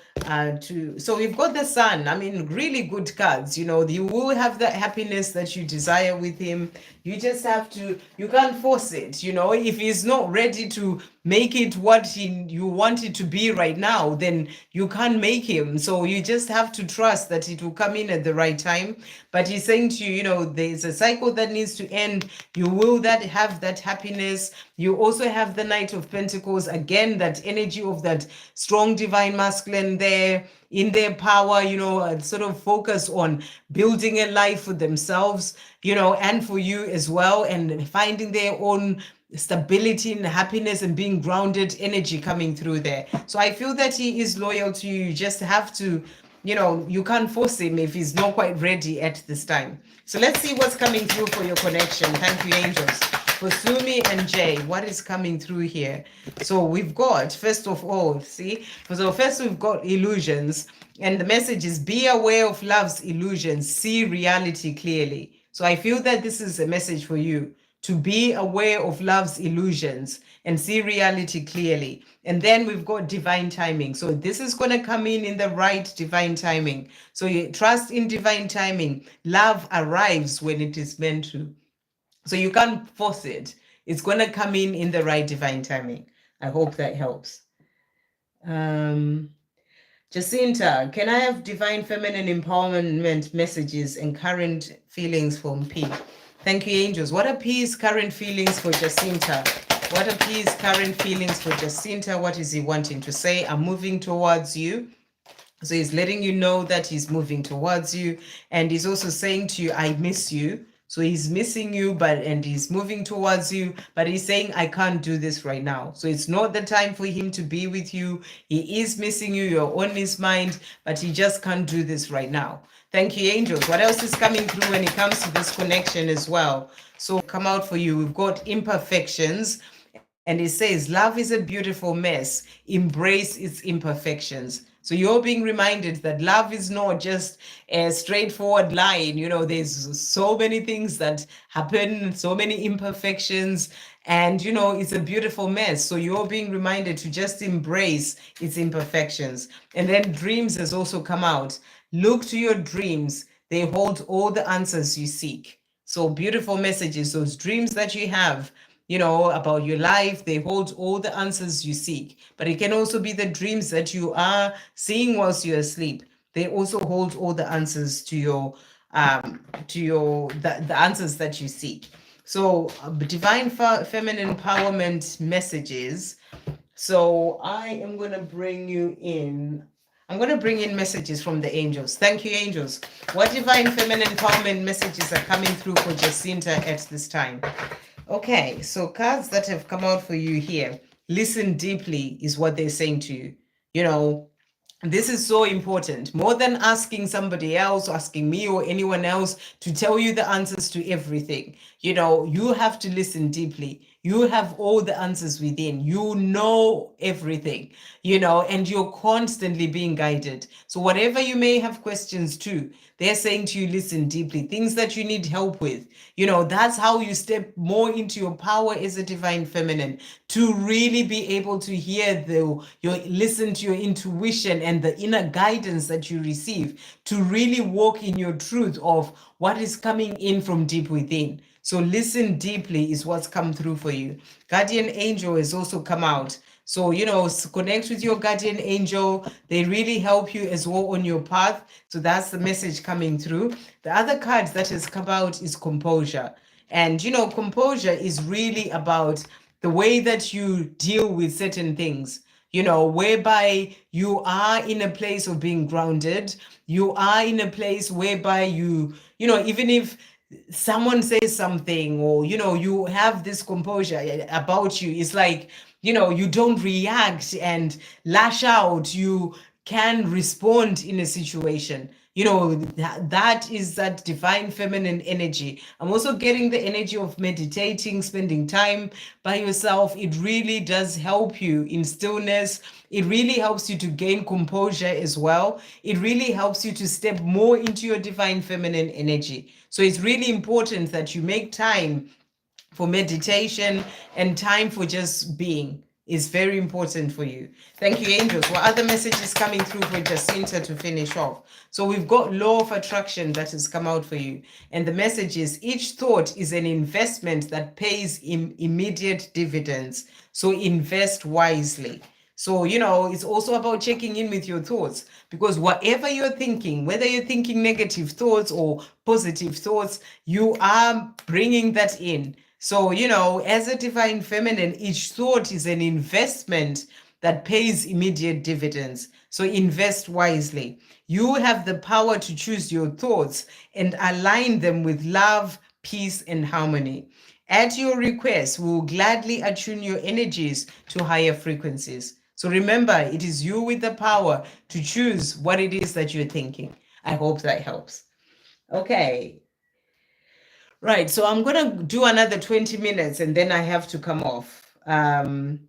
to? So we've got the Sun. I mean, really good cards. You will have that happiness that you desire with him. You just have to, you can't force it. If he's not ready to make it what you want it to be right now, then you can't make him. So you just have to trust that it will come in at the right time. But he's saying to you, there's a cycle that needs to end. You will have that happiness. You also have the Knight of Pentacles. Again, that energy of that strong divine masculine there in their power, sort of focus on building a life for themselves, and for you as well, and finding their own stability and happiness and being grounded energy coming through there. So I feel that he is loyal to you. You just have to, you can't force him if he's not quite ready at this time. So let's see what's coming through for your connection. Thank you, angels. For Sumi and Jay, what is coming through here? So we've got, first of all, so first we've got illusions, and the message is be aware of love's illusions, see reality clearly. So I feel that this is a message for you, to be aware of love's illusions and see reality clearly. And then we've got divine timing. So this is going to come in the right divine timing. So you trust in divine timing. Love arrives when it is meant to. So you can't force it. It's going to come in the right divine timing. I hope that helps. Jacinta, can I have divine feminine empowerment messages and current feelings from P? Thank you, angels. What are P's current feelings for Jacinta? What are P's current feelings for Jacinta? What is he wanting to say? I'm moving towards you. So he's letting you know that he's moving towards you. And he's also saying to you, I miss you. So he's missing you, and he's moving towards you, but he's saying, I can't do this right now. So it's not the time for him to be with you. He is missing you. You're on his mind, but he just can't do this right now. Thank you, angels. What else is coming through when it comes to this connection as well? So come out for you. We've got imperfections, and it says, love is a beautiful mess. Embrace its imperfections. So you're being reminded that love is not just a straightforward line. There's so many things that happen, so many imperfections, and, it's a beautiful mess. So you're being reminded to just embrace its imperfections. And then dreams has also come out. Look to your dreams. They hold all the answers you seek. So beautiful messages, those dreams that you have, about your life, they hold all the answers you seek. But it can also be the dreams that you are seeing whilst you're asleep. They also hold all the answers to the answers that you seek. So divine feminine empowerment messages. So I am going to bring you in. I'm going to bring in messages from the angels. Thank you, angels. What divine feminine empowerment messages are coming through for Jacinta at this time? Okay, so cards that have come out for you here, listen deeply is what they're saying to you. You know, this is so important. More than asking somebody else, asking me or anyone else to tell you the answers to everything. You know, you have to listen deeply. You have all the answers within. You know everything, you know, and you're constantly being guided. So, whatever you may have questions to, they're saying to you, listen deeply, things that you need help with. You know, that's how you step more into your power as a divine feminine, to really be able to hear listen to your intuition and the inner guidance that you receive, to really walk in your truth of what is coming in from deep within. So listen deeply is what's come through for you. Guardian angel has also come out. So, you know, connect with your guardian angel. They really help you as well on your path. So that's the message coming through. The other card that has come out is composure. And, you know, composure is really about the way that you deal with certain things, you know, whereby you are in a place of being grounded. You are in a place whereby you know, even if someone says something, or you know, you have this composure about you, it's like, you know, you don't react and lash out. You can respond in a situation. You know, that is that divine feminine energy. I'm also getting the energy of meditating, spending time by yourself. It really does help you in stillness. It really helps you to gain composure as well. It really helps you to step more into your divine feminine energy. So it's really important that you make time for meditation and time for just being. Is very important for you. Thank you, angels. What other messages coming through for Justinta to finish off? So we've got law of attraction that has come out for you. And the message is each thought is an investment that pays immediate dividends. So invest wisely. So, you know, it's also about checking in with your thoughts, because whatever you're thinking, whether you're thinking negative thoughts or positive thoughts, you are bringing that in. So, you know, as a divine feminine, each thought is an investment that pays immediate dividends. So invest wisely. You have the power to choose your thoughts and align them with love, peace, and harmony. At your request, we will gladly attune your energies to higher frequencies. So remember, it is you with the power to choose what it is that you're thinking. I hope that helps. Okay. Right, so I'm going to do another 20 minutes and then I have to come off. I'll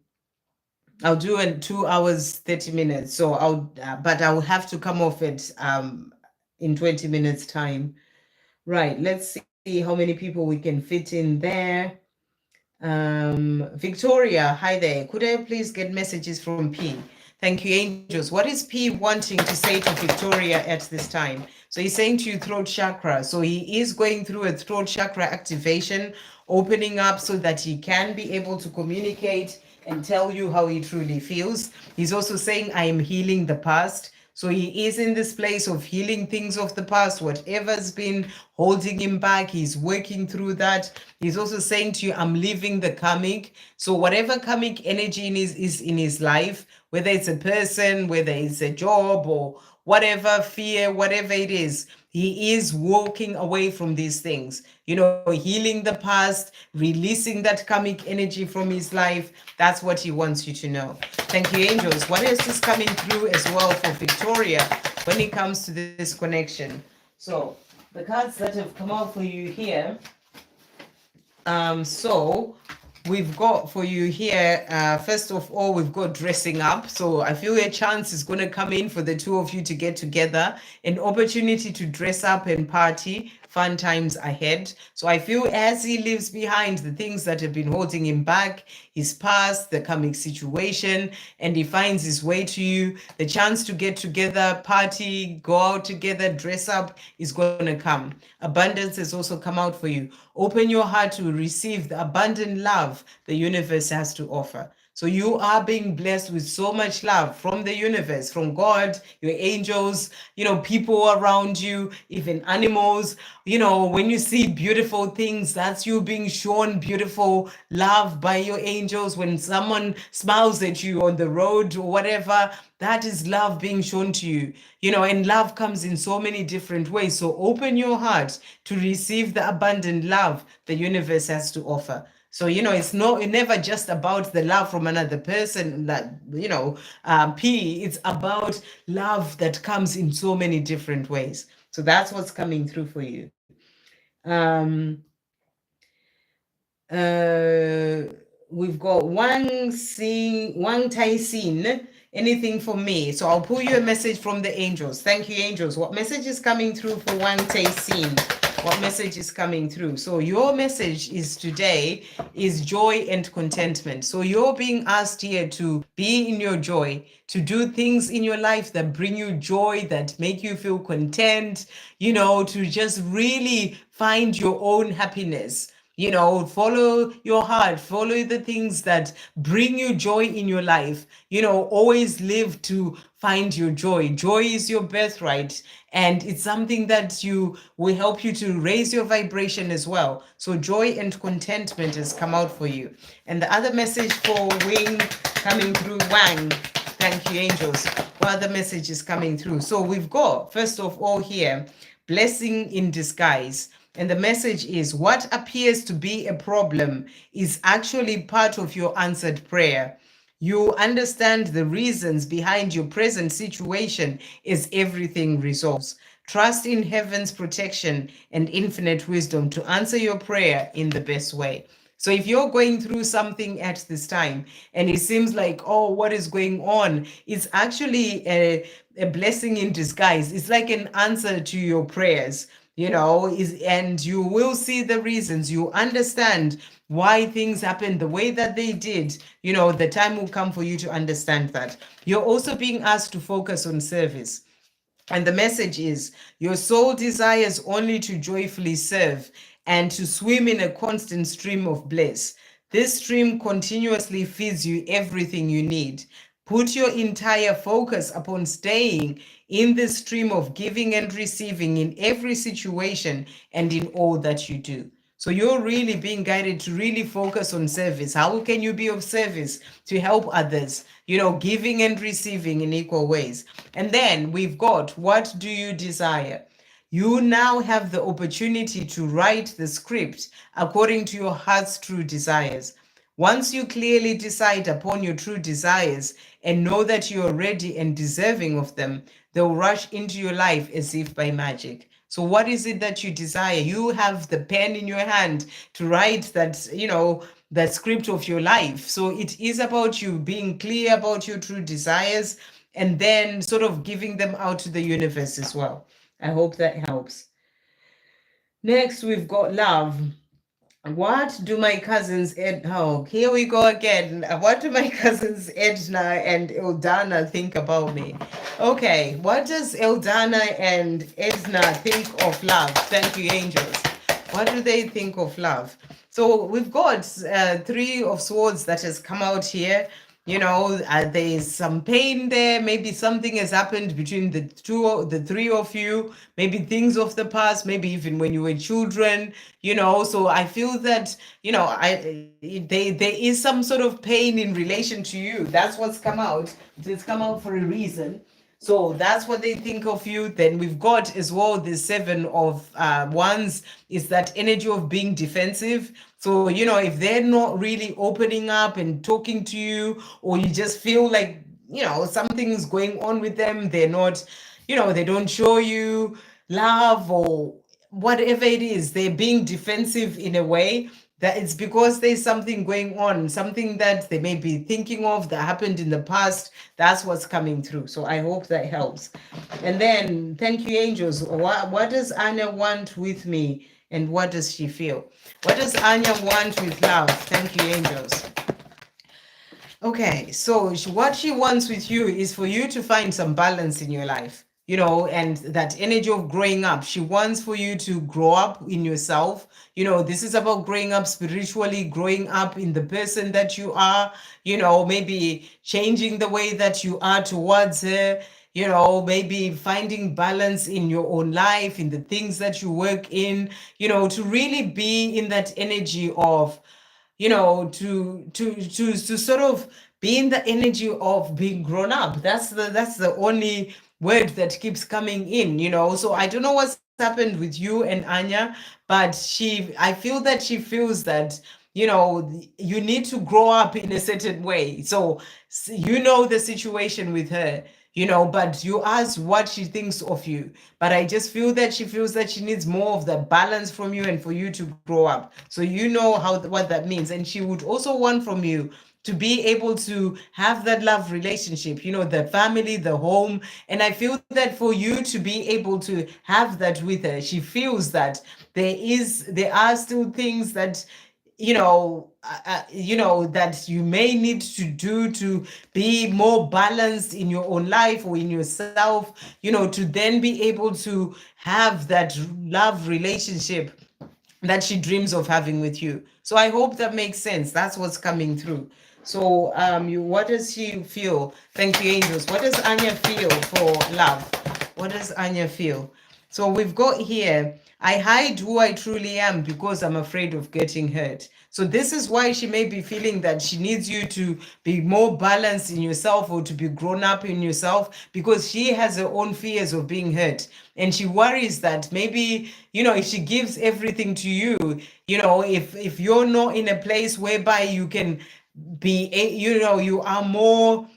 do in 2 hours, 30 minutes. So but I'll have to come off it in 20 minutes time. Right, let's see how many people we can fit in there. Victoria, hi there. Could I please get messages from P? Thank you, angels. What is P wanting to say to Victoria at this time? So he's saying to you throat chakra. So he is going through a throat chakra activation, opening up so that he can be able to communicate and tell you how he truly feels. He's also saying, I am healing the past. So he is in this place of healing things of the past, whatever's been holding him back, he's working through that. He's also saying to you, I'm leaving the karmic. So whatever karmic energy is in his life, whether it's a person, whether it's a job or whatever, fear, whatever it is, he is walking away from these things, you know, healing the past, releasing that karmic energy from his life. That's what he wants you to know. Thank you, angels. What else is coming through as well for Victoria when it comes to this connection? So the cards that have come out for you here. So we've got for you here, first of all, we've got dressing up. So I feel a chance is going to come in for the two of you to get together, an opportunity to dress up and party, fun times ahead. So I feel as he leaves behind the things that have been holding him back, his past, the coming situation, and he finds his way to you, the chance to get together, party, go out together, dress up is going to come. Abundance has also come out for you. Open your heart to receive the abundant love the universe has to offer. So you are being blessed with so much love from the universe, from God, your angels, you know, people around you, even animals. You know, when you see beautiful things, that's you being shown beautiful love by your angels. When someone smiles at you on the road or whatever, that is love being shown to you, you know, and love comes in so many different ways. So open your heart to receive the abundant love the universe has to offer. So, it's never just about the love from another person that, it's about love that comes in so many different ways. So that's what's coming through for you. Um, we've got Wang Tai Sin, anything for me. So I'll pull you a message from the angels. Thank you, angels. What message is coming through for Wang Tai Sin? What message is coming through? So your message is today is joy and contentment. So you're being asked here to be in your joy, to do things in your life that bring you joy, that make you feel content, to just really find your own happiness. Follow your heart, follow the things that bring you joy in your life. Always live to find your joy. Joy is your birthright, and it's something that you will help you to raise your vibration as well. So joy and contentment has come out for you. And the other message for Wing coming through, Wang, thank you, angels. What other message is coming through? So we've got, first of all here, blessing in disguise. And the message is what appears to be a problem is actually part of your answered prayer. You understand the reasons behind your present situation as everything resolves. Trust in heaven's protection and infinite wisdom to answer your prayer in the best way. So if you're going through something at this time and it seems like, oh, what is going on? It's actually a blessing in disguise. It's like an answer to your prayers, and you will see the reasons. You understand why things happened the way that they did. The time will come for you to understand that. You're also being asked to focus on service. And the message is your soul desires only to joyfully serve and to swim in a constant stream of bliss. This stream continuously feeds you everything you need. Put your entire focus upon staying in this stream of giving and receiving in every situation and in all that you do. So you're really being guided to really focus on service. How can you be of service to help others? Giving and receiving in equal ways. And then we've got, what do you desire? You now have the opportunity to write the script according to your heart's true desires. Once you clearly decide upon your true desires and know that you are ready and deserving of them, they'll rush into your life as if by magic. So what is it that you desire? You have the pen in your hand to write that, that script of your life. So it is about you being clear about your true desires and then sort of giving them out to the universe as well. I hope that helps. Next, we've got love. What do my cousins here we go again. What do my cousins Edna and Eldana think about me? Okay, what does Eldana and Edna think of love? Thank you, angels. What do they think of love? So we've got Three of Swords that has come out here. There's some pain there. Maybe something has happened between the three of you. Maybe things of the past. Maybe even when you were children. So I feel that there is some sort of pain in relation to you. That's what's come out. It's come out for a reason. So that's what they think of you. Then we've got as well the Seven of Wands is that energy of being defensive. So, if they're not really opening up and talking to you, or you just feel like, something's going on with them, they're not, they don't show you love or whatever it is, they're being defensive in a way, that it's because there's something going on, something that they may be thinking of that happened in the past. That's what's coming through. So I hope that helps. And then, thank you, angels. What does Anya want with me? And what does she feel? What does Anya want with love? Thank you, angels. Okay, so what she wants with you is for you to find some balance in your life, and that energy of growing up. She wants for you to grow up in yourself. This is about growing up spiritually, growing up in the person that you are, maybe changing the way that you are towards her, maybe finding balance in your own life, in the things that you work in, to really be in that energy of, to sort of be in the energy of being grown up. That's the only word that keeps coming in, So I don't know what's happened with you and Anya, but I feel that she feels that you know, you need to grow up in a certain way. So you know the situation with her, you know, but you ask what she thinks of you. But I just feel that she feels that she needs more of the balance from you and for you to grow up. So you know how what that means. And she would also want from you to be able to have that love relationship, you know, the family, the home. And I feel that for you to be able to have that with her, she feels that there are still things that that you may need to do to be more balanced in your own life or in yourself, to then be able to have that love relationship that she dreams of having with you. So I hope that makes sense. That's what's coming through. So what does she feel? Thank you, angels. What does Anya feel for love? What does Anya feel? So we've got here, I hide who I truly am because I'm afraid of getting hurt. So this is why she may be feeling that she needs you to be more balanced in yourself or to be grown up in yourself, because she has her own fears of being hurt. And she worries that maybe, if she gives everything to you, if you're not in a place whereby you can be, you are more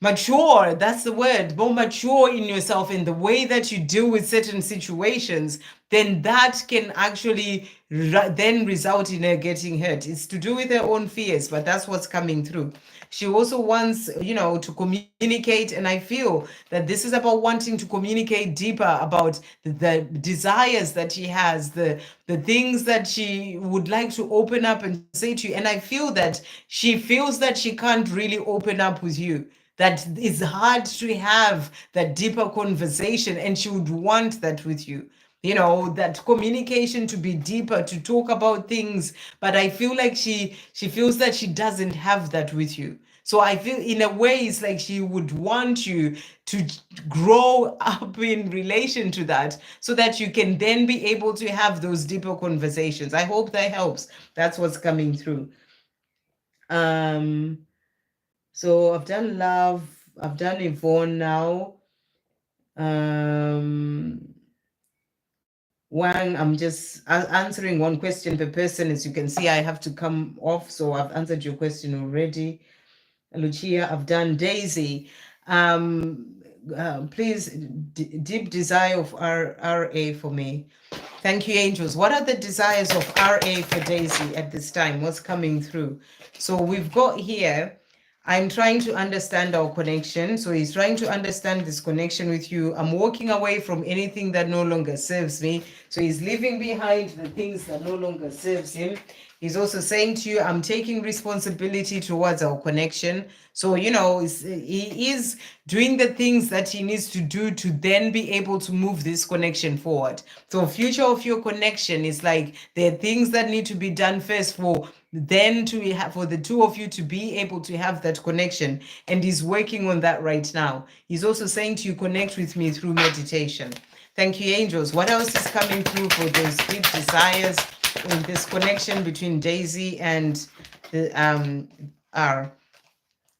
mature, that's the word, more mature in yourself in the way that you deal with certain situations, then that can actually then result in her getting hurt. It's to do with her own fears, but that's what's coming through. She also wants, to communicate, and I feel that this is about wanting to communicate deeper about the desires that she has, the things that she would like to open up and say to you. And I feel that she feels that she can't really open up with you, that it's hard to have that deeper conversation, and she would want that with you, that communication to be deeper, to talk about things. But I feel like she feels that she doesn't have that with you. So I feel in a way it's like she would want you to grow up in relation to that, so that you can then be able to have those deeper conversations. I hope that helps. That's what's coming through. So I've done love, I've done Ivonne now. Wang, I'm just answering one question per person. As you can see, I have to come off, so I've answered your question already. Luchia, I've done Daisy. Please, deep desire of RA for me. Thank you, angels. What are the desires of RA for Daisy at this time? What's coming through? So we've got here, I'm trying to understand our connection. So he's trying to understand this connection with you. I'm walking away from anything that no longer serves me. So he's leaving behind the things that no longer serves him. He's also saying to you, I'm taking responsibility towards our connection. So, he is doing the things that he needs to do to then be able to move this connection forward. So future of your connection is like there are things that need to be done first for the two of you to be able to have that connection. And he's working on that right now. He's also saying to you, connect with me through meditation. Thank you, angels. What else is coming through for those deep desires in this connection between Daisy and the R?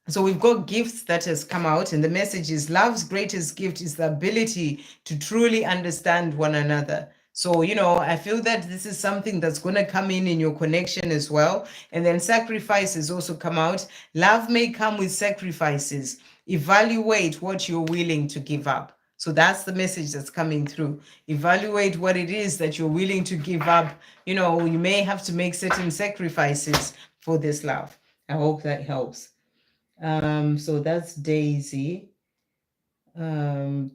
So we've got gifts that has come out, and the message is love's greatest gift is the ability to truly understand one another. So, I feel that this is something that's going to come in your connection as well. And then sacrifices also come out. Love may come with sacrifices. Evaluate what you're willing to give up. So that's the message that's coming through. Evaluate what it is that you're willing to give up. You may have to make certain sacrifices for this love. I hope that helps. So that's Daisy. Can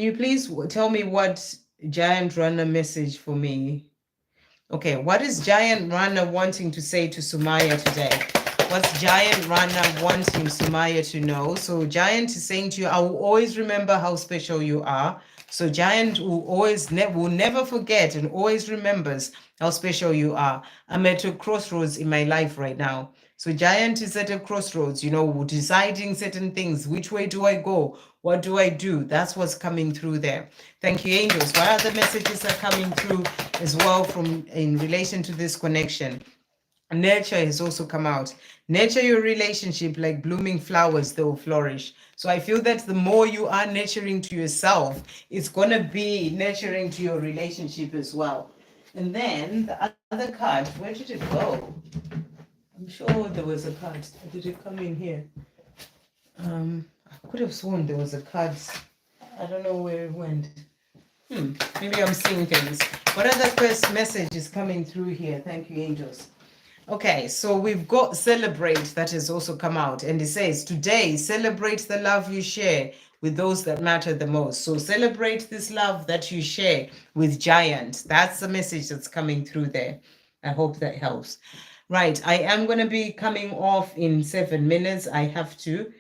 you please tell me what Giant Runner message for me? Okay, what is Giant Runner wanting to say to Sumaya today? What's Giant Runner wanting Sumaya to know? So Giant is saying to you, I will always remember how special you are. So Giant will never forget and always remembers how special you are. I'm at a crossroads in my life right now. So Giant is at a crossroads, deciding certain things. Which way do I go? What do I do? That's what's coming through there. Thank you, angels. What other messages are coming through as well in relation to this connection? Nurture has also come out. Nurture your relationship like blooming flowers, they will flourish. So I feel that the more you are nurturing to yourself, it's going to be nurturing to your relationship as well. And then the other card, where did it go? I'm sure there was a card. Did it come in here? I could have sworn there was a card. I don't know where it went. Maybe I'm seeing things. What other first message is coming through here? Thank you, angels. Okay, so we've got celebrate that has also come out, and it says today celebrate the love you share with those that matter the most. So celebrate this love that you share with giants. That's the message that's coming through there. I hope that helps. Right, I am going to be coming off in 7 minutes. I have to.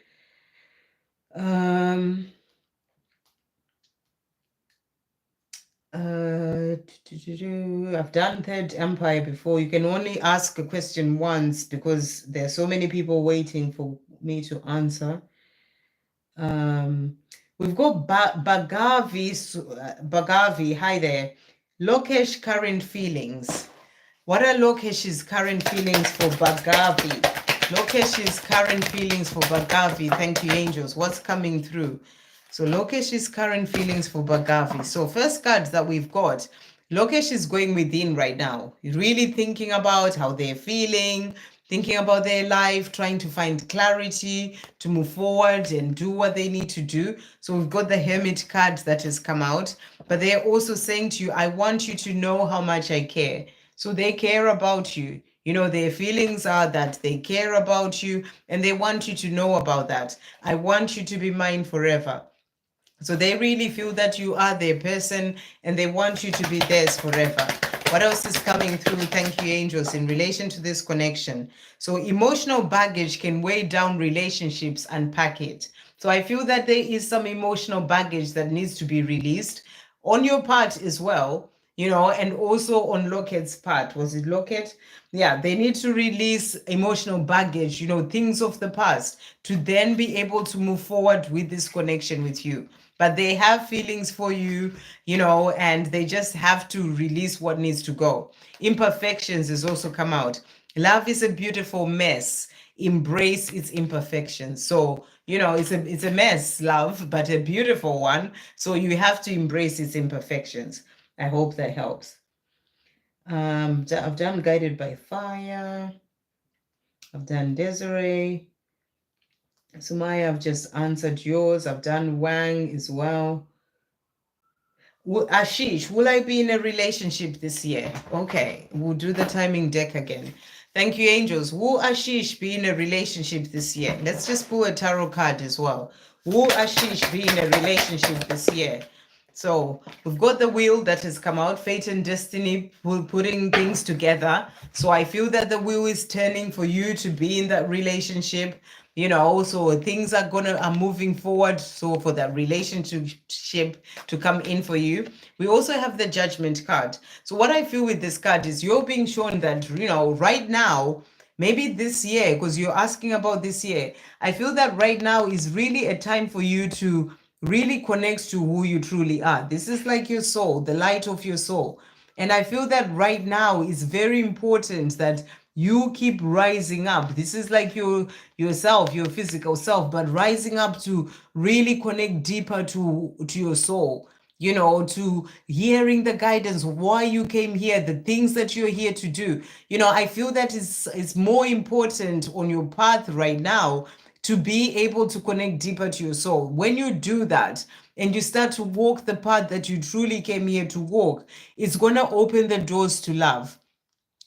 I've done Third Empire before. You can only ask a question once because there are so many people waiting for me to answer. We've got Bagavi. Hi there. Lokesh current feelings. What are Lokesh's current feelings for Bagavi? Lokesh's current feelings for Bagavi. Thank you, angels. What's coming through? So Lokesh's current feelings for Bagavi. So first card that we've got, Lokesh is going within right now. He's really thinking about how they're feeling, thinking about their life, trying to find clarity to move forward and do what they need to do. So we've got the Hermit card that has come out, but they're also saying to you, I want you to know how much I care. So they care about you. You know, their feelings are that they care about you and they want you to know about that. I want you to be mine forever. So they really feel that you are their person and they want you to be theirs forever. What else is coming through? Thank you, angels, in relation to this connection. So emotional baggage can weigh down relationships and pack it. So I feel that there is some emotional baggage that needs to be released on your part as well, you know, and also on Locket's part. Was it Locket? Yeah, they need to release emotional baggage, you know, things of the past to then be able to move forward with this connection with you. But they have feelings for you, you know, and they just have to release what needs to go. Imperfections has also come out. Love is a beautiful mess. Embrace its imperfections. So, you know, it's a mess, love, but a beautiful one. So you have to embrace its imperfections. I hope that helps. I've done Guided by Fire. I've done Desiree. Sumaya, I've just answered yours. I've done Wang as well. Ashish, will I be in a relationship this year? Okay, we'll do the timing deck again. Thank you, angels. Will Ashish be in a relationship this year? Let's just pull a tarot card as well. Will Ashish be in a relationship this year? So we've got the wheel that has come out, fate and destiny, putting things together. So I feel that the wheel is turning for you to be in that relationship. You know, so things are moving forward. So for that relationship to come in for you, we also have the Judgment card. So what I feel with this card is you're being shown that, you know, right now, maybe this year, because you're asking about this year, I feel that right now is really a time for you to really connect to who you truly are. This is like your soul, the light of your soul. And I feel that right now is very important that you keep rising up. This is like yourself, your physical self, but rising up to really connect deeper to your soul, you know, to hearing the guidance, why you came here, the things that you're here to do. You know, I feel that it's more important on your path right now to be able to connect deeper to your soul. When you do that and you start to walk the path that you truly came here to walk, it's going to open the doors to love.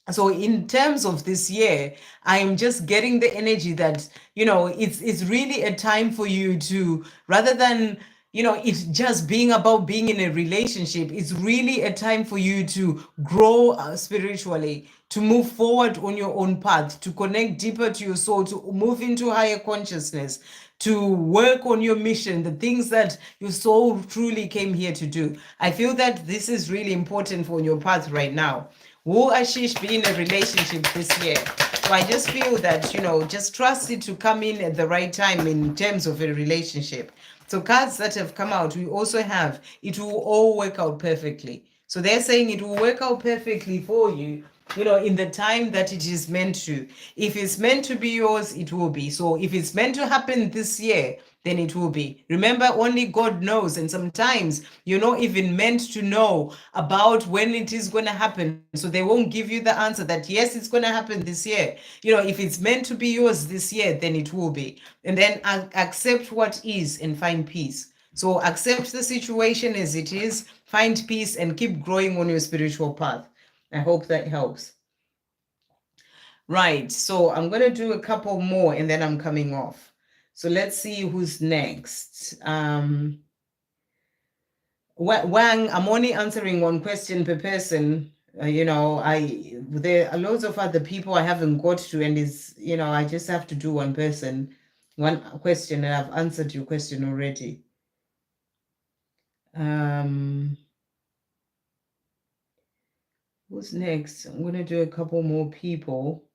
So in terms of this year, I am just getting the energy that, you know, it's really a time for you to, rather than, you know, it's just being about being in a relationship, it's really a time for you to grow spiritually, to move forward on your own path, to connect deeper to your soul, to move into higher consciousness, to work on your mission, the things that your soul truly came here to do. I feel that this is really important for your path right now. Will Ashish be in a relationship this year? So I just feel that, you know, just trust it to come in at the right time in terms of a relationship. So cards that have come out, we also have, it will all work out perfectly. So they're saying it will work out perfectly for you in the time that it is meant to. If it's meant to be yours, it will be. So if it's meant to happen this year, then it will be. Remember, only God knows. And sometimes you're not even meant to know about when it is going to happen. So they won't give you the answer that, yes, it's going to happen this year. If it's meant to be yours this year, then it will be. And then accept what is and find peace. So accept the situation as it is, find peace, and keep growing on your spiritual path. I hope that helps. Right, so I'm going to do a couple more and then I'm coming off. So let's see who's next. Wang, I'm only answering one question per person. There are loads of other people I haven't got to, and I just have to do one person, one question, and I've answered your question already. Who's next? I'm going to do a couple more people.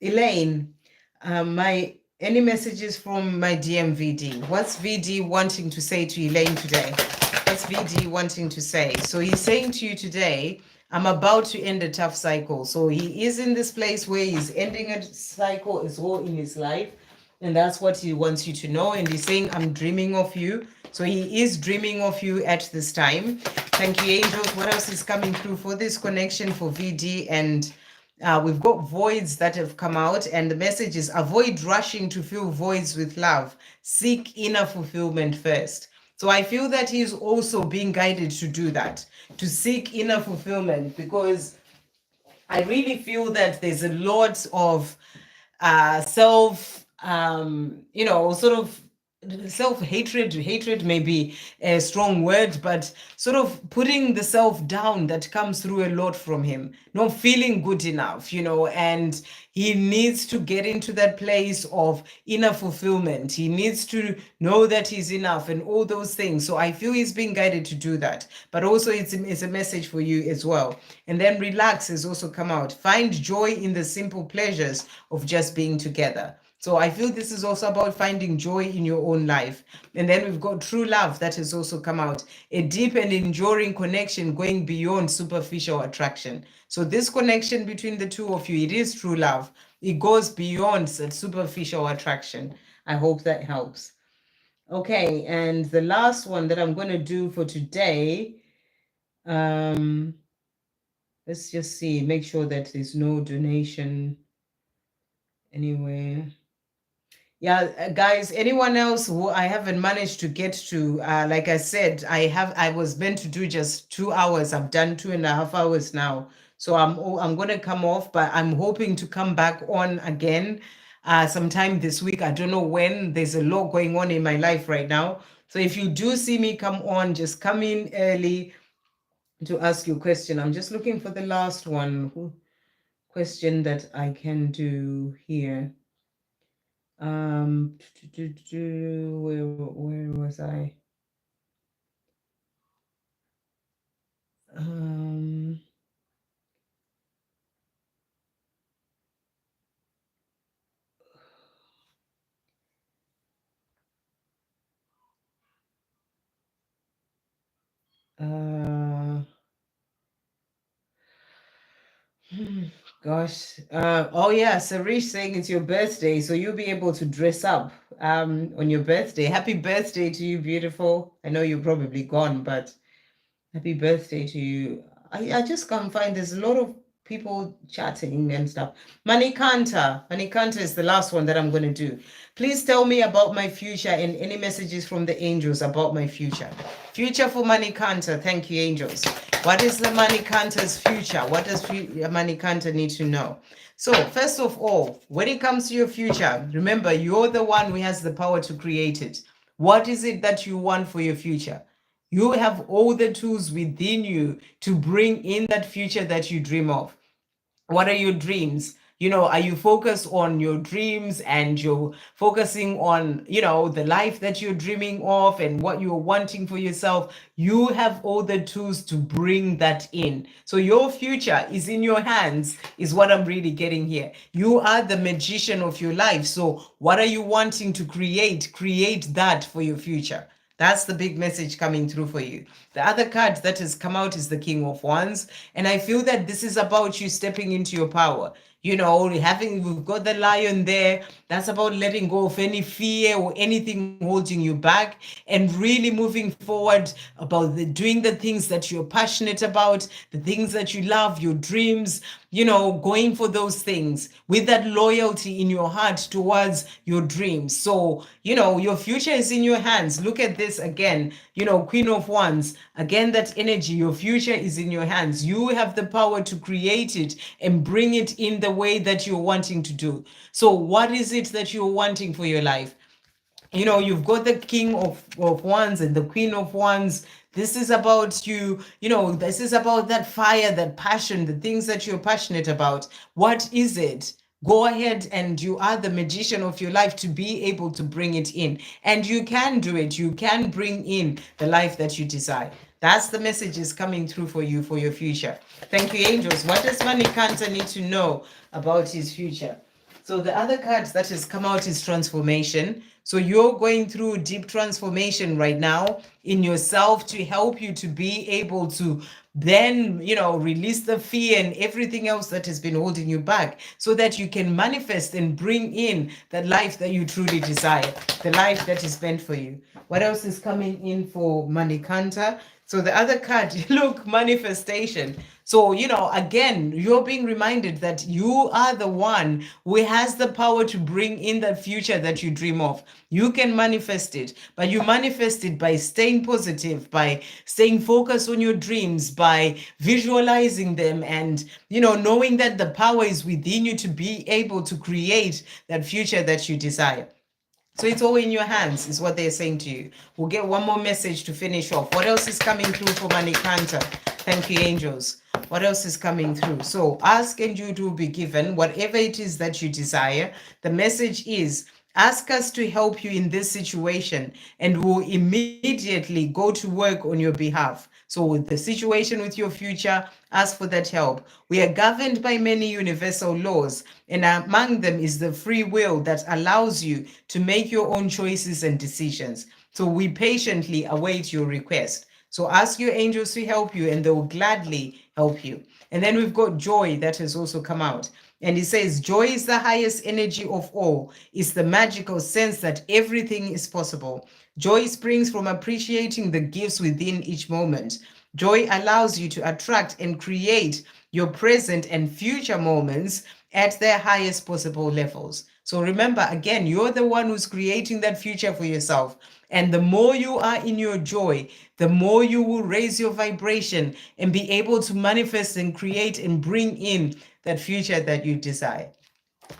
Elaine, any messages from my DM VD? What's VD wanting to say to Elaine today? What's VD wanting to say? So he's saying to you today, I'm about to end a tough cycle. So he is in this place where he's ending a cycle as well in his life. And that's what he wants you to know. And he's saying, I'm dreaming of you. So he is dreaming of you at this time. Thank you, angels. What else is coming through for this connection for VD? And we've got voids that have come out, and the message is avoid rushing to fill voids with love. Seek inner fulfillment first. So I feel that he's also being guided to do that, to seek inner fulfillment, because I really feel that there's a lot of self, sort of self-hatred. Hatred may be a strong word, but sort of putting the self down that comes through a lot from him, not feeling good enough, and he needs to get into that place of inner fulfillment. He needs to know that he's enough and all those things. So I feel he's being guided to do that, but also it's a message for you as well. And then relax has also come out. Find joy in the simple pleasures of just being together. So I feel this is also about finding joy in your own life. And then we've got true love that has also come out. A deep and enduring connection going beyond superficial attraction. So this connection between the two of you, it is true love. It goes beyond superficial attraction. I hope that helps. Okay, and the last one that I'm going to do for today, let's just see, make sure that there's no donation anywhere. Yeah, guys, anyone else who I haven't managed to get to, like I said, I was meant to do just 2 hours. I've done 2.5 hours now. So I'm going to come off, but I'm hoping to come back on again sometime this week. I don't know when. There's a lot going on in my life right now. So if you do see me come on, just come in early to ask your question. I'm just looking for the last one. Question that I can do here. Where was I? Gosh. Oh yeah, Sarish saying it's your birthday, so you'll be able to dress up on your birthday. Happy birthday to you, beautiful. I know you're probably gone, but happy birthday to you. I just can't find, there's a lot of people chatting and stuff. Manikanta is the last one that I'm going to do. Please tell me about my future and any messages from the angels about my future. Future for Manikanta. Thank you, angels. What is the Manikanta's future? What does Manikanta need to know? So first of all, when it comes to your future, remember, you're the one who has the power to create it. What is it that you want for your future? You have all the tools within you to bring in that future that you dream of. What are your dreams? Are you focused on your dreams and you're focusing on, the life that you're dreaming of and what you're wanting for yourself? You have all the tools to bring that in. So your future is in your hands, is what I'm really getting here. You are the magician of your life. So what are you wanting to create? Create that for your future. That's the big message coming through for you. The other card that has come out is the King of Wands. And I feel that this is about you stepping into your power. We've got the lion there. That's about letting go of any fear or anything holding you back and really moving forward about doing the things that you're passionate about, the things that you love, your dreams, going for those things with that loyalty in your heart towards your dreams. So, your future is in your hands. Look at this again, Queen of Wands, again, that energy, your future is in your hands. You have the power to create it and bring it in the way that you're wanting to do. So what is it that you're wanting for your life? You've got the King of Wands and the Queen of Wands. This is about you, this is about that fire, that passion, the things that you're passionate about. What is it? Go ahead, and you are the magician of your life to be able to bring it in. And you can do it. You can bring in the life that you desire. That's the message is coming through for you for your future. Thank you, angels. What does Manikanta need to know about his future? So the other card that has come out is transformation. So you're going through deep transformation right now in yourself to help you to be able to then, release the fear and everything else that has been holding you back so that you can manifest and bring in that life that you truly desire, the life that is meant for you. What else is coming in for Manikanta? So the other card, look, manifestation. So, again, you're being reminded that you are the one who has the power to bring in that future that you dream of. You can manifest it, but you manifest it by staying positive, by staying focused on your dreams, by visualizing them and, knowing that the power is within you to be able to create that future that you desire. So it's all in your hands, is what they're saying to you. We'll get one more message to finish off. What else is coming through for Manikanta? Thank you, angels. What else is coming through? So ask and you will be given whatever it is that you desire. The message is, ask us to help you in this situation and we'll immediately go to work on your behalf. So with the situation with your future, ask for that help. We are governed by many universal laws, and among them is the free will that allows you to make your own choices and decisions. So we patiently await your request. So ask your angels to help you and they will gladly help you. And then we've got joy that has also come out. And it says, joy is the highest energy of all. It's the magical sense that everything is possible. Joy springs from appreciating the gifts within each moment. Joy allows you to attract and create your present and future moments at their highest possible levels. So remember, again, you're the one who's creating that future for yourself. And the more you are in your joy, the more you will raise your vibration and be able to manifest and create and bring in that future that you desire.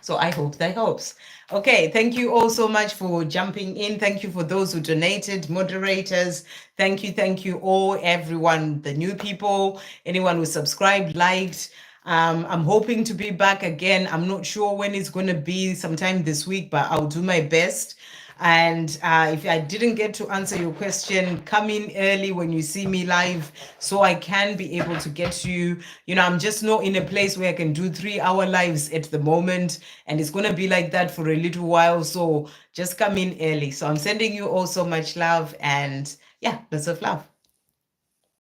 So I hope that helps. Okay, thank you all so much for jumping in. Thank you for those who donated, moderators. Thank you all, everyone, the new people, anyone who subscribed, liked. I'm hoping to be back again. I'm not sure when it's going to be, sometime this week, but I'll do my best. And if I didn't get to answer your question, come in early when you see me live so I can be able to get to you. I'm just not in a place where I can do 3-hour lives at the moment. And it's going to be like that for a little while. So just come in early. So I'm sending you all so much love and yeah, lots of love.